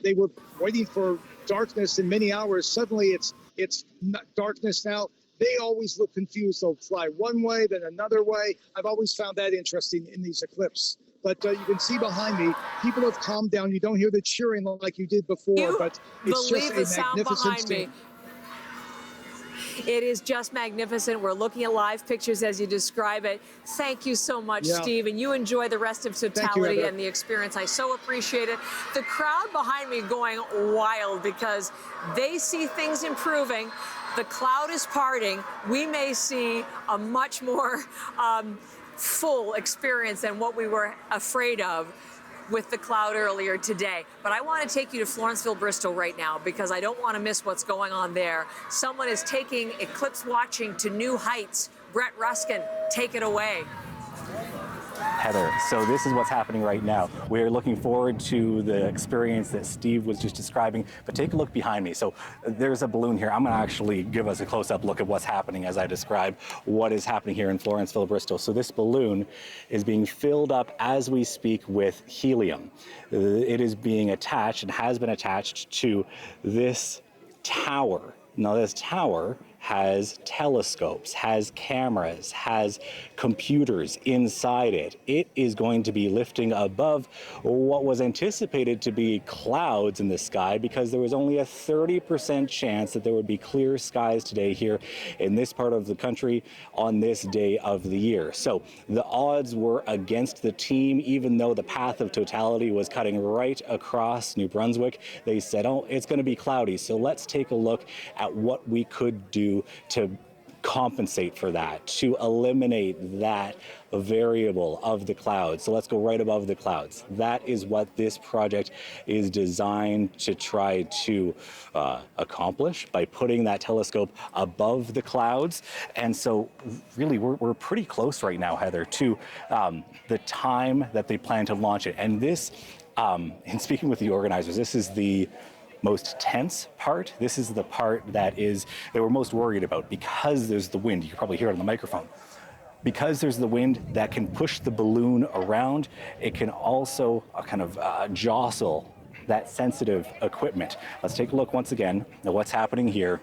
Speaker 22: They were waiting for darkness in many hours. Suddenly, it's darkness now. They always look confused. They'll fly one way, then another way. I've always found that interesting in these eclipses. But you can see behind me, people have calmed down. You don't hear the cheering like you did before, but it's just a magnificent scene.
Speaker 8: It is just magnificent. We're looking at live pictures as you describe it. Thank you so much, Steve, and you enjoy the rest of totality and the experience. I so appreciate it. The crowd behind me going wild because they see things improving. The cloud is parting. We may see a much more full experience than what we were afraid of with the cloud earlier today. But I want to take you to Florenceville, Bristol right now because I don't want to miss what's going on there. Someone is taking eclipse watching to new heights. Brett Ruskin, take it away.
Speaker 7: Heather, so this is what's happening right now. We're looking forward to the experience that Steve was just describing, but take a look behind me. So there's a balloon here. I'm going to actually give us a close-up look at what's happening as I describe what is happening here in Florenceville, Bristol. So this balloon is being filled up as we speak with helium. It is being attached and has been attached to this tower. Now this tower has telescopes, has cameras, has computers inside it. It is going to be lifting above what was anticipated to be clouds in the sky because there was only a 30% chance that there would be clear skies today here in this part of the country on this day of the year. So the odds were against the team, even though the path of totality was cutting right across New Brunswick. They said, oh, it's going to be cloudy, so let's take a look at what we could do to compensate for that, to eliminate that variable of the clouds. So let's go right above the clouds. That is what this project is designed to try to accomplish by putting that telescope above the clouds. And so really we're pretty close right now, Heather, to the time that they plan to launch it. And this, in speaking with the organizers, this is the most tense part. This is the part that they were most worried about because there's the wind. You can probably hear it on the microphone. Because there's the wind that can push the balloon around, it can also kind of jostle that sensitive equipment. Let's take a look once again at what's happening here.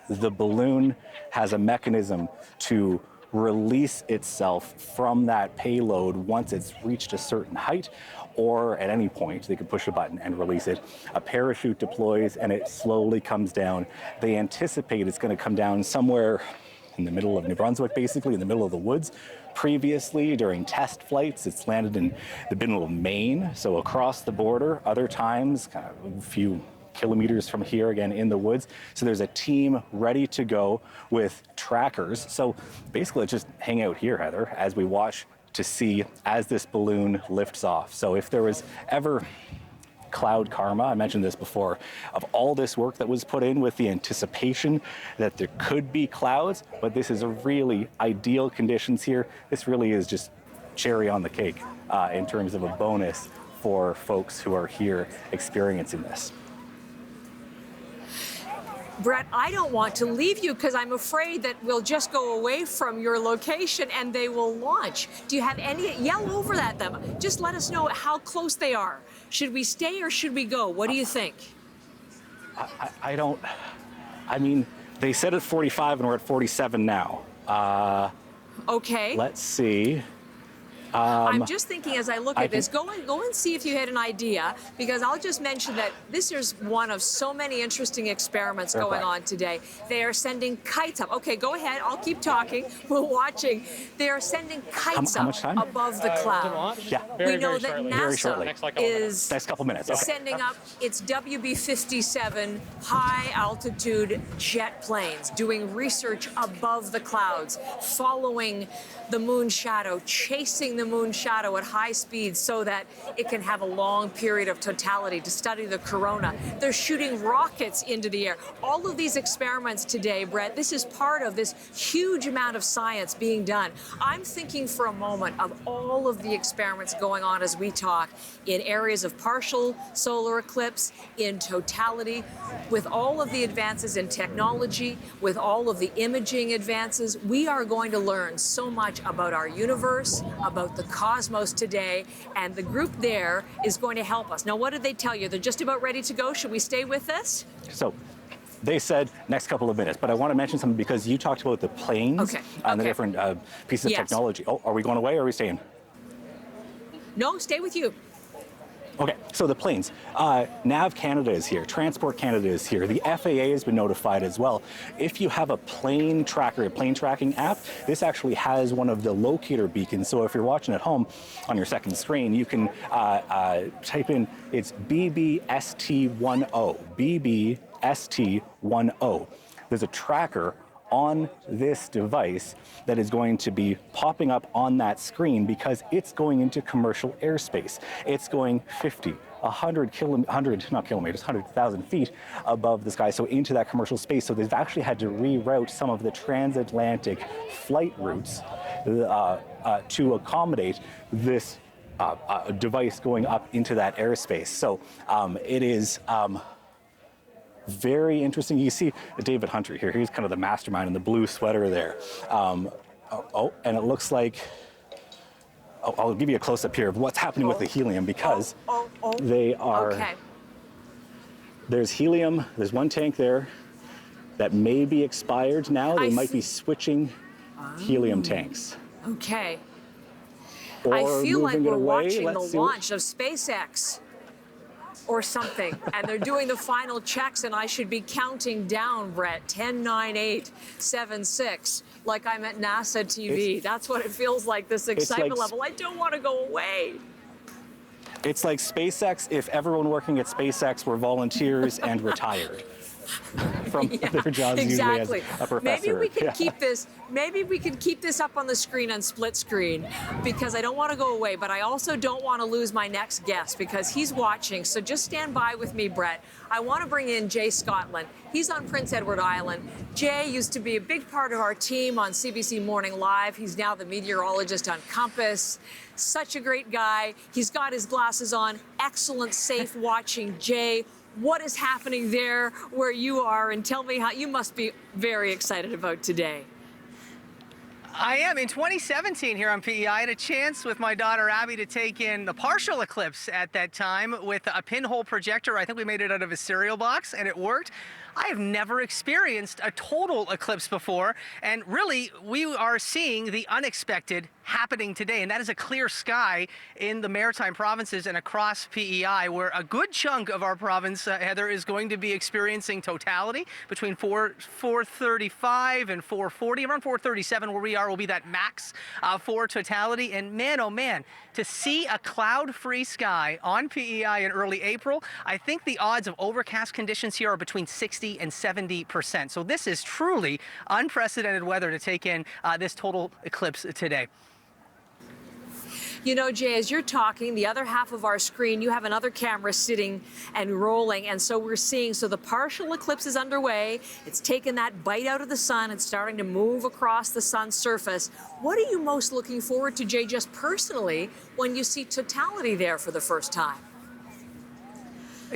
Speaker 7: The balloon has a mechanism to release itself from that payload once it's reached a certain height, or at any point they can push a button and release it. A parachute deploys and it slowly comes down. They anticipate it's going to come down somewhere in the middle of New Brunswick, basically in the middle of the woods. Previously, during test flights, it's landed in the middle of Maine, so across the border. Other times, kind of a few kilometers from here, again in the woods. So there's a team ready to go with trackers. So basically, let's just hang out here, Heather, as we watch to see as this balloon lifts off. So if there was ever cloud karma, I mentioned this before, of all this work that was put in with the anticipation that there could be clouds, but this is a really ideal conditions here. This really is just cherry on the cake in terms of a bonus for folks who are here experiencing this.
Speaker 8: Brett, I don't want to leave you because I'm afraid that we'll just go away from your location and they will launch. Do you have any? Yell over at them. Just let us know how close they are. Should we stay or should we go? What do you think?
Speaker 7: I don't. I mean, they said at 45 and we're at 47 now.
Speaker 8: Okay.
Speaker 7: Let's see.
Speaker 8: I'm just thinking as I look at this, go and see if you had an idea, because I'll just mention that this is one of so many interesting experiments going on today. They are sending kites up. Okay, go ahead. I'll keep talking. We're watching. They are sending kites up above the cloud.
Speaker 7: Yeah.
Speaker 8: We know that NASA is
Speaker 7: next couple minutes. Okay.
Speaker 8: sending up its WB-57 high-altitude jet planes, doing research above the clouds, following the moon shadow, chasing the moon shadow at high speeds so that it can have a long period of totality to study the corona. They're shooting rockets into the air. All of these experiments today, Brett, this is part of this huge amount of science being done. I'm thinking for a moment of all of the experiments going on as we talk in areas of partial solar eclipse, in totality, with all of the advances in technology, with all of the imaging advances. We are going to learn so much about our universe, about the cosmos today, and the group there is going to help us. Now, what did they tell you? They're just about ready to go. Should we stay with this?
Speaker 7: So they said next couple of minutes, but I want to mention something because you talked about the planes and the different pieces of technology. Oh, are we going away or are we staying?
Speaker 8: No, stay with you.
Speaker 7: Okay, so the planes. Nav Canada is here, Transport Canada is here. The FAA has been notified as well. If you have a plane tracker, a plane tracking app, this actually has one of the locator beacons. So if you're watching at home on your second screen, you can type in, it's BBST10, BBST10. There's a tracker on this device that is going to be popping up on that screen because it's going into commercial airspace. It's going 50, 100,000 feet above the sky, so into that commercial space. So they've actually had to reroute some of the transatlantic flight routes to accommodate this device going up into that airspace. So it is very interesting. You see David Hunter here. He's kind of the mastermind in the blue sweater there. And it looks like, I'll give you a close-up here of what's happening with the helium because they are, there's helium, there's one tank there that may be expired now. They might be switching helium tanks.
Speaker 8: Okay.
Speaker 7: Or
Speaker 8: I feel like we're watching the
Speaker 7: Let's see
Speaker 8: launch of SpaceX or something, and they're doing the final checks, and I should be counting down, Brett, 10, 9, 8, 7, 6, like I'm at NASA TV. That's what it feels like, this excitement level. I don't want to go away.
Speaker 7: It's like SpaceX if everyone working at SpaceX were volunteers and retired. from their jobs
Speaker 8: exactly.
Speaker 7: usually as a professor.
Speaker 8: Maybe we could
Speaker 7: Yeah.
Speaker 8: keep this. Maybe we could keep this up on the screen on split screen, because I don't want to go away, but I also don't want to lose my next guest because he's watching. So just stand by with me, Brett. I want to bring in Jay Scotland. He's on Prince Edward Island. Jay used to be a big part of our team on CBC Morning Live. He's now the meteorologist on Compass. Such a great guy. He's got his glasses on. Excellent, safe watching. Jay, what is happening there where you are? And tell me how you must be very excited about today.
Speaker 3: I am. In 2017 here on PEI, I had a chance with my daughter Abby to take in the partial eclipse at that time with a pinhole projector. I think we made it out of a cereal box and it worked. I have never experienced a total eclipse before, and really we are seeing the unexpected happening today, and that is a clear sky in the maritime provinces and across PEI, where a good chunk of our province, Heather, is going to be experiencing totality between 4:35 and 4:40. Around 4:37 where we are will be that max for totality, and man, oh man, to see a cloud-free sky on PEI in early April, I think the odds of overcast conditions here are between 60 and 70%. So this is truly unprecedented weather to take in this total eclipse today.
Speaker 8: You know, Jay, as you're talking, the other half of our screen, you have another camera sitting and rolling. And so we're seeing, so the partial eclipse is underway. It's taken that bite out of the sun. It's starting to move across the sun's surface. What are you most looking forward to, Jay, just personally, when you see totality there for the first time?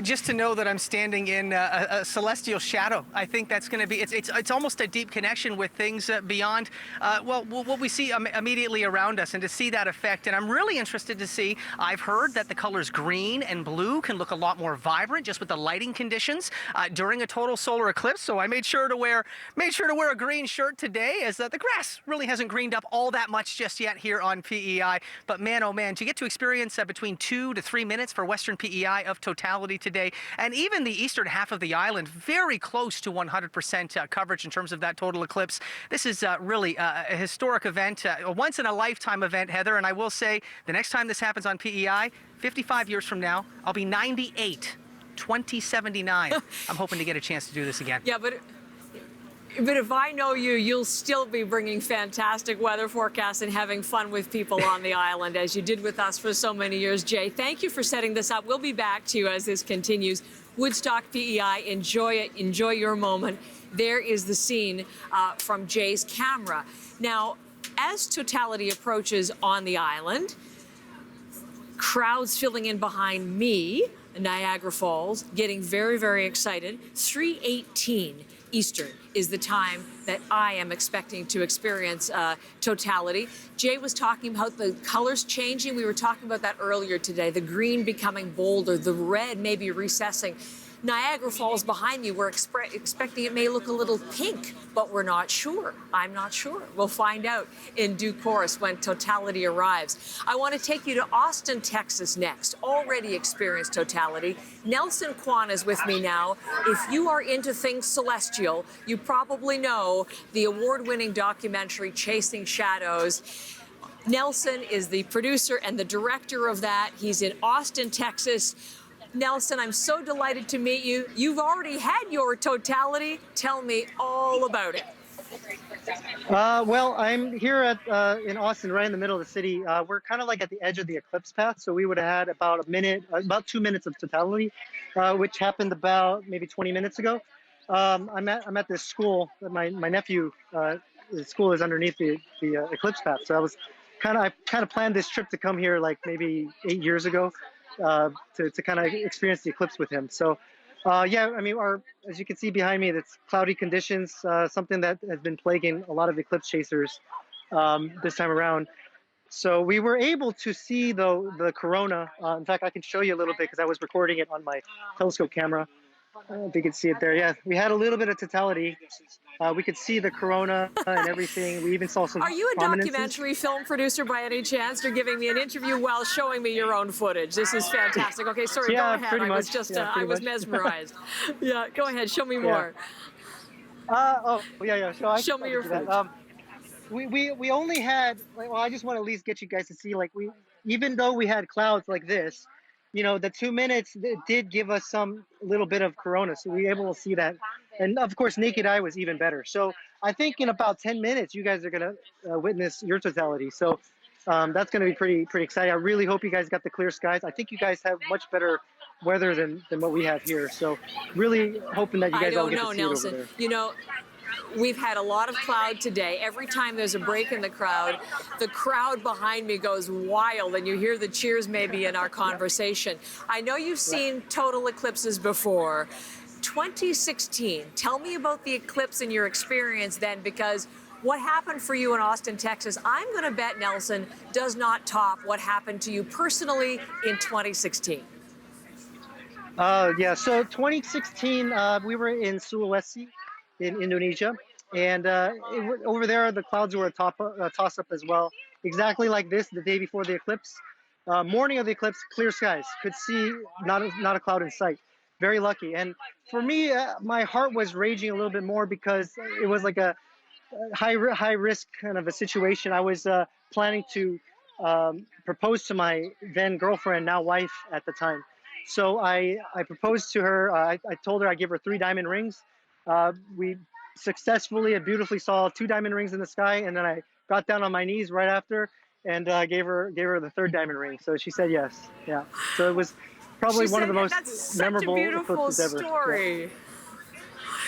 Speaker 3: Just to know that I'm standing in a celestial shadow. I think that's going to be, it's almost a deep connection with things beyond, well, what we see immediately around us, and to see that effect. And I'm really interested to see, I've heard that the colors green and blue can look a lot more vibrant just with the lighting conditions during a total solar eclipse. So I made sure to wear a green shirt today, as the grass really hasn't greened up all that much just yet here on PEI. But man, oh man, to get to experience between 2 to 3 minutes for Western PEI of totality today, and even the eastern half of the island, very close to 100% coverage in terms of that total eclipse. This is really a historic event, a once-in-a-lifetime event, Heather, and I will say the next time this happens on PEI, 55 years from now, I'll be 98, 2079. I'm hoping to get a chance to do this again.
Speaker 8: Yeah, but if I know you, you'll still be bringing fantastic weather forecasts and having fun with people on the island, as you did with us for so many years. Jay, thank you for setting this up. We'll be back to you as this continues. Woodstock, PEI, enjoy it. Enjoy your moment. There is the scene from Jay's camera. Now, as totality approaches on the island, crowds filling in behind me, Niagara Falls, getting very, very excited. 3:18 Eastern is the time that I am expecting to experience totality. Jay was talking about the colors changing. We were talking about that earlier today. The green becoming bolder, the red maybe recessing. Niagara Falls behind me, we're expecting it may look a little pink, but we're not sure. I'm not sure. We'll find out in due course when totality arrives. I want to take you to Austin, Texas next. Already experienced totality. Nelson Kwan is with me now. If you are into things celestial, you probably know the award-winning documentary Chasing Shadows. Nelson is the producer and the director of that. He's in Austin, Texas. Nelson, I'm so delighted to meet you. You've already had your totality. Tell me all about it.
Speaker 13: Well, I'm here in Austin, right in the middle of the city. We're kind of like at the edge of the eclipse path, so we would have had about about 2 minutes of totality, which happened about maybe 20 minutes ago. I'm at this school that my nephew, his school is underneath the eclipse path. So I kind of planned this trip to come here like maybe 8 years ago. To kind of experience the eclipse with him. So, yeah, I mean, as you can see behind me, it's cloudy conditions, something that has been plaguing a lot of eclipse chasers this time around. So we were able to see the corona. In fact, I can show you a little bit because I was recording it on my telescope camera. I don't know if you can see it there. Yeah, we had a little bit of totality. We could see the corona and everything. We even saw some.
Speaker 8: Are you a
Speaker 13: prominences.
Speaker 8: documentary film producer by any chance? You're giving me an interview while showing me your own footage. This is fantastic. Okay, sorry,
Speaker 13: Yeah,
Speaker 8: go ahead.
Speaker 13: pretty
Speaker 8: I was
Speaker 13: much.
Speaker 8: just,
Speaker 13: Yeah,
Speaker 8: I was
Speaker 13: pretty much.
Speaker 8: mesmerized. Yeah, go ahead. Show me more.
Speaker 13: Yeah.
Speaker 8: Show me your
Speaker 13: footage.
Speaker 8: footage.
Speaker 13: We only had, well, I just want to at least get you guys to see, like, even though we had clouds like this, the 2 minutes, it did give us some little bit of corona, so we were able to see that And of course, naked eye was even better. So I think in about 10 minutes, you guys are going to witness your totality. So that's going to be pretty exciting. I really hope you guys got the clear skies. I think you guys have much better weather than what we have here. So really hoping that you
Speaker 8: I
Speaker 13: guys all
Speaker 8: don't
Speaker 13: get to
Speaker 8: know,
Speaker 13: see it over
Speaker 8: Nelson.
Speaker 13: there.
Speaker 8: You know, we've had a lot of cloud today. Every time there's a break in the crowd behind me goes wild, and you hear the cheers maybe in our conversation. I know you've seen total eclipses before. 2016, tell me about the eclipse and your experience then, because what happened for you in Austin, Texas, I'm going to bet, Nelson, does not top what happened to you personally in 2016.
Speaker 13: Yeah, so 2016, we were in Sulawesi in Indonesia. And over there, the clouds were a toss-up as well. Exactly like this, the day before the eclipse. Morning of the eclipse, clear skies. Could see not a cloud in sight. Very lucky. And for me, my heart was raging a little bit more because it was like a high risk kind of a situation. I was planning to propose to my then girlfriend, now wife at the time. So I proposed to her. I told her I'd give her 3 diamond rings. We successfully and beautifully saw 2 diamond rings in the sky, and then I got down on my knees right after and gave her the 3rd diamond ring. So she said yes. Yeah. So it was probably one of the most
Speaker 8: That's such
Speaker 13: memorable
Speaker 8: a beautiful
Speaker 13: eclipses ever.
Speaker 8: story.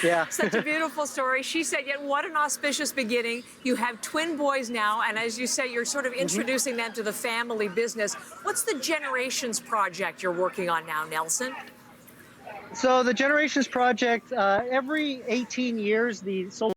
Speaker 13: Yeah.
Speaker 8: Such a beautiful story. She said, yet what an auspicious beginning. You have twin boys now, and as you say, you're sort of introducing them to the family business. What's the Generations project you're working on now, Nelson?
Speaker 13: So the Generations project, every 18 years, the Solar